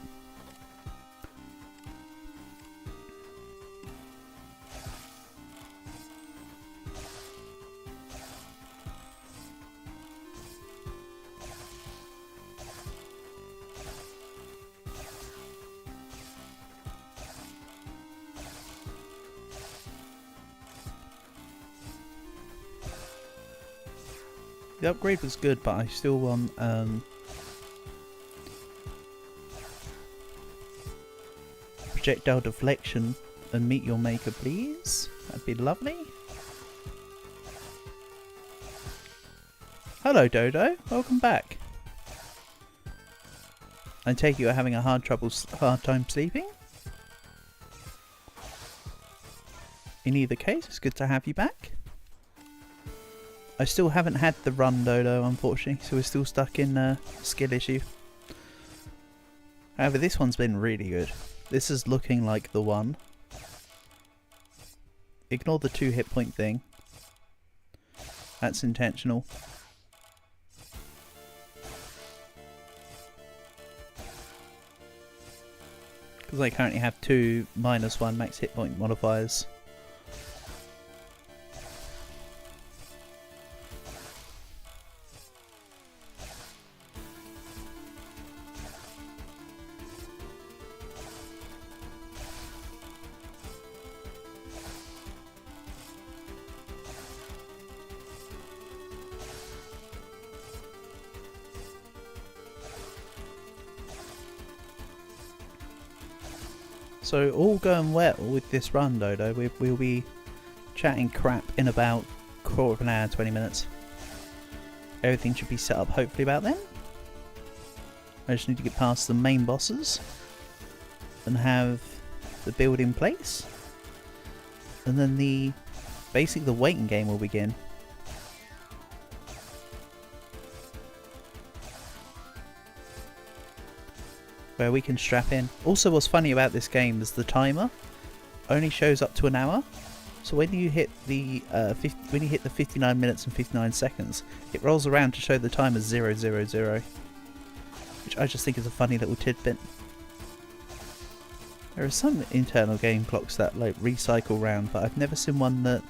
A: The upgrade was good, but I still want projectile deflection and meet your maker, please. That'd be lovely. Hello, Dodo. Welcome back. I take it you're having a hard time sleeping. In either case, it's good to have you back. I still haven't had the run, Dodo, unfortunately, so we're still stuck in a skill issue. However, this one's been really good. This is looking like the one. Ignore the 2 hit point thing. That's intentional. Because I currently have 2 -1 max hit point modifiers. So all going well with this run, Dodo. We'll be chatting crap in about a quarter of an hour, 20 minutes. Everything should be set up hopefully about then. I just need to get past the main bosses and have the build in place. And then basically the waiting game will begin. Where we can strap in. Also, what's funny about this game is the timer only shows up to an hour. So when you hit the 59 minutes and 59 seconds, it rolls around to show the time as 000, which I just think is a funny little tidbit. There are some internal game clocks that like recycle round, but I've never seen one that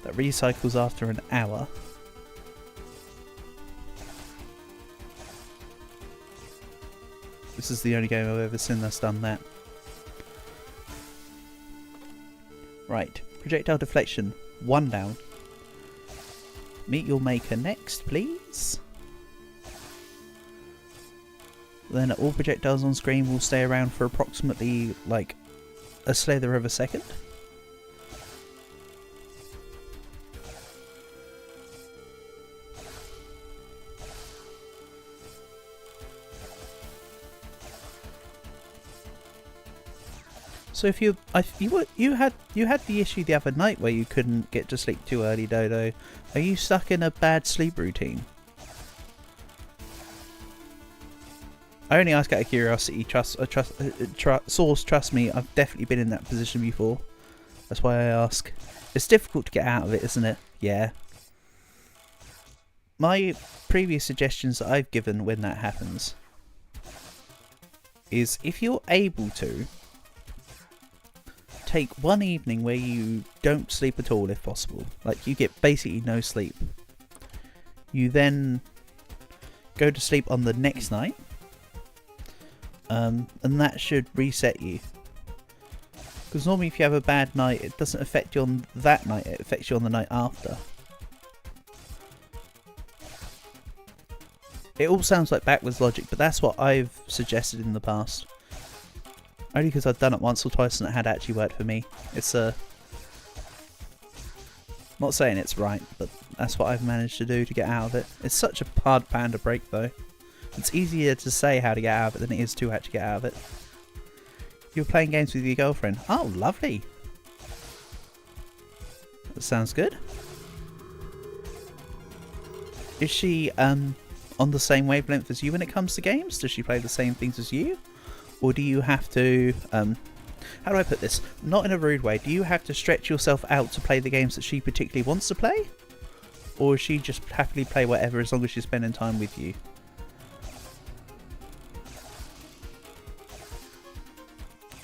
A: recycles after an hour. This is the only game I've ever seen that's done that. Right, projectile deflection, 1 down. Meet your maker next, please. Then all projectiles on screen will stay around for approximately like a slither of a second. So if you had the issue the other night where you couldn't get to sleep too early, Dodo. Are you stuck in a bad sleep routine? I only ask out of curiosity. Source, trust me, I've definitely been in that position before. That's why I ask. It's difficult to get out of it, isn't it? Yeah. My previous suggestions that I've given when that happens is if you're able to, take one evening where you don't sleep at all if possible. Like you get basically no sleep. You then go to sleep on the next night. And that should reset you. Because normally if you have a bad night, it doesn't affect you on that night, it affects you on the night after. It all sounds like backwards logic, but that's what I've suggested in the past. Only because I've done it once or twice and it had actually worked for me. It's not saying it's right, but that's what I've managed to do to get out of it. It's such a hard pan to break though. It's easier to say how to get out of it than it is to actually get out of it. You're playing games with your girlfriend. Oh, lovely. That sounds good. Is she on the same wavelength as you when it comes to games? Does she play the same things as you? Or do you have to, how do I put this? Not in a rude way. Do you have to stretch yourself out to play the games that she particularly wants to play? Or does she just happily play whatever as long as she's spending time with you?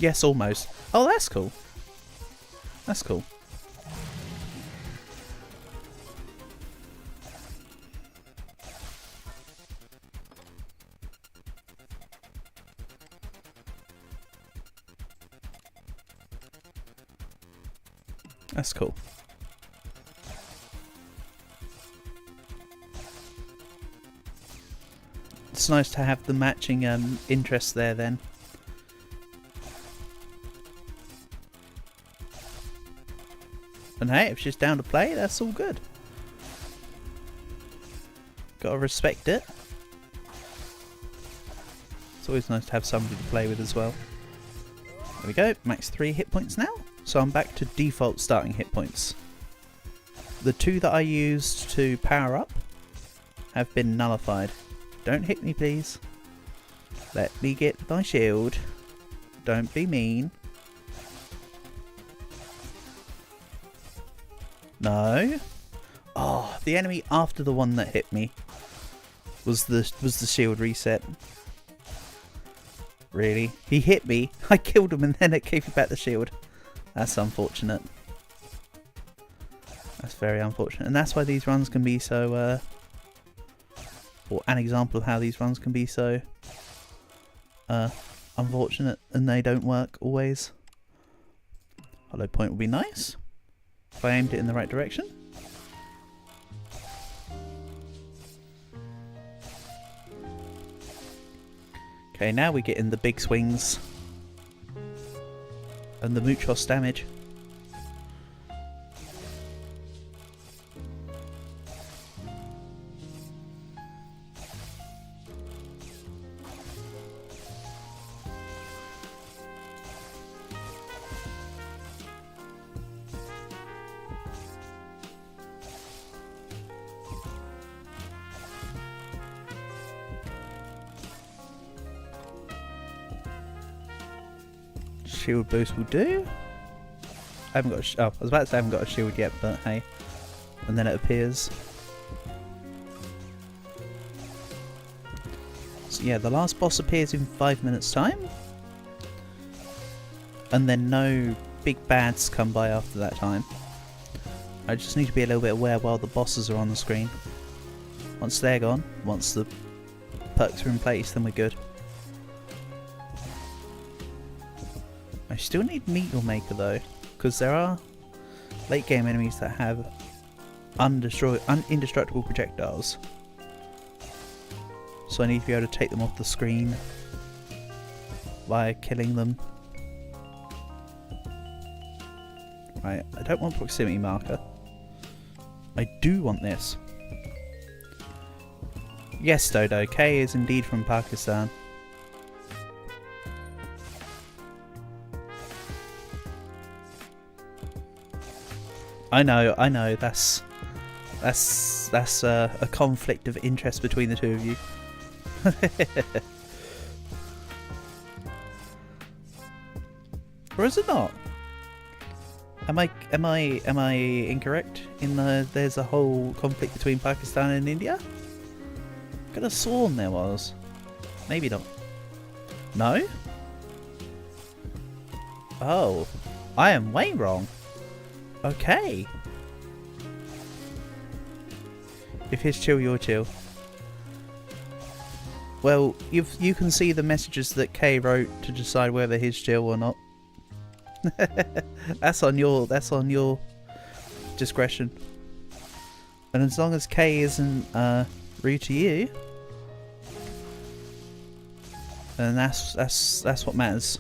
A: Yes, almost. Oh, that's cool. That's cool. That's cool. It's nice to have the matching interest there then. And hey, if she's down to play, that's all good. Gotta respect it. It's always nice to have somebody to play with as well. There we go, max 3 hit points now. So I'm back to default starting hit points. The 2 that I used to power up have been nullified. Don't hit me, please. Let me get my shield. Don't be mean. No. Oh, the enemy after the one that hit me was the shield reset. Really? He hit me, I killed him, and then it gave me back the shield. That's unfortunate. That's very unfortunate. And that's why these runs can be so, or an example of how these runs can be so unfortunate and they don't work always. Hollow point would be nice if I aimed it in the right direction. Okay, now we get in the big swings and the Muchos damage. Shield boost will do. I haven't got I was about to say I haven't got a shield yet, but hey. And then it appears. So yeah, the last boss appears in 5 minutes time. And then no big bads come by after that time. I just need to be a little bit aware while the bosses are on the screen. Once they're gone, once the perks are in place, then we're good. I still need Meteor Maker though, because there are late game enemies that have indestructible projectiles. So I need to be able to take them off the screen by killing them. Right, I don't want proximity marker. I do want this. Yes, Dodo, K is indeed from Pakistan. I know, that's a conflict of interest between the two of you. Or is it not? Am I incorrect in there's a whole conflict between Pakistan and India? Could have sworn there was. Maybe not. No? Oh. I am way wrong. Okay. If his chill, your chill. Well, you can see the messages that Kay wrote to decide whether he's chill or not. That's on your discretion. And as long as Kay isn't rude to you, then that's what matters.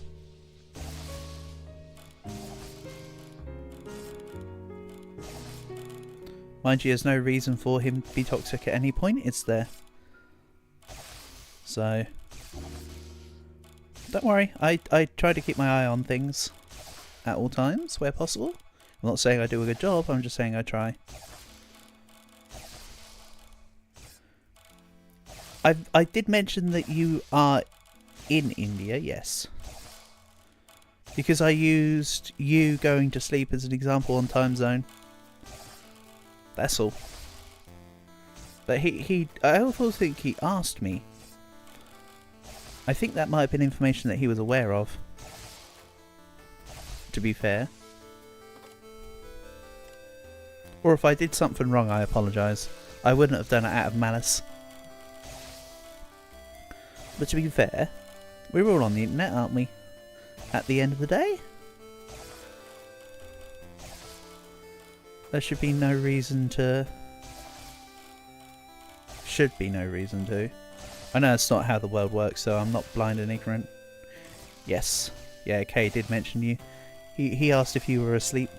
A: Mind you, there's no reason for him to be toxic at any point. It's there. So don't worry. I try to keep my eye on things at all times where possible. I'm not saying I do a good job. I'm just saying I try. I did mention that you are in India, yes. Because I used you going to sleep as an example on time zone. That's all. But I also think he asked me. I think that might have been information that he was aware of. To be fair. Or if I did something wrong, I apologise. I wouldn't have done it out of malice. But to be fair, we're all on the internet, aren't we? At the end of the day? There should be no reason to... Should be no reason to. I know it's not how the world works, so I'm not blind and ignorant. Yes. Yeah, Kay did mention you. He asked if you were asleep.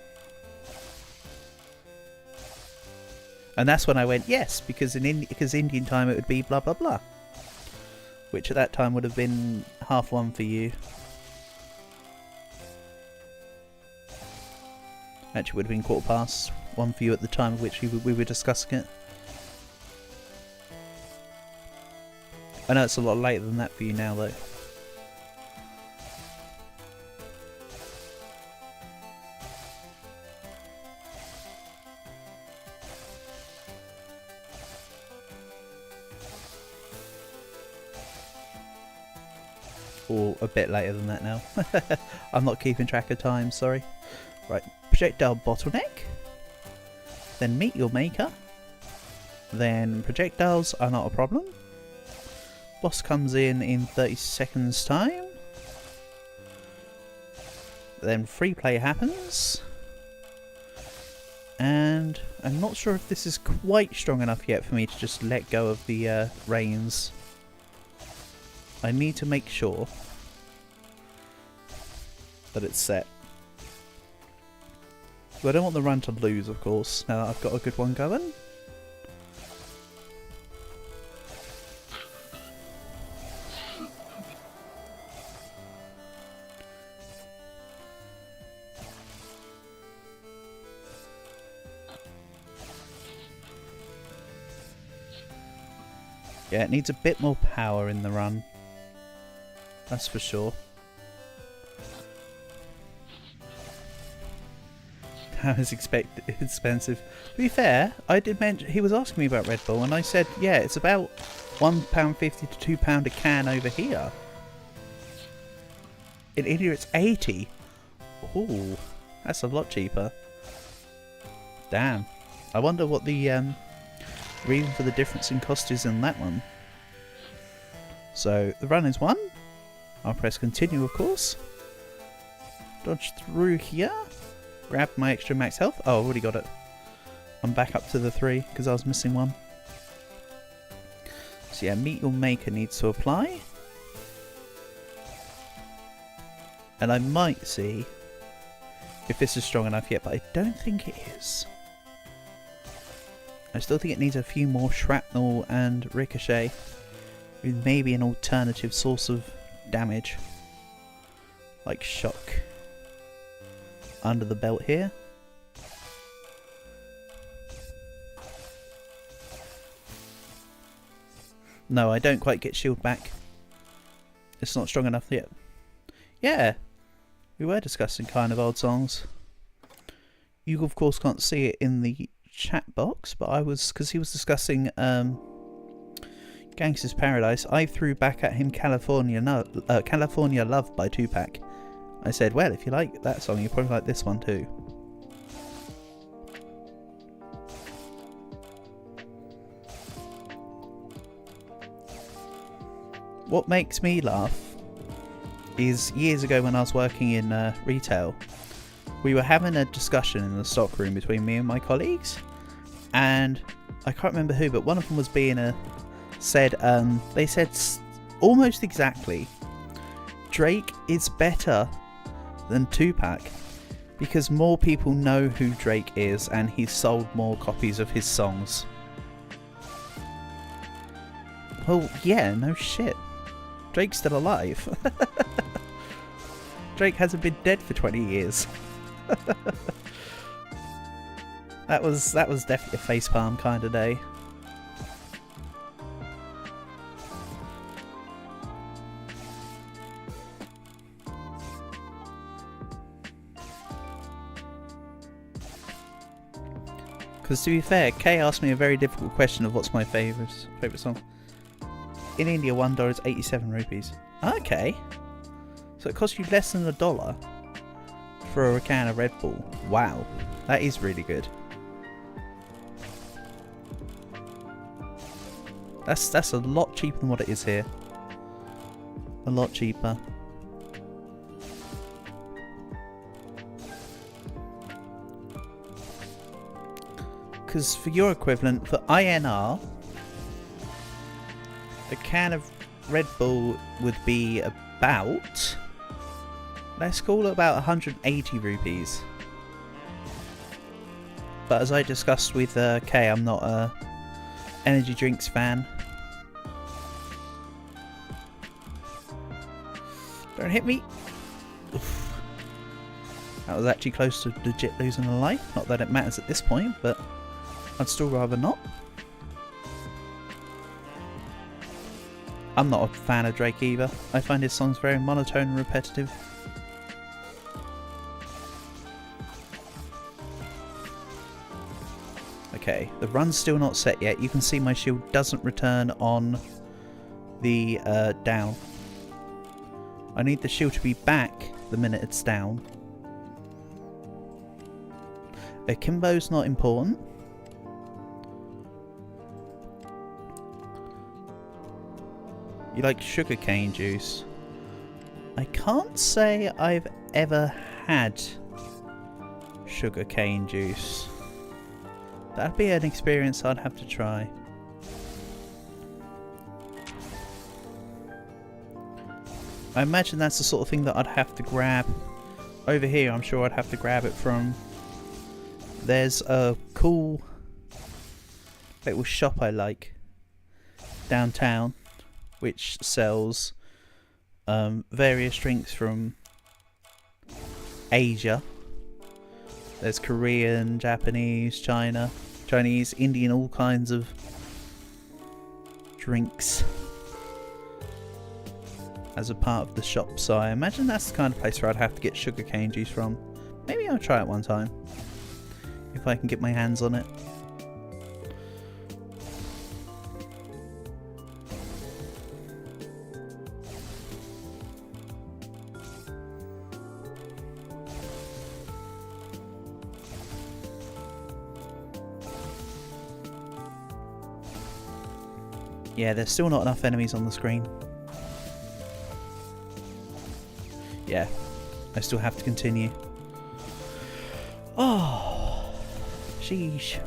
A: And that's when I went, yes, because because Indian time it would be blah blah blah. Which at that time would have been 1:30 for you. Actually would have been 1:15 for you at the time of which we were discussing it. I know it's a lot later than that for you now though. Or a bit later than that now. I'm not keeping track of time, sorry. Right, projectile bottleneck. Then meet your maker. Then projectiles are not a problem. Boss comes in 30 seconds time. Then free play happens. And I'm not sure if this is quite strong enough yet for me to just let go of the reins. I need to make sure that it's set. But I don't want the run to lose, of course, now that I've got a good one going. Yeah, it needs a bit more power in the run. That's for sure. That was expensive. To be fair, I did mention he was asking me about Red Bull, and I said, yeah, it's about £1.50 to £2 a can over here. In India, it's 80. Ooh, that's a lot cheaper. Damn. I wonder what the reason for the difference in cost is in that one. So the run is 1. I'll press continue, of course. Dodge through here. Grab my extra max health. Oh, I've already got it. I'm back up to the 3 because I was missing 1. So yeah, meet your maker needs to apply. And I might see if this is strong enough yet, but I don't think it is. I still think it needs a few more shrapnel and ricochet with maybe an alternative source of damage, like shock under the belt here. No, I don't quite get shield back. It's not strong enough yet. Yeah, we were discussing kind of old songs. You of course can't see it in the chat box, but I was, because he was discussing Gangster's Paradise, I threw back at him California Love by Tupac. I said, well, if you like that song, you probably like this one too. What makes me laugh is years ago when I was working in retail, we were having a discussion in the stock room between me and my colleagues, and I can't remember who, but one of them was being they said almost exactly, Drake is better than Tupac because more people know who Drake is and he's sold more copies of his songs. Well, yeah, no shit. Drake's still alive. Drake hasn't been dead for 20 years. That was definitely a facepalm kind of day. Because to be fair, Kay asked me a very difficult question of what's my favourite song. In India, $1 is 87 rupees. Okay. So it costs you less than $1 for a can of Red Bull. Wow. That is really good. That's a lot cheaper than what it is here. A lot cheaper. Because for your equivalent, for INR, a can of Red Bull would be about, let's call it about 180 rupees. But as I discussed with Kay, I'm not a energy drinks fan. Don't hit me. Oof. That was actually close to legit losing a life. Not that it matters at this point, but I'd still rather not. I'm not a fan of Drake either. I find his songs very monotone and repetitive. Okay, the run's still not set yet. You can see my shield doesn't return on the down. I need the shield to be back the minute it's down. Akimbo's not important. You like sugarcane juice? I can't say I've ever had sugarcane juice. That'd be an experience I'd have to try. I imagine that's the sort of thing that I'd have to grab. Over here, I'm sure I'd have to grab it from... There's a cool little shop I like downtown, which sells various drinks from Asia. There's Korean, Japanese, Chinese, Indian, all kinds of drinks as a part of the shop. So I imagine that's the kind of place where I'd have to get sugarcane juice from. Maybe I'll try it one time if I can get my hands on it. Yeah, there's still not enough enemies on the screen. Yeah, I still have to continue. Oh, sheesh.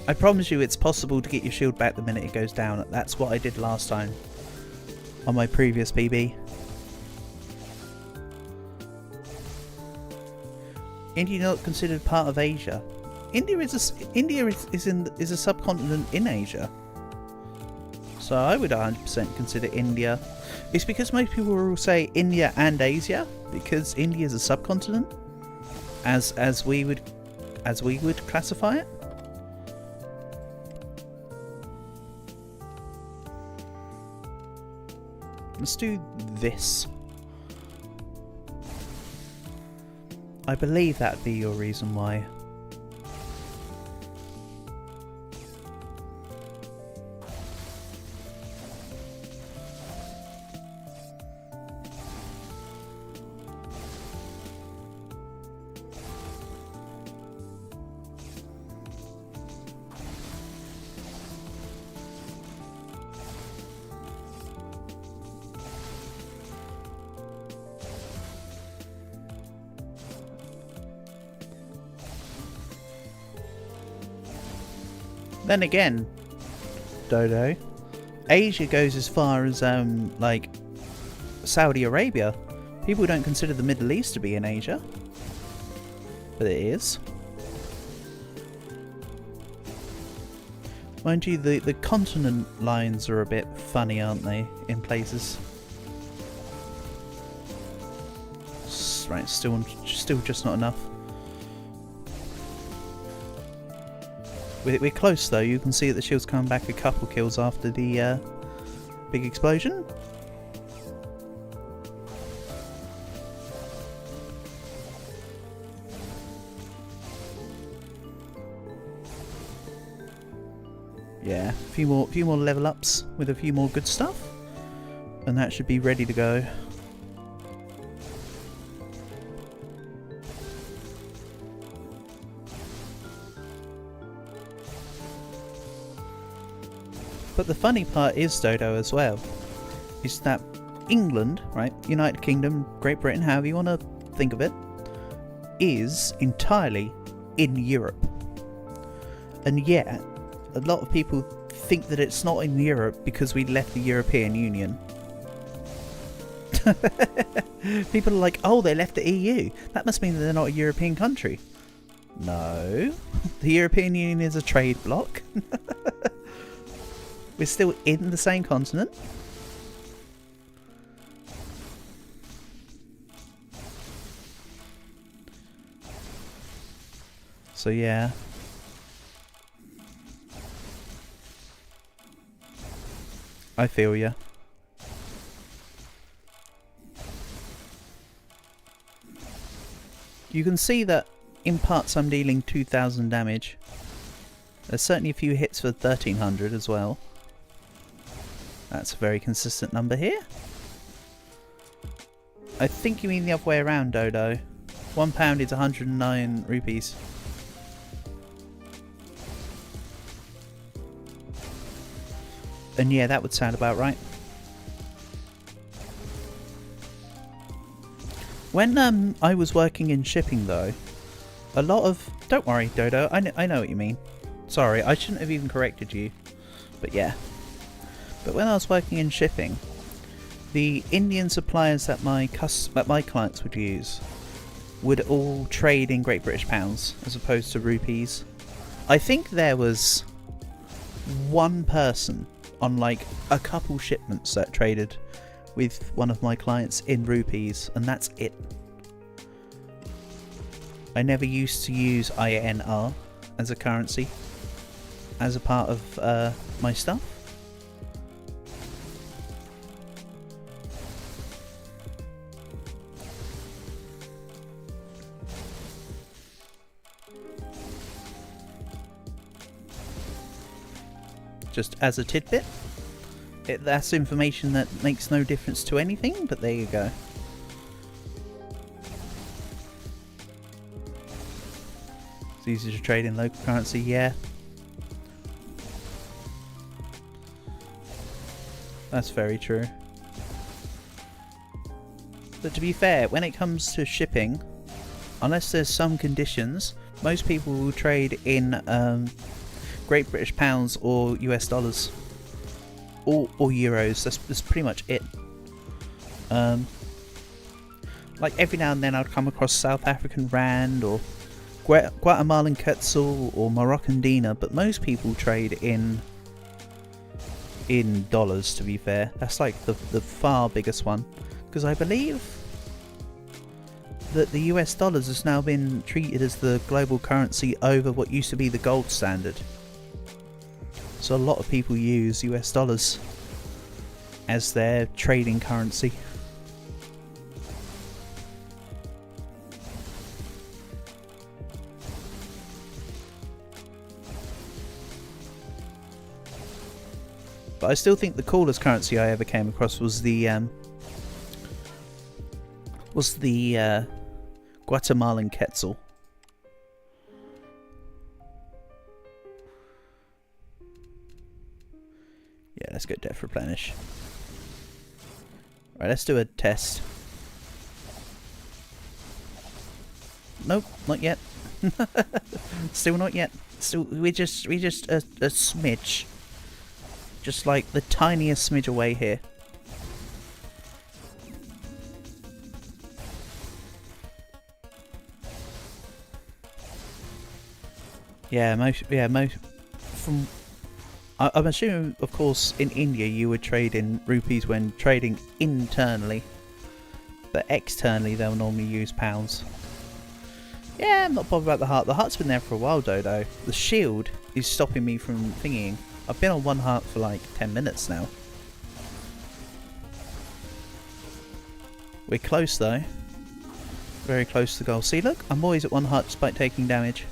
A: I promise you it's possible to get your shield back the minute it goes down. That's what I did last time on my previous PB. India not considered part of Asia. India is a subcontinent in Asia. So I would 100% consider India. It's because most people will say India and Asia because India is a subcontinent, as we would classify it. Let's do this. I believe that'd be your reason why. Then again, Dodo, Asia goes as far as like Saudi Arabia. People don't consider the Middle East to be in Asia, but it is. Mind you, the continent lines are a bit funny, aren't they, in places? Right, still just not enough. We're close though. You can see that the shield's coming back a couple kills after the big explosion. Yeah, a few more level ups with a few more good stuff, and that should be ready to go. But the funny part is, Dodo, as well, is that England, right, United Kingdom, Great Britain, however you want to think of it, is entirely in Europe. And yet, a lot of people think that it's not in Europe because we left the European Union. People are like, oh, they left the EU. That must mean that they're not a European country. No. The European Union is a trade bloc. We're still in the same continent. So yeah. I feel ya. You can see that in parts I'm dealing 2,000 damage. There's certainly a few hits for 1,300 as well. That's a very consistent number here. I think you mean the other way around, Dodo. £1 is 109 rupees. And yeah, that would sound about right. When I was working in shipping though, a lot of... Don't worry, Dodo, I know what you mean. Sorry, I shouldn't have even corrected you. But yeah. But when I was working in shipping, the Indian suppliers that my clients would use would all trade in Great British Pounds as opposed to rupees. I think there was one person on like a couple shipments that traded with one of my clients in rupees, and that's it. I never used to use INR as a currency as a part of my stuff. Just as a tidbit. That's information that makes no difference to anything, but there you go. It's easy to trade in local currency, yeah. That's very true. But to be fair, when it comes to shipping, unless there's some conditions, most people will trade in Great British Pounds or US dollars. Or euros. That's pretty much it. Like every now and then I'd come across South African Rand or Guatemalan Quetzal or Moroccan Dinar, but most people trade in dollars, to be fair. That's like the far biggest one, because I believe that the US dollars has now been treated as the global currency over what used to be the gold standard. So a lot of people use US dollars. as their trading currency. But I still think the coolest currency I ever came across was the Guatemalan quetzal. Yeah, let's go death replenish. Right, let's do a test. Nope, not yet. Still not yet. Still, we're just a smidge. Just like the tiniest smidge away here. Yeah, most from I'm assuming, of course, in India you would trade in rupees when trading internally, but externally they'll normally use pounds. Yeah, I'm not bothered about the heart. The heart's been there for a while, Dodo. The shield is stopping me from thingying. I've been on one heart for like 10 minutes now. We're close though. Very close to the goal. See, look, I'm always at one heart despite taking damage.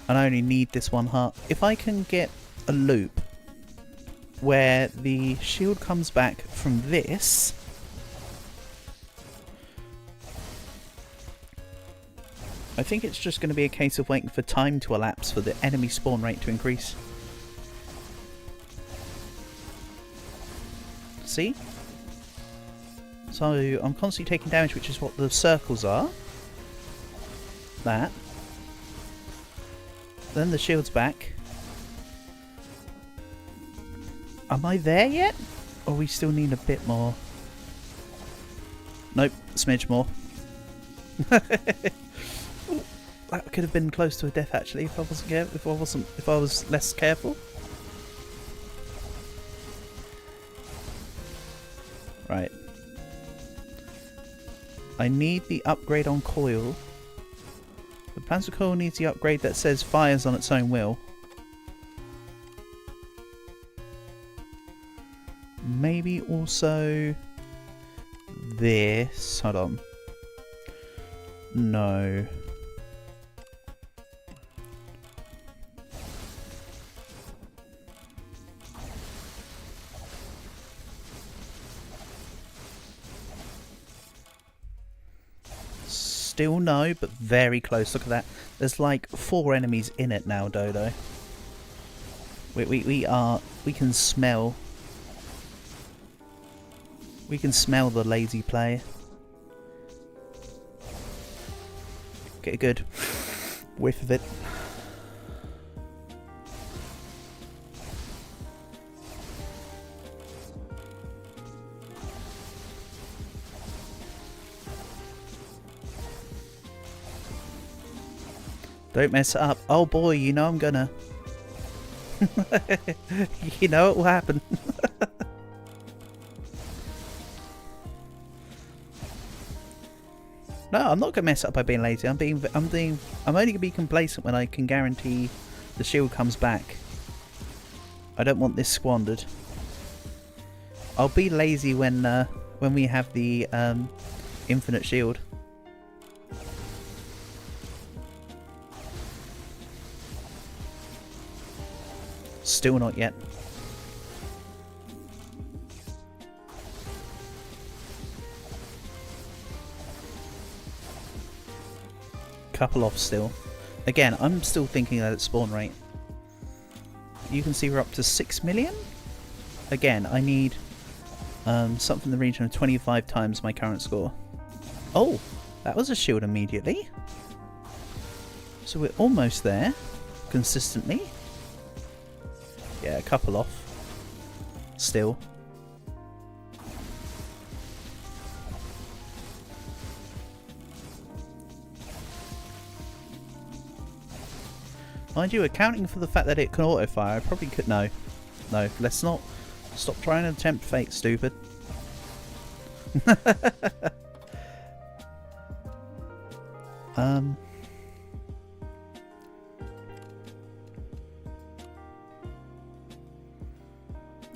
A: And I only need this one heart. If I can get a loop where the shield comes back from this, I think it's just going to be a case of waiting for time to elapse for the enemy spawn rate to increase. See? So I'm constantly taking damage, which is what the circles are. That. Then the shield's back. Am I there yet? Or we still need a bit more? Nope, a smidge more. Ooh, that could have been close to a death actually if I was less careful. Right. I need the upgrade on coil. The Panzer coil needs the upgrade that says fires on its own will. Maybe also this. Hold on. No. Still no, but very close. Look at that. There's like 4 enemies in it now, Dodo. We can smell. We can smell the lazy play. Get a good whiff of it. Don't mess it up. Oh boy, you know I'm gonna. You know it will happen. No, I'm not gonna mess it up by being lazy. I'm only gonna be complacent when I can guarantee the shield comes back. I don't want this squandered. I'll be lazy when we have the infinite shield. Still not yet. Couple off still. Again, I'm still thinking that it's spawn rate. You can see we're up to 6 million. Again, I need something in the region of 25 times my current score. Oh, that was a shield immediately. So we're almost there. Consistently. Yeah, a couple off. Still. Mind you, accounting for the fact that it can auto-fire, I probably could... No. No, let's not... Stop trying to tempt fate, stupid.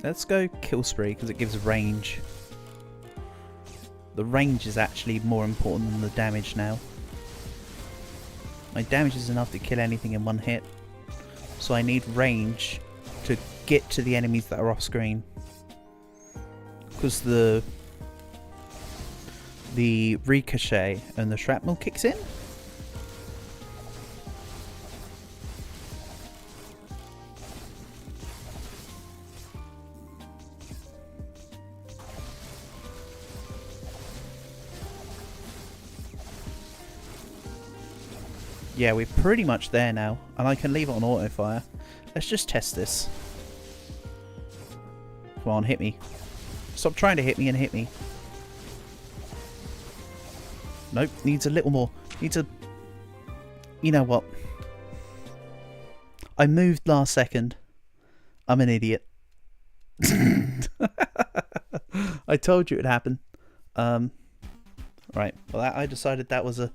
A: Let's go kill spree because it gives range. The range is actually more important than the damage now. My damage is enough to kill anything in one hit, so I need range to get to the enemies that are off screen. Because the ricochet and the shrapnel kicks in. Yeah, we're pretty much there now, and I can leave it on auto fire. Let's just test this. Come on, hit me. Stop trying to hit me and hit me. Nope, needs a little more. Needs a... You know what? I moved last second. I'm an idiot. I told you it would happen. Right, well I decided that was a...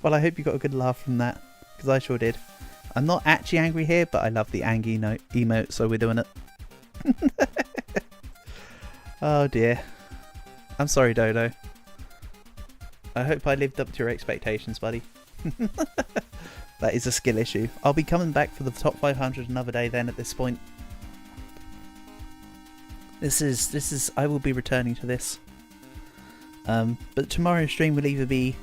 A: Well, I hope you got a good laugh from that, because I sure did. I'm not actually angry here, but I love the angry emote, so we're doing it. Oh dear. I'm sorry, Dodo. I hope I lived up to your expectations, buddy. That is a skill issue. I'll be coming back for the top 500 another day then at this point. This is I will be returning to this. But tomorrow's stream will either be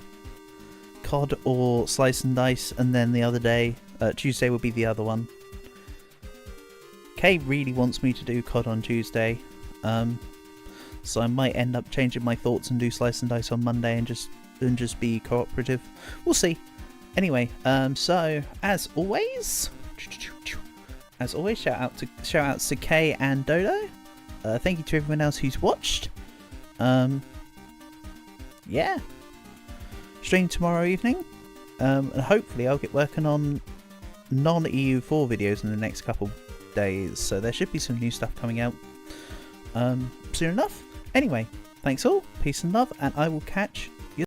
A: COD or Slice and Dice, and then the other day, Tuesday will be the other one. Kay really wants me to do COD on Tuesday, so I might end up changing my thoughts and do Slice and Dice on Monday and just be cooperative. We'll see. Anyway, so as always, shout outs to Kay and Dodo. Thank you to everyone else who's watched. Yeah. Stream tomorrow evening. And hopefully I'll get working on non-EU4 videos in the next couple days. So there should be some new stuff coming out soon enough. Anyway, thanks all. Peace and love. And I will catch